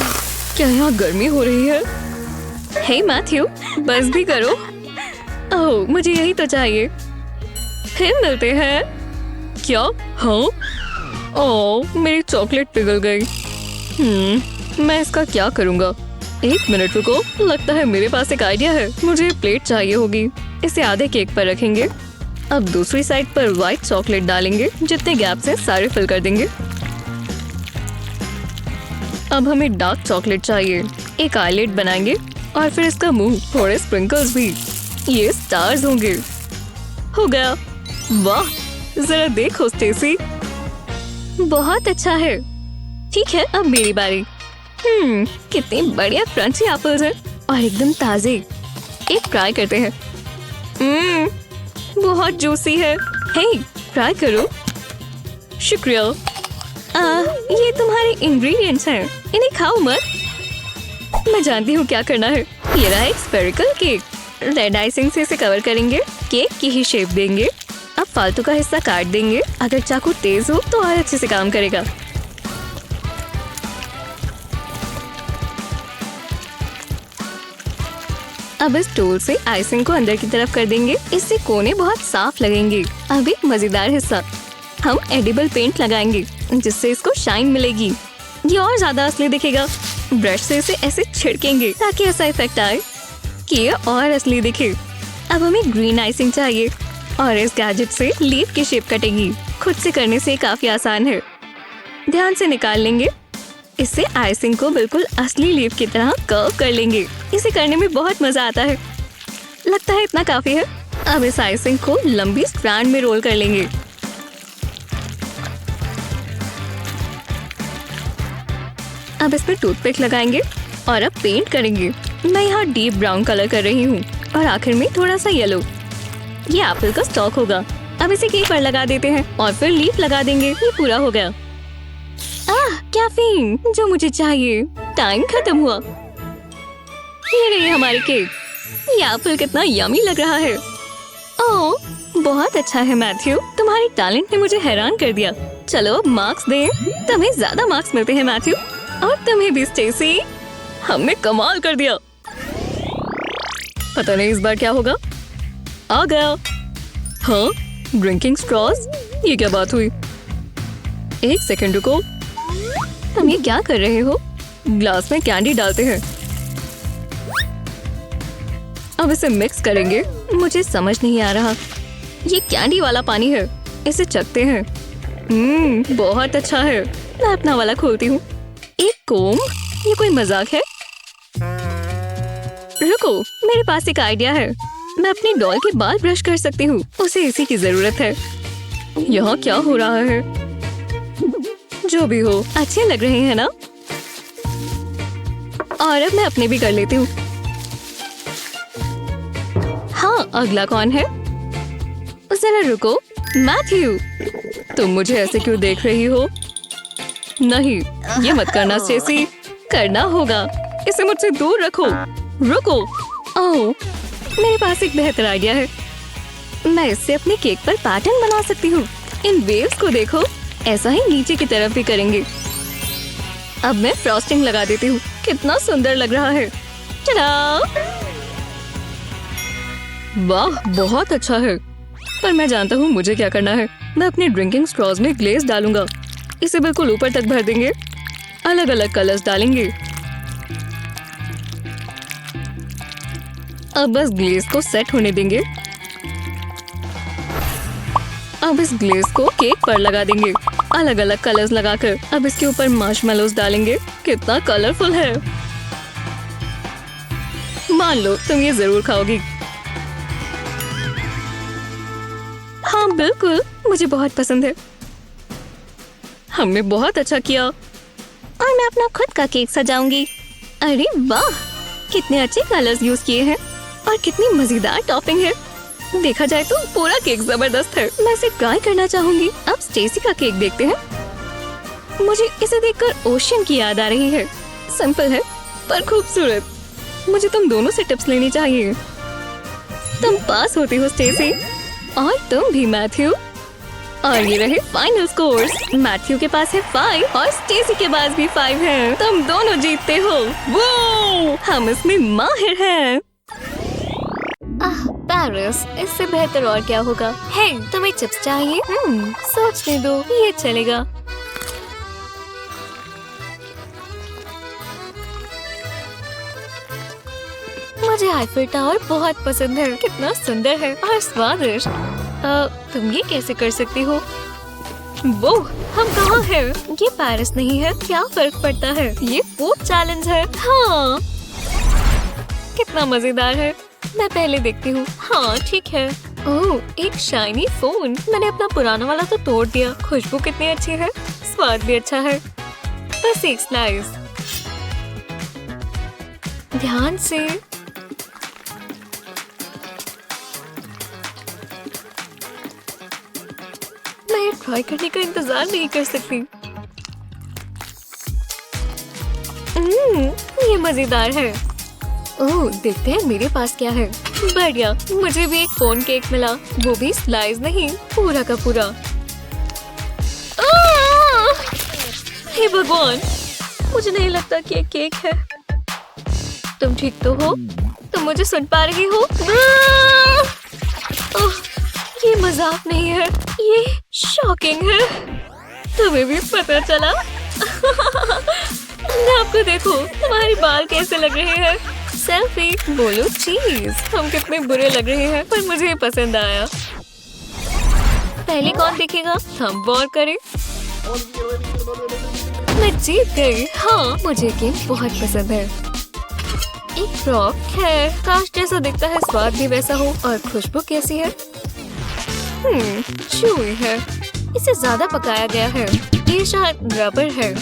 [SPEAKER 1] क्या यहाँ गर्मी हो रही है। हे मैथ्यू, बस भी करो। ओह, मुझे यही तो चाहिए। फिर मिलते हैं। क्या? हाँ? ओह, मेरी चॉकलेट पिघल गई। मैं इसका क्या करूँगा? एक मिनट रुको, लगता है मेरे पास एक आइडिया है। मुझे प्लेट चाहिए होगी। इसे आधे केक पर रखेंगे। अब दूसरी साइड पर व्हाइट चॉकलेट डालेंगे। जितने गैप्स हैं सारे फिल कर देंगे। अब हमें डार्क चॉकलेट चाहिए। एक आईलेट बनाएंगे और फिर इसका मुंह, थोड़े स्प्रिंकल्स भी। ये स्टार्स होंगे। हो गया। वाह, जरा देखो स्टेसी, बहुत अच्छा है। ठीक है, अब मेरी बारी। कितने बढ़िया क्रंची एप्पल्स हैं और एकदम ताजे। एक ट्राई करते हैं। बहुत जूसी है। हे, ट्राई करो। शुक्रिया। ये तुम्हारे इंग्रेडिएंट्स हैं, इन्हें खाओ मत। मैं जानती हूँ क्या करना है। ये रहा एक स्फेरिकल केक। रेड आइसिंग से इसे कवर करेंगे। केक की ही शेप देंगे। अब फालतू का हिस्सा काट देंगे। अगर चाकू तेज हो तो और अच्छे से काम करेगा। अब इस टूल से आइसिंग को अंदर की तरफ कर देंगे। इससे कोने बहुत साफ लगेंगे। अब एक मजेदार हिस्सा, हम एडिबल पेंट लगाएंगे जिससे इसको शाइन मिलेगी। ये और ज्यादा असली दिखेगा। ब्रश से इसे ऐसे छिड़केंगे ताकि ऐसा इफेक्ट आए कि ये और असली दिखे। अब हमें ग्रीन आइसिंग चाहिए और इस गैजेट से लीफ की शेप कटेगी। खुद से करने से काफी आसान है। ध्यान से निकाल लेंगे। इससे आइसिंग को बिल्कुल असली लीफ की तरह कर्व कर लेंगे। इसे करने में बहुत मजा आता है। लगता है इतना काफी है। अब इस आइसिंग को लंबी स्ट्रैंड में रोल कर लेंगे। अब इस पर टूथपिक लगाएंगे और अब पेंट करेंगे। मैं यहाँ डीप ब्राउन कलर कर रही हूँ और आखिर में थोड़ा सा येलो। ये एप्पल का स्टॉक होगा। अब इसे केक पर लगा देते हैं और फिर लीफ लगा देंगे। ये पूरा हो गया। कैफीन जो मुझे चाहिए। टाइम खत्म हुआ। ये रही हमारी केक। ये एप्पल कितना यमी लग रहा है। ओह, बहुत अच्छा है मैथ्यू। तुम्हारी टैलेंट ने मुझे हैरान कर दिया। चलो अब मार्क्स दें। तुम्हें ज्यादा मार्क्स मिलते हैं मैथ्यू, और तुम्हें भी स्टेसी। हमने कमाल कर दिया। पता नहीं इस बार क्या होगा। आ गया। हाँ, ड्रिंकिंग स्ट्रॉज। ये क्या बात हुई? एक सेकंड रुको। तुम ये क्या कर रहे हो? ग्लास में कैंडी डालते हैं। अब इसे मिक्स करेंगे। मुझे समझ नहीं आ रहा। ये कैंडी वाला पानी है। इसे चखते हैं। बहुत अच्छा है। मैं अपना वाला खोलती हूँ। एक कोम? ये कोई मजाक है? रुको, मेरे पास एक आइडिया है। मैं अपनी डॉल के बाल ब्रश कर सकती हूँ। उसे इसी की जरूरत है। यहाँ क्या हो रहा है? जो भी हो, अच्छे लग रहे हैं ना? और अब मैं अपने भी कर लेती हूँ। हाँ, अगला कौन है? जरा रुको। मैथ्यू, तुम मुझे ऐसे क्यों देख रही हो? नहीं, ये मत करना स्टेसी। करना होगा। इसे मुझसे दूर रखो। रुको। ओह, मेरे पास एक बेहतर आइडिया है। मैं इससे अपने केक पर पैटर्न बना सकती हूँ। इन वेव्स को देखो। ऐसा ही नीचे की तरफ भी करेंगे। अब मैं फ्रॉस्टिंग लगा देती हूँ। कितना सुंदर लग रहा है। चला। वाह, बहुत अच्छा है। पर मैं जानता हूँ मुझे क्या करना है। मैं अपनी ड्रिंकिंग स्ट्रॉज में ग्लेज डालूंगा। इसे बिल्कुल ऊपर तक भर देंगे। अलग अलग कलर्स डालेंगे। अब बस ग्लेज को सेट होने देंगे। अब इस ग्लेज को केक पर लगा देंगे, अलग अलग कलर्स लगाकर। अब इसके ऊपर मार्शमेलोज डालेंगे। कितना कलरफुल है। मान लो तुम ये जरूर खाओगी। हाँ बिल्कुल, मुझे बहुत पसंद है। हमने बहुत अच्छा किया। और मैं अपना खुद का केक सजाऊंगी। अरे वाह, कितने अच्छे कलर्स यूज किए हैं और कितनी मजेदार टॉपिंग है। देखा जाए तो पूरा केक जबरदस्त है। मैं इसे ट्राई करना चाहूंगी। अब स्टेसी का केक देखते हैं। मुझे इसे देखकर ओशन की याद आ रही है। सिंपल है पर खूबसूरत। मुझे तुम दोनों से टिप्स लेनी चाहिए। तुम पास होती हो स्टेसी, और तुम भी मैथ्यू। और ये रहे फाइनल स्कोर्स। मैथ्यू के पास है 5 और स्टेसी के पास भी 5 है। तुम दोनों जीतते हो। वो हम इसमें माहिर हैं। पेरिस, इससे बेहतर और क्या होगा। हे, तुम्हें चिप्स चाहिए? सोचने दो, ये चलेगा। मुझे आईफिल टावर बहुत पसंद है। कितना सुंदर है और स्वादिष्ट। तुम ये कैसे कर सकती हो? वो हम कहाँ हैं? ये पेरिस नहीं है। क्या फर्क पड़ता है? ये फूड चैलेंज है। हाँ, कितना मजेदार है। मैं पहले देखती हूँ। हाँ ठीक है। ओह, एक शाइनी फोन। मैंने अपना पुराना वाला तो तोड़ दिया। खुशबू कितनी अच्छी है, स्वाद भी अच्छा है। बस एक स्लाइस। ध्यान से। मैं ये ट्राई करने का इंतजार नहीं कर सकती। ये मजेदार है। ओह, देखते हैं मेरे पास क्या है। बढ़िया, मुझे भी एक फोन केक मिला। वो भी स्लाइस नहीं, पूरा का पूरा। हे भगवान, मुझे नहीं लगता कि ये केक है। तुम ठीक तो हो? तुम मुझे सुन पा रही हो? ओह, ये मजाक नहीं है, ये शॉकिंग है। तुम्हें भी पता चला? आपको देखो, तुम्हारे बाल कैसे लग रहे हैं। सेल्फी। बोलो चीज। हम कितने बुरे लग रहे हैं, पर मुझे ये पसंद आया। पहले कौन देखेगा? हम वॉर करें। मैं जीत गई। हाँ, मुझे गेम बहुत पसंद है। एक फ्रॉक है। काश जैसा दिखता है स्वाद भी वैसा हो। और खुशबू कैसी है? चूई है। इसे ज्यादा पकाया गया है। ये शायद रबर है।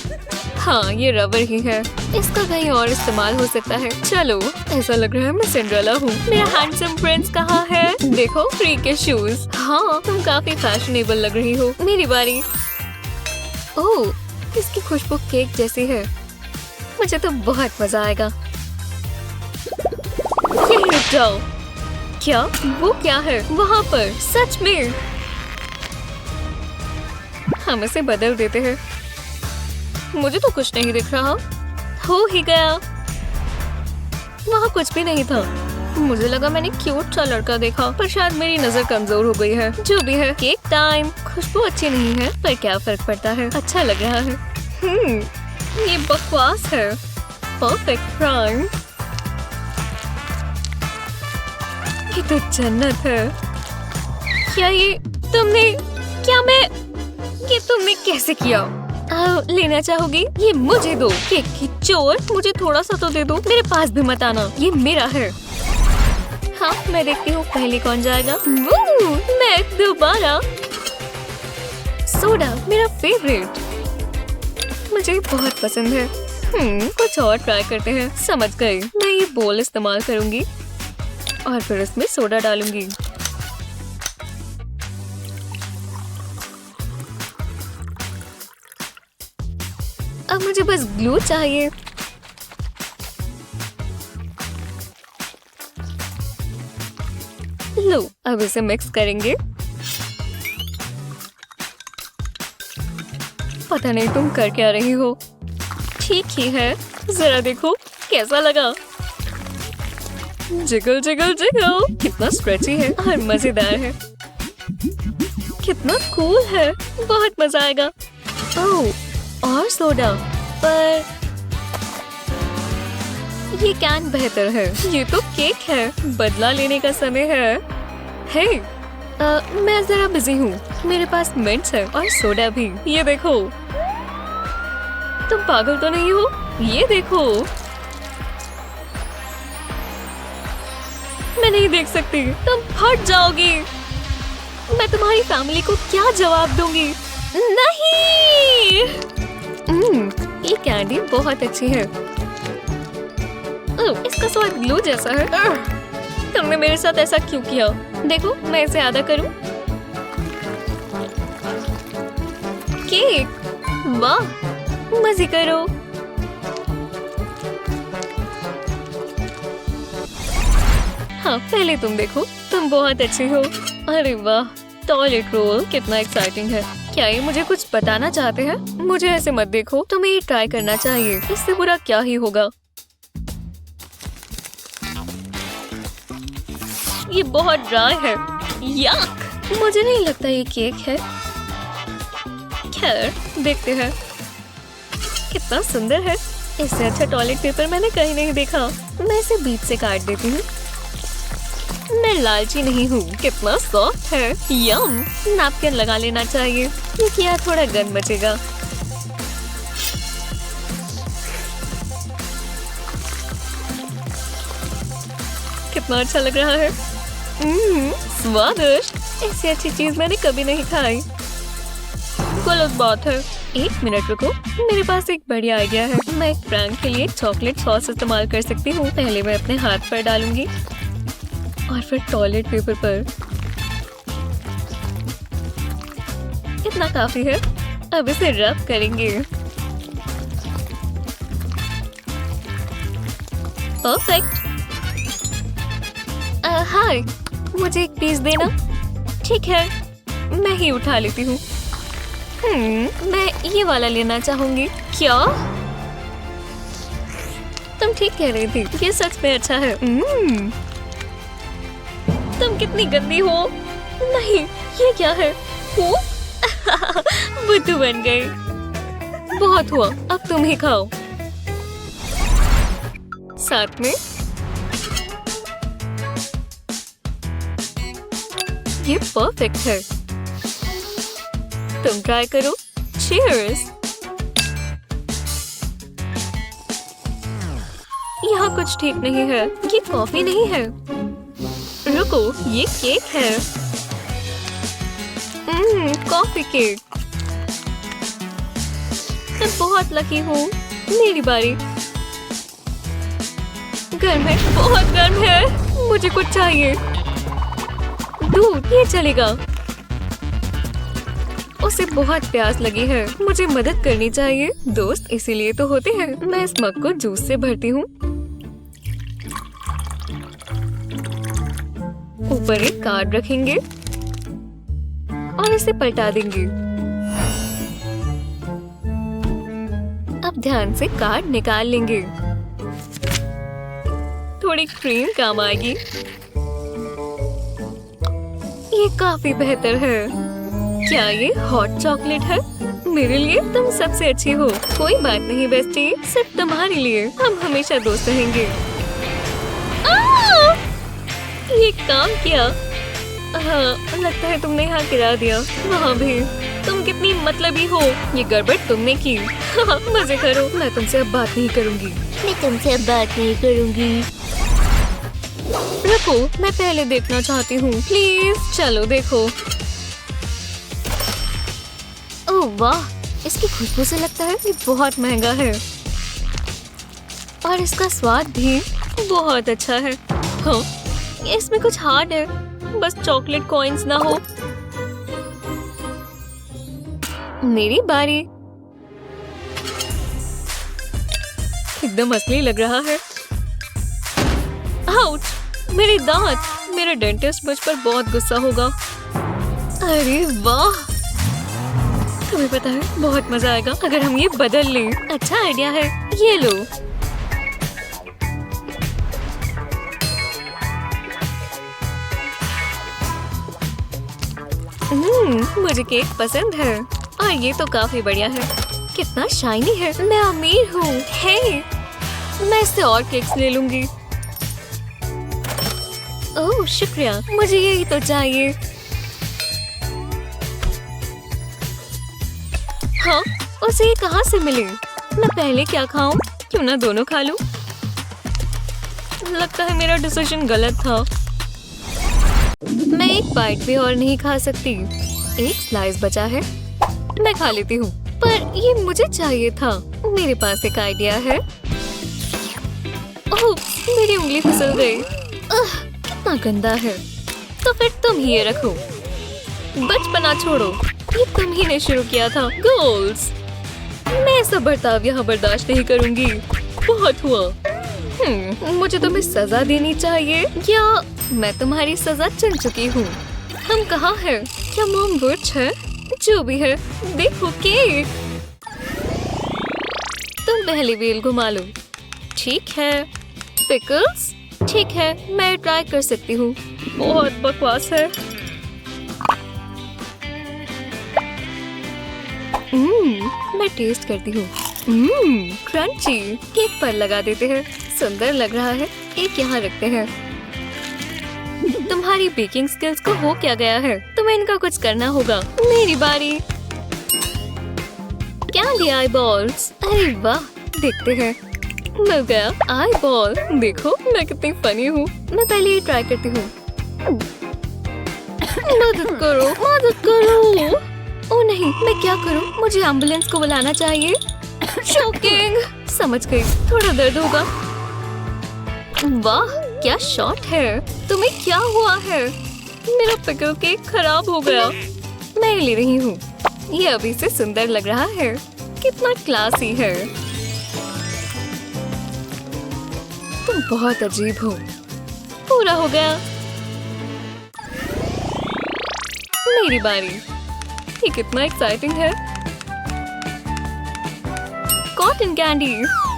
[SPEAKER 1] हाँ, ये रबर ही है। इसका कहीं और इस्तेमाल हो सकता है। चलो, ऐसा लग रहा है मैं सिंड्रेला हूँ। मेरा हैंडसम प्रिंस कहाँ है? देखो, फ्री के शूज। हाँ, तुम काफी फैशनेबल लग रही हो। मेरी बारी। ओह, इसकी खुशबू केक जैसी है। मुझे तो बहुत मजा आएगा। यहीं रुक जाओ। क्या? वो क्या है वहाँ पर? सच में? हम इसे बदल देते हैं। मुझे तो कुछ नहीं दिख रहा। हो ही गया। वहाँ कुछ भी नहीं था। मुझे लगा मैंने क्यूट सा लड़का देखा, पर शायद मेरी नजर कमजोर हो गई है। जो भी है, केक टाइम। खुशबू अच्छी नहीं है, पर क्या फर्क पड़ता है। अच्छा लग रहा है। ये बकवास है। Perfect crime. ये तो जन्नत है। क्या ये तुमने? क्या मैं? ये तुमने कैसे किया? लेना चाहोगी? ये मुझे दो। केक की चोर, मुझे थोड़ा सा तो दे दो। मेरे पास भी मत आना, ये मेरा है। हाँ, मैं देखती हूँ पहले कौन जाएगा। मैं दोबारा। सोडा मेरा फेवरेट। मुझे बहुत पसंद है। कुछ और ट्राई करते हैं। समझ गई। मैं ये बोल इस्तेमाल करूंगी और फिर इसमें सोडा डालूंगी। अब मुझे बस ग्लू चाहिए। लो, अब इसे मिक्स करेंगे। पता नहीं तुम कर क्या रही हो। ठीक ही है, जरा देखो कैसा लगा। Jiggle jiggle jiggle. कितना स्ट्रेची है और मजेदार है। कितना कूल है, बहुत मजा आएगा। ओह, और सोडा, पर ये कैन बेहतर है। ये तो केक है, बदला लेने का समय है। हे, मैं जरा बिजी हूँ। मेरे पास मिंट्स है और सोडा भी। ये देखो। तुम पागल तो नहीं हो? ये देखो। मैं नहीं देख सकती, तुम हट जाओगी। मैं तुम्हारी फैमिली को क्या जवाब दूंगी? नहीं। ये कैंडी बहुत अच्छी है। इसका स्वाद ग्लू जैसा है। तुमने मेरे साथ ऐसा क्यों किया? देखो, मैं इसे आधा करूं। केक, वाह, मजे करो। हाँ, पहले तुम देखो, तुम बहुत अच्छी हो। अरे वाह, टॉयलेट रोल कितना एक्साइटिंग है। क्या ये मुझे कुछ बताना चाहते हैं? मुझे ऐसे मत देखो, तुम्हें ये ट्राई करना चाहिए। इससे बुरा क्या ही होगा। ये बहुत ड्राई है। यक! मुझे नहीं लगता ये केक है। खैर, देखते हैं। कितना सुंदर है। इससे अच्छा टॉयलेट पेपर मैंने कहीं नहीं देखा। मैं इसे बीच से काट देती हूँ। मैं लालची नहीं हूँ। कितना सॉफ्ट है। यम! नैपकिन लगा लेना चाहिए, क्योंकि यहाँ थोड़ा गंद बचेगा। कितना अच्छा लग रहा है। स्वादिष्ट। ऐसी अच्छी चीज मैंने कभी नहीं खाई। गलत बात है। एक मिनट रुको, मेरे पास एक बढ़िया आइडिया है। मैं एक प्रैंक के लिए चॉकलेट सॉस इस्तेमाल कर सकती हूँ। पहले मैं अपने हाथ पर डालूंगी और फिर टॉयलेट पेपर पर। इतना काफी है। अब इसे रब करेंगे। परफेक्ट। हाय, मुझे एक पीस देना। ठीक है, मैं ही उठा लेती हूँ। मैं ये वाला लेना चाहूंगी। क्या? तुम ठीक कह रही थी, ये सच में अच्छा है। तुम कितनी गंदी हो। नहीं, ये क्या है? हो? बुद्धू बन गई। बहुत हुआ, अब तुम ही खाओ। साथ में ये परफेक्ट है। तुम ट्राई करो। चीयर्स। यहाँ कुछ ठीक नहीं है। ये कॉफी नहीं है। रुको, ये केक है। Coffee cake. मैं बहुत लकी हूँ। मेरी बारी। गर्म है, बहुत गर्म है। मुझे कुछ चाहिए। दूध, ये चलेगा। उसे बहुत प्यास लगी है। मुझे मदद करनी चाहिए। दोस्त इसीलिए तो होते हैं। मैं इस मग को जूस से भरती हूँ। ऊपर एक कार्ड रखेंगे और इसे पलटा देंगे। अब ध्यान से कार्ड निकाल लेंगे। थोड़ी क्रीम काम आएगी। ये काफी बेहतर है। क्या ये हॉट चॉकलेट है? मेरे लिए तुम सबसे अच्छी हो। कोई बात नहीं बेस्टी, सिर्फ तुम्हारे लिए। हम हमेशा दोस्त रहेंगे। ये काम किया। हाँ, लगता है तुमने यहाँ गिरा दिया। वहाँ भी। तुम कितनी मतलबी हो। ये गड़बड़ तुमने की। मजे करो। मैं तुमसे अब बात नहीं करूँगी। रुको, मैं पहले देखना चाहती हूँ। प्लीज चलो देखो। ओह वाह, इसकी खुशबू से लगता है ये बहुत महंगा है और इसका स्वाद भी बहुत अच्छा है। हाँ, इसमें कुछ हार्ड है, बस चॉकलेट कॉइन्स ना हो। मेरी बारी। एकदम असली लग रहा है। आउच! मेरे दांत! मेरा डेंटिस्ट मुझ पर बहुत गुस्सा होगा। अरे वाह! तुम्हें पता है बहुत मजा आएगा अगर हम ये बदल लें। अच्छा आइडिया है। ये लो। मुझे केक पसंद है और ये तो काफी बढ़िया है। कितना शाइनी है। मैं अमीर हूँ। हे, मैं इससे और केक्स ले लूंगी। ओह शुक्रिया, मुझे यही तो चाहिए। हाँ, उसे ये कहाँ से मिले? मैं पहले क्या खाऊं? क्यों ना दोनों खा लूं? लगता है मेरा डिसीजन गलत था। मैं एक बाइट भी और नहीं खा सकती। एक स्लाइस बचा है, मैं खा लेती हूँ। पर ये मुझे चाहिए था। मेरे पास एक आइडिया है। ओह, मेरी उंगली फिसल गई। कितना गंदा है। तो फिर तुम ही ये रखो। बचपना छोड़ो, ये तुम ही ने शुरू किया था। गोल्स, मैं ऐसा बर्ताव यहाँ बर्दाश्त नहीं करूंगी। बहुत हुआ। मुझे तुम्हें सजा देनी चाहिए या मैं तुम्हारी सजा चुन चुकी हूँ। हम कहाँ हैं? क्या मॉम बुर्च है? जो भी है, देखो केक। तुम पहले व्हील घुमा लो। ठीक है। पिकल्स? ठीक है, मैं ट्राई कर सकती हूँ। बहुत बकवास है। मैं टेस्ट करती हूँ। क्रंची। केक पर लगा देते हैं। सुंदर लग रहा है। एक यहाँ रखते हैं। तुम्हारी बेकिंग स्किल्स को हो क्या गया है? तुम्हें इनका कुछ करना होगा। मेरी बारी। कैंडी आई बॉल्स। अरे वाह, देखते हैं। मिल गया आई बॉल। देखो मैं कितनी फनी हूँ। मैं पहले ये ट्राई करती हूँ। मदद करो, मदद करो। ओह नहीं, मैं क्या करूँ? मुझे एम्बुलेंस को बुलाना चाहिए। शॉकिंग। समझ गई, थोड़ा दर्द होगा। वाह, क्या शॉट है। तुम्हें क्या हुआ है? मेरा पिकल केक खराब हो गया। मैं ले रही हूँ। ये अभी से सुंदर लग रहा है। कितना क्लासी है। तुम बहुत अजीब हो। पूरा हो गया। मेरी बारी। ये कितना एक्साइटिंग है। Cotton candy.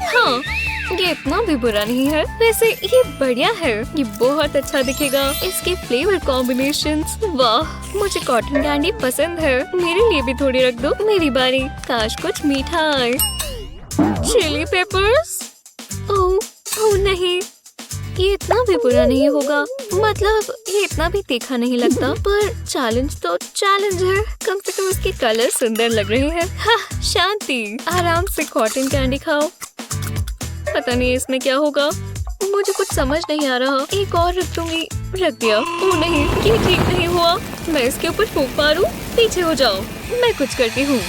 [SPEAKER 1] हाँ, ये इतना भी बुरा नहीं है। वैसे ये बढ़िया है। ये बहुत अच्छा दिखेगा। इसके फ्लेवर कॉम्बिनेशंस। वाह, मुझे कॉटन कैंडी पसंद है। मेरे लिए भी थोड़ी रख दो। मेरी बारी। काश कुछ मीठा आए। Chili Peppers. ओह नहीं, ये इतना भी बुरा नहीं होगा। मतलब ये इतना भी तीखा नहीं लगता। पर चैलेंज तो चैलेंज है। कम से कम इसके कलर सुंदर लग रहे हैं। हाँ, शांति। आराम से कॉटन कैंडी खाओ। पता नहीं इसमें क्या होगा। मुझे कुछ समझ नहीं आ रहा। एक और रख दूंगी। रख दिया। ओह नहीं, ये ठीक नहीं हुआ। मैं इसके ऊपर फूंक मारूं? पीछे हो जाओ, मैं कुछ करती हूँ।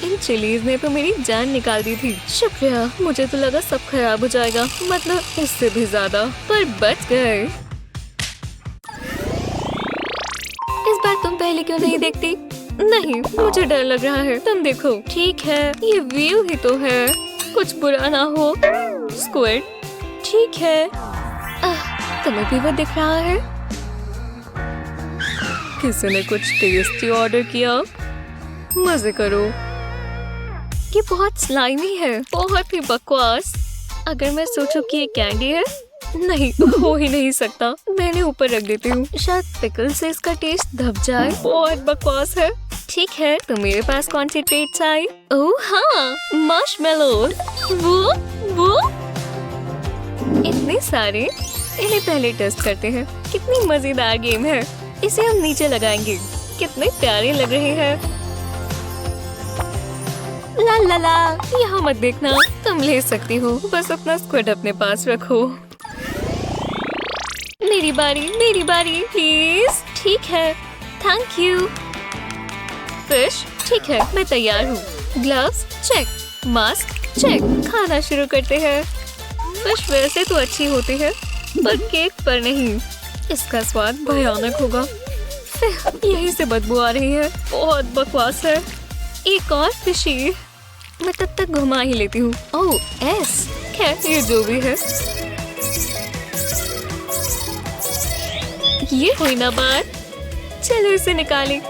[SPEAKER 1] इन चिलीज ने तो मेरी जान निकाल दी थी। शुक्रिया। मुझे तो लगा सब खराब हो जाएगा, मतलब इससे भी ज्यादा, पर बच गए। इस बार तुम पहले क्यों नहीं देखती? नहीं, मुझे डर लग रहा है। तुम देखो। ठीक है, ये व्यू ही तो है। कुछ बुरा ना हो। स्क्विड। ठीक है। तुम्हें भी वो दिख रहा है? किसी ने कुछ टेस्टी ऑर्डर किया। मजे करो। ये बहुत स्लाइमी है। बहुत ही बकवास। अगर मैं सोचूं कि ये कैंडी है, नहीं, हो ही नहीं सकता। मैंने ऊपर रख देती हूँ। शायद पिकल से इसका टेस्ट दब जाए। बहुत बकवास है। ठीक है, तो मेरे पास कौन सी ट्रीट्स आई? ओह हाँ, मार्शमेलोज। वो इतने सारे। इन्हें पहले टेस्ट करते हैं। कितनी मजेदार गेम है। इसे हम नीचे लगाएंगे। कितने प्यारे लग रहे हैं। ला ला ला, यहाँ मत देखना। तुम ले सकती हो, बस अपना स्क्विड अपने पास रखो। मेरी बारी प्लीज। ठीक है, थैंक यू। फिश। ठीक है, मैं तैयार हूँ। Gloves check, mask check. खाना शुरू करते हैं। फिश वैसे तो अच्छी होती है, पर केक पर नहीं। इसका स्वाद भयानक होगा। यहीं से बदबू आ रही है। बहुत बकवास है। एक और फिशी। मैं तब तक घुमा ही लेती हूँ। ओह एस। खैर, ये जो भी है। ये हुई ना बात। चलो इसे निकालें।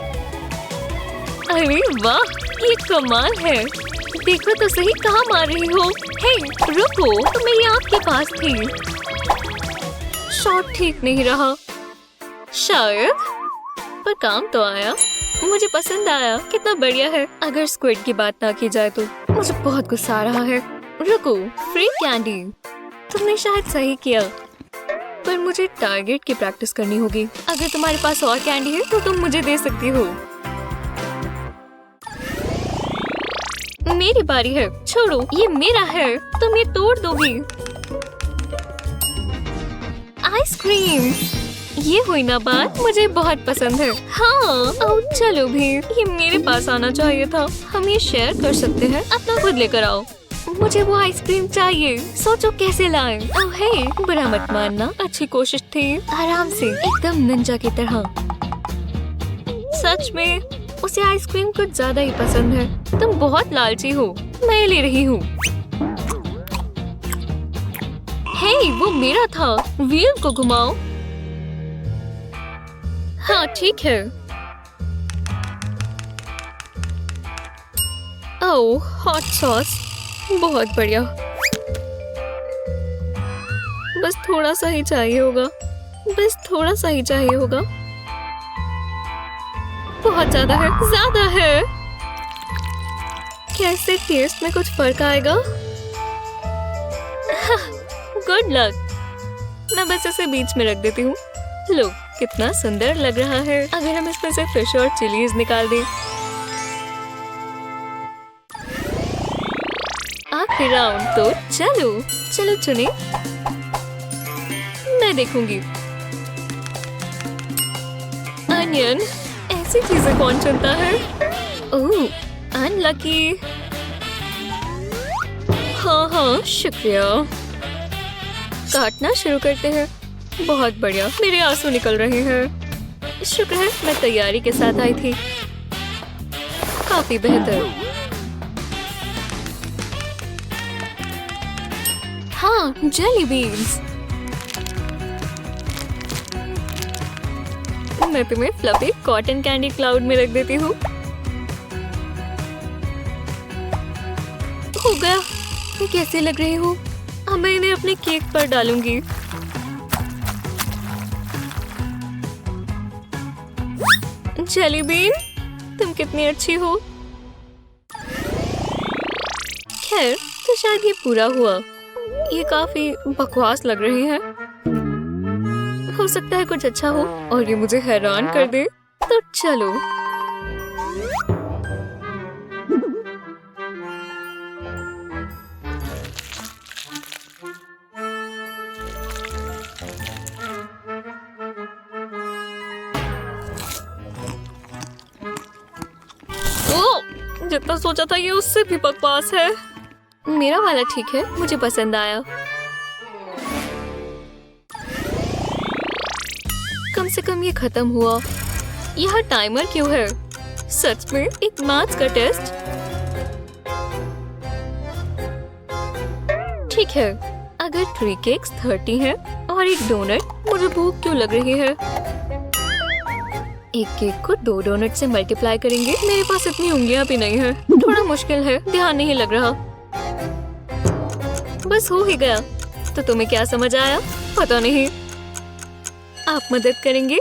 [SPEAKER 1] अरे वाह, ये कमाल है। देखो तो सही, कहाँ मार रही हो? हे, रुको, तो मेरी आँख के पास थी। शॉट ठीक नहीं रहा। शायद, पर काम तो आया। मुझे पसंद आया, कितना बढ़िया है। अगर स्क्विड की बात ना की जाए तो मुझे बहुत गुस्सा आ रहा है। रुको, फ्री कैंडी। तुमने शायद सही किया, पर मुझे टारगेट की प्रैक्टिस करनी होगी। अगर तुम्हारे पास और कैंडी है तो तुम मुझे दे सकती हो। मेरी बारी है। छोड़ो, ये मेरा है। तुम ये तोड़ दोगी। आइसक्रीम, ये हुई ना बात। मुझे बहुत पसंद है। हाँ, चलो भी, ये मेरे पास आना चाहिए था। हम ये शेयर कर सकते हैं। अपना खुद लेकर आओ। मुझे वो आइसक्रीम चाहिए। सोचो कैसे लाएं। ओह हे, बुरा मत मानना, अच्छी कोशिश थी। आराम से, एकदम निंजा की तरह। सच में उसे आइसक्रीम कुछ ज्यादा ही पसंद है। तुम बहुत लालची हो। मैं ले रही हूँ। हे, वो मेरा था। व्हील को घुमाओ। हाँ, ठीक है। ओह, हॉट सॉस, बहुत बढ़िया। बस थोड़ा सा ही चाहिए होगा। बस थोड़ा सा ही चाहिए होगा। बहुत ज्यादा है, ज्यादा है। कैसे टेस्ट में कुछ फर्क आएगा? Good luck. मैं बस इसे बीच में रख देती हूँ। लो, कितना सुंदर लग रहा है। अगर हम इसमें से फिश और चिलीज निकाल दें। आखिरी राउंड तो चलो चलो चुने। मैं देखूंगी। अनियन, ऐसी चीजें कौन चुनता है? ओह, अनलकी। हाँ, शुक्रिया। काटना शुरू करते हैं। बहुत बढ़िया, मेरे आंसू निकल रहे हैं। शुक्र है मैं तैयारी के साथ आई थी। काफी बेहतर। हाँ, जेली बीन्स। मैं तुम्हें फ्लफी कॉटन कैंडी क्लाउड में रख देती हूँ। हो गया। मैं कैसे लग रही हूँ? अब मैं इन्हें अपने केक पर डालूंगी। जेली बीन, तुम कितनी अच्छी हो। खैर, तो शायद ये पूरा हुआ। ये काफी बकवास लग रही है। हो सकता है कुछ अच्छा हो और ये मुझे हैरान कर दे। तो चलो। जितना सोचा था ये उससे भी बकवास है। मेरा वाला ठीक है, मुझे पसंद आया। कम से कम ये खत्म हुआ। यहाँ टाइमर क्यों है? सच में एक मैथ्स का टेस्ट? ठीक है, अगर 3 केक्स 30 हैं और एक डोनट, मुझे भूख क्यों लग रही है? एक केक को 2 डोनट से मल्टीप्लाई करेंगे। मेरे पास इतनी उंगलियां भी नहीं है। थोड़ा मुश्किल है, ध्यान नहीं लग रहा। बस हो ही गया। तो तुम्हें क्या समझ आया? पता नहीं। आप मदद करेंगे?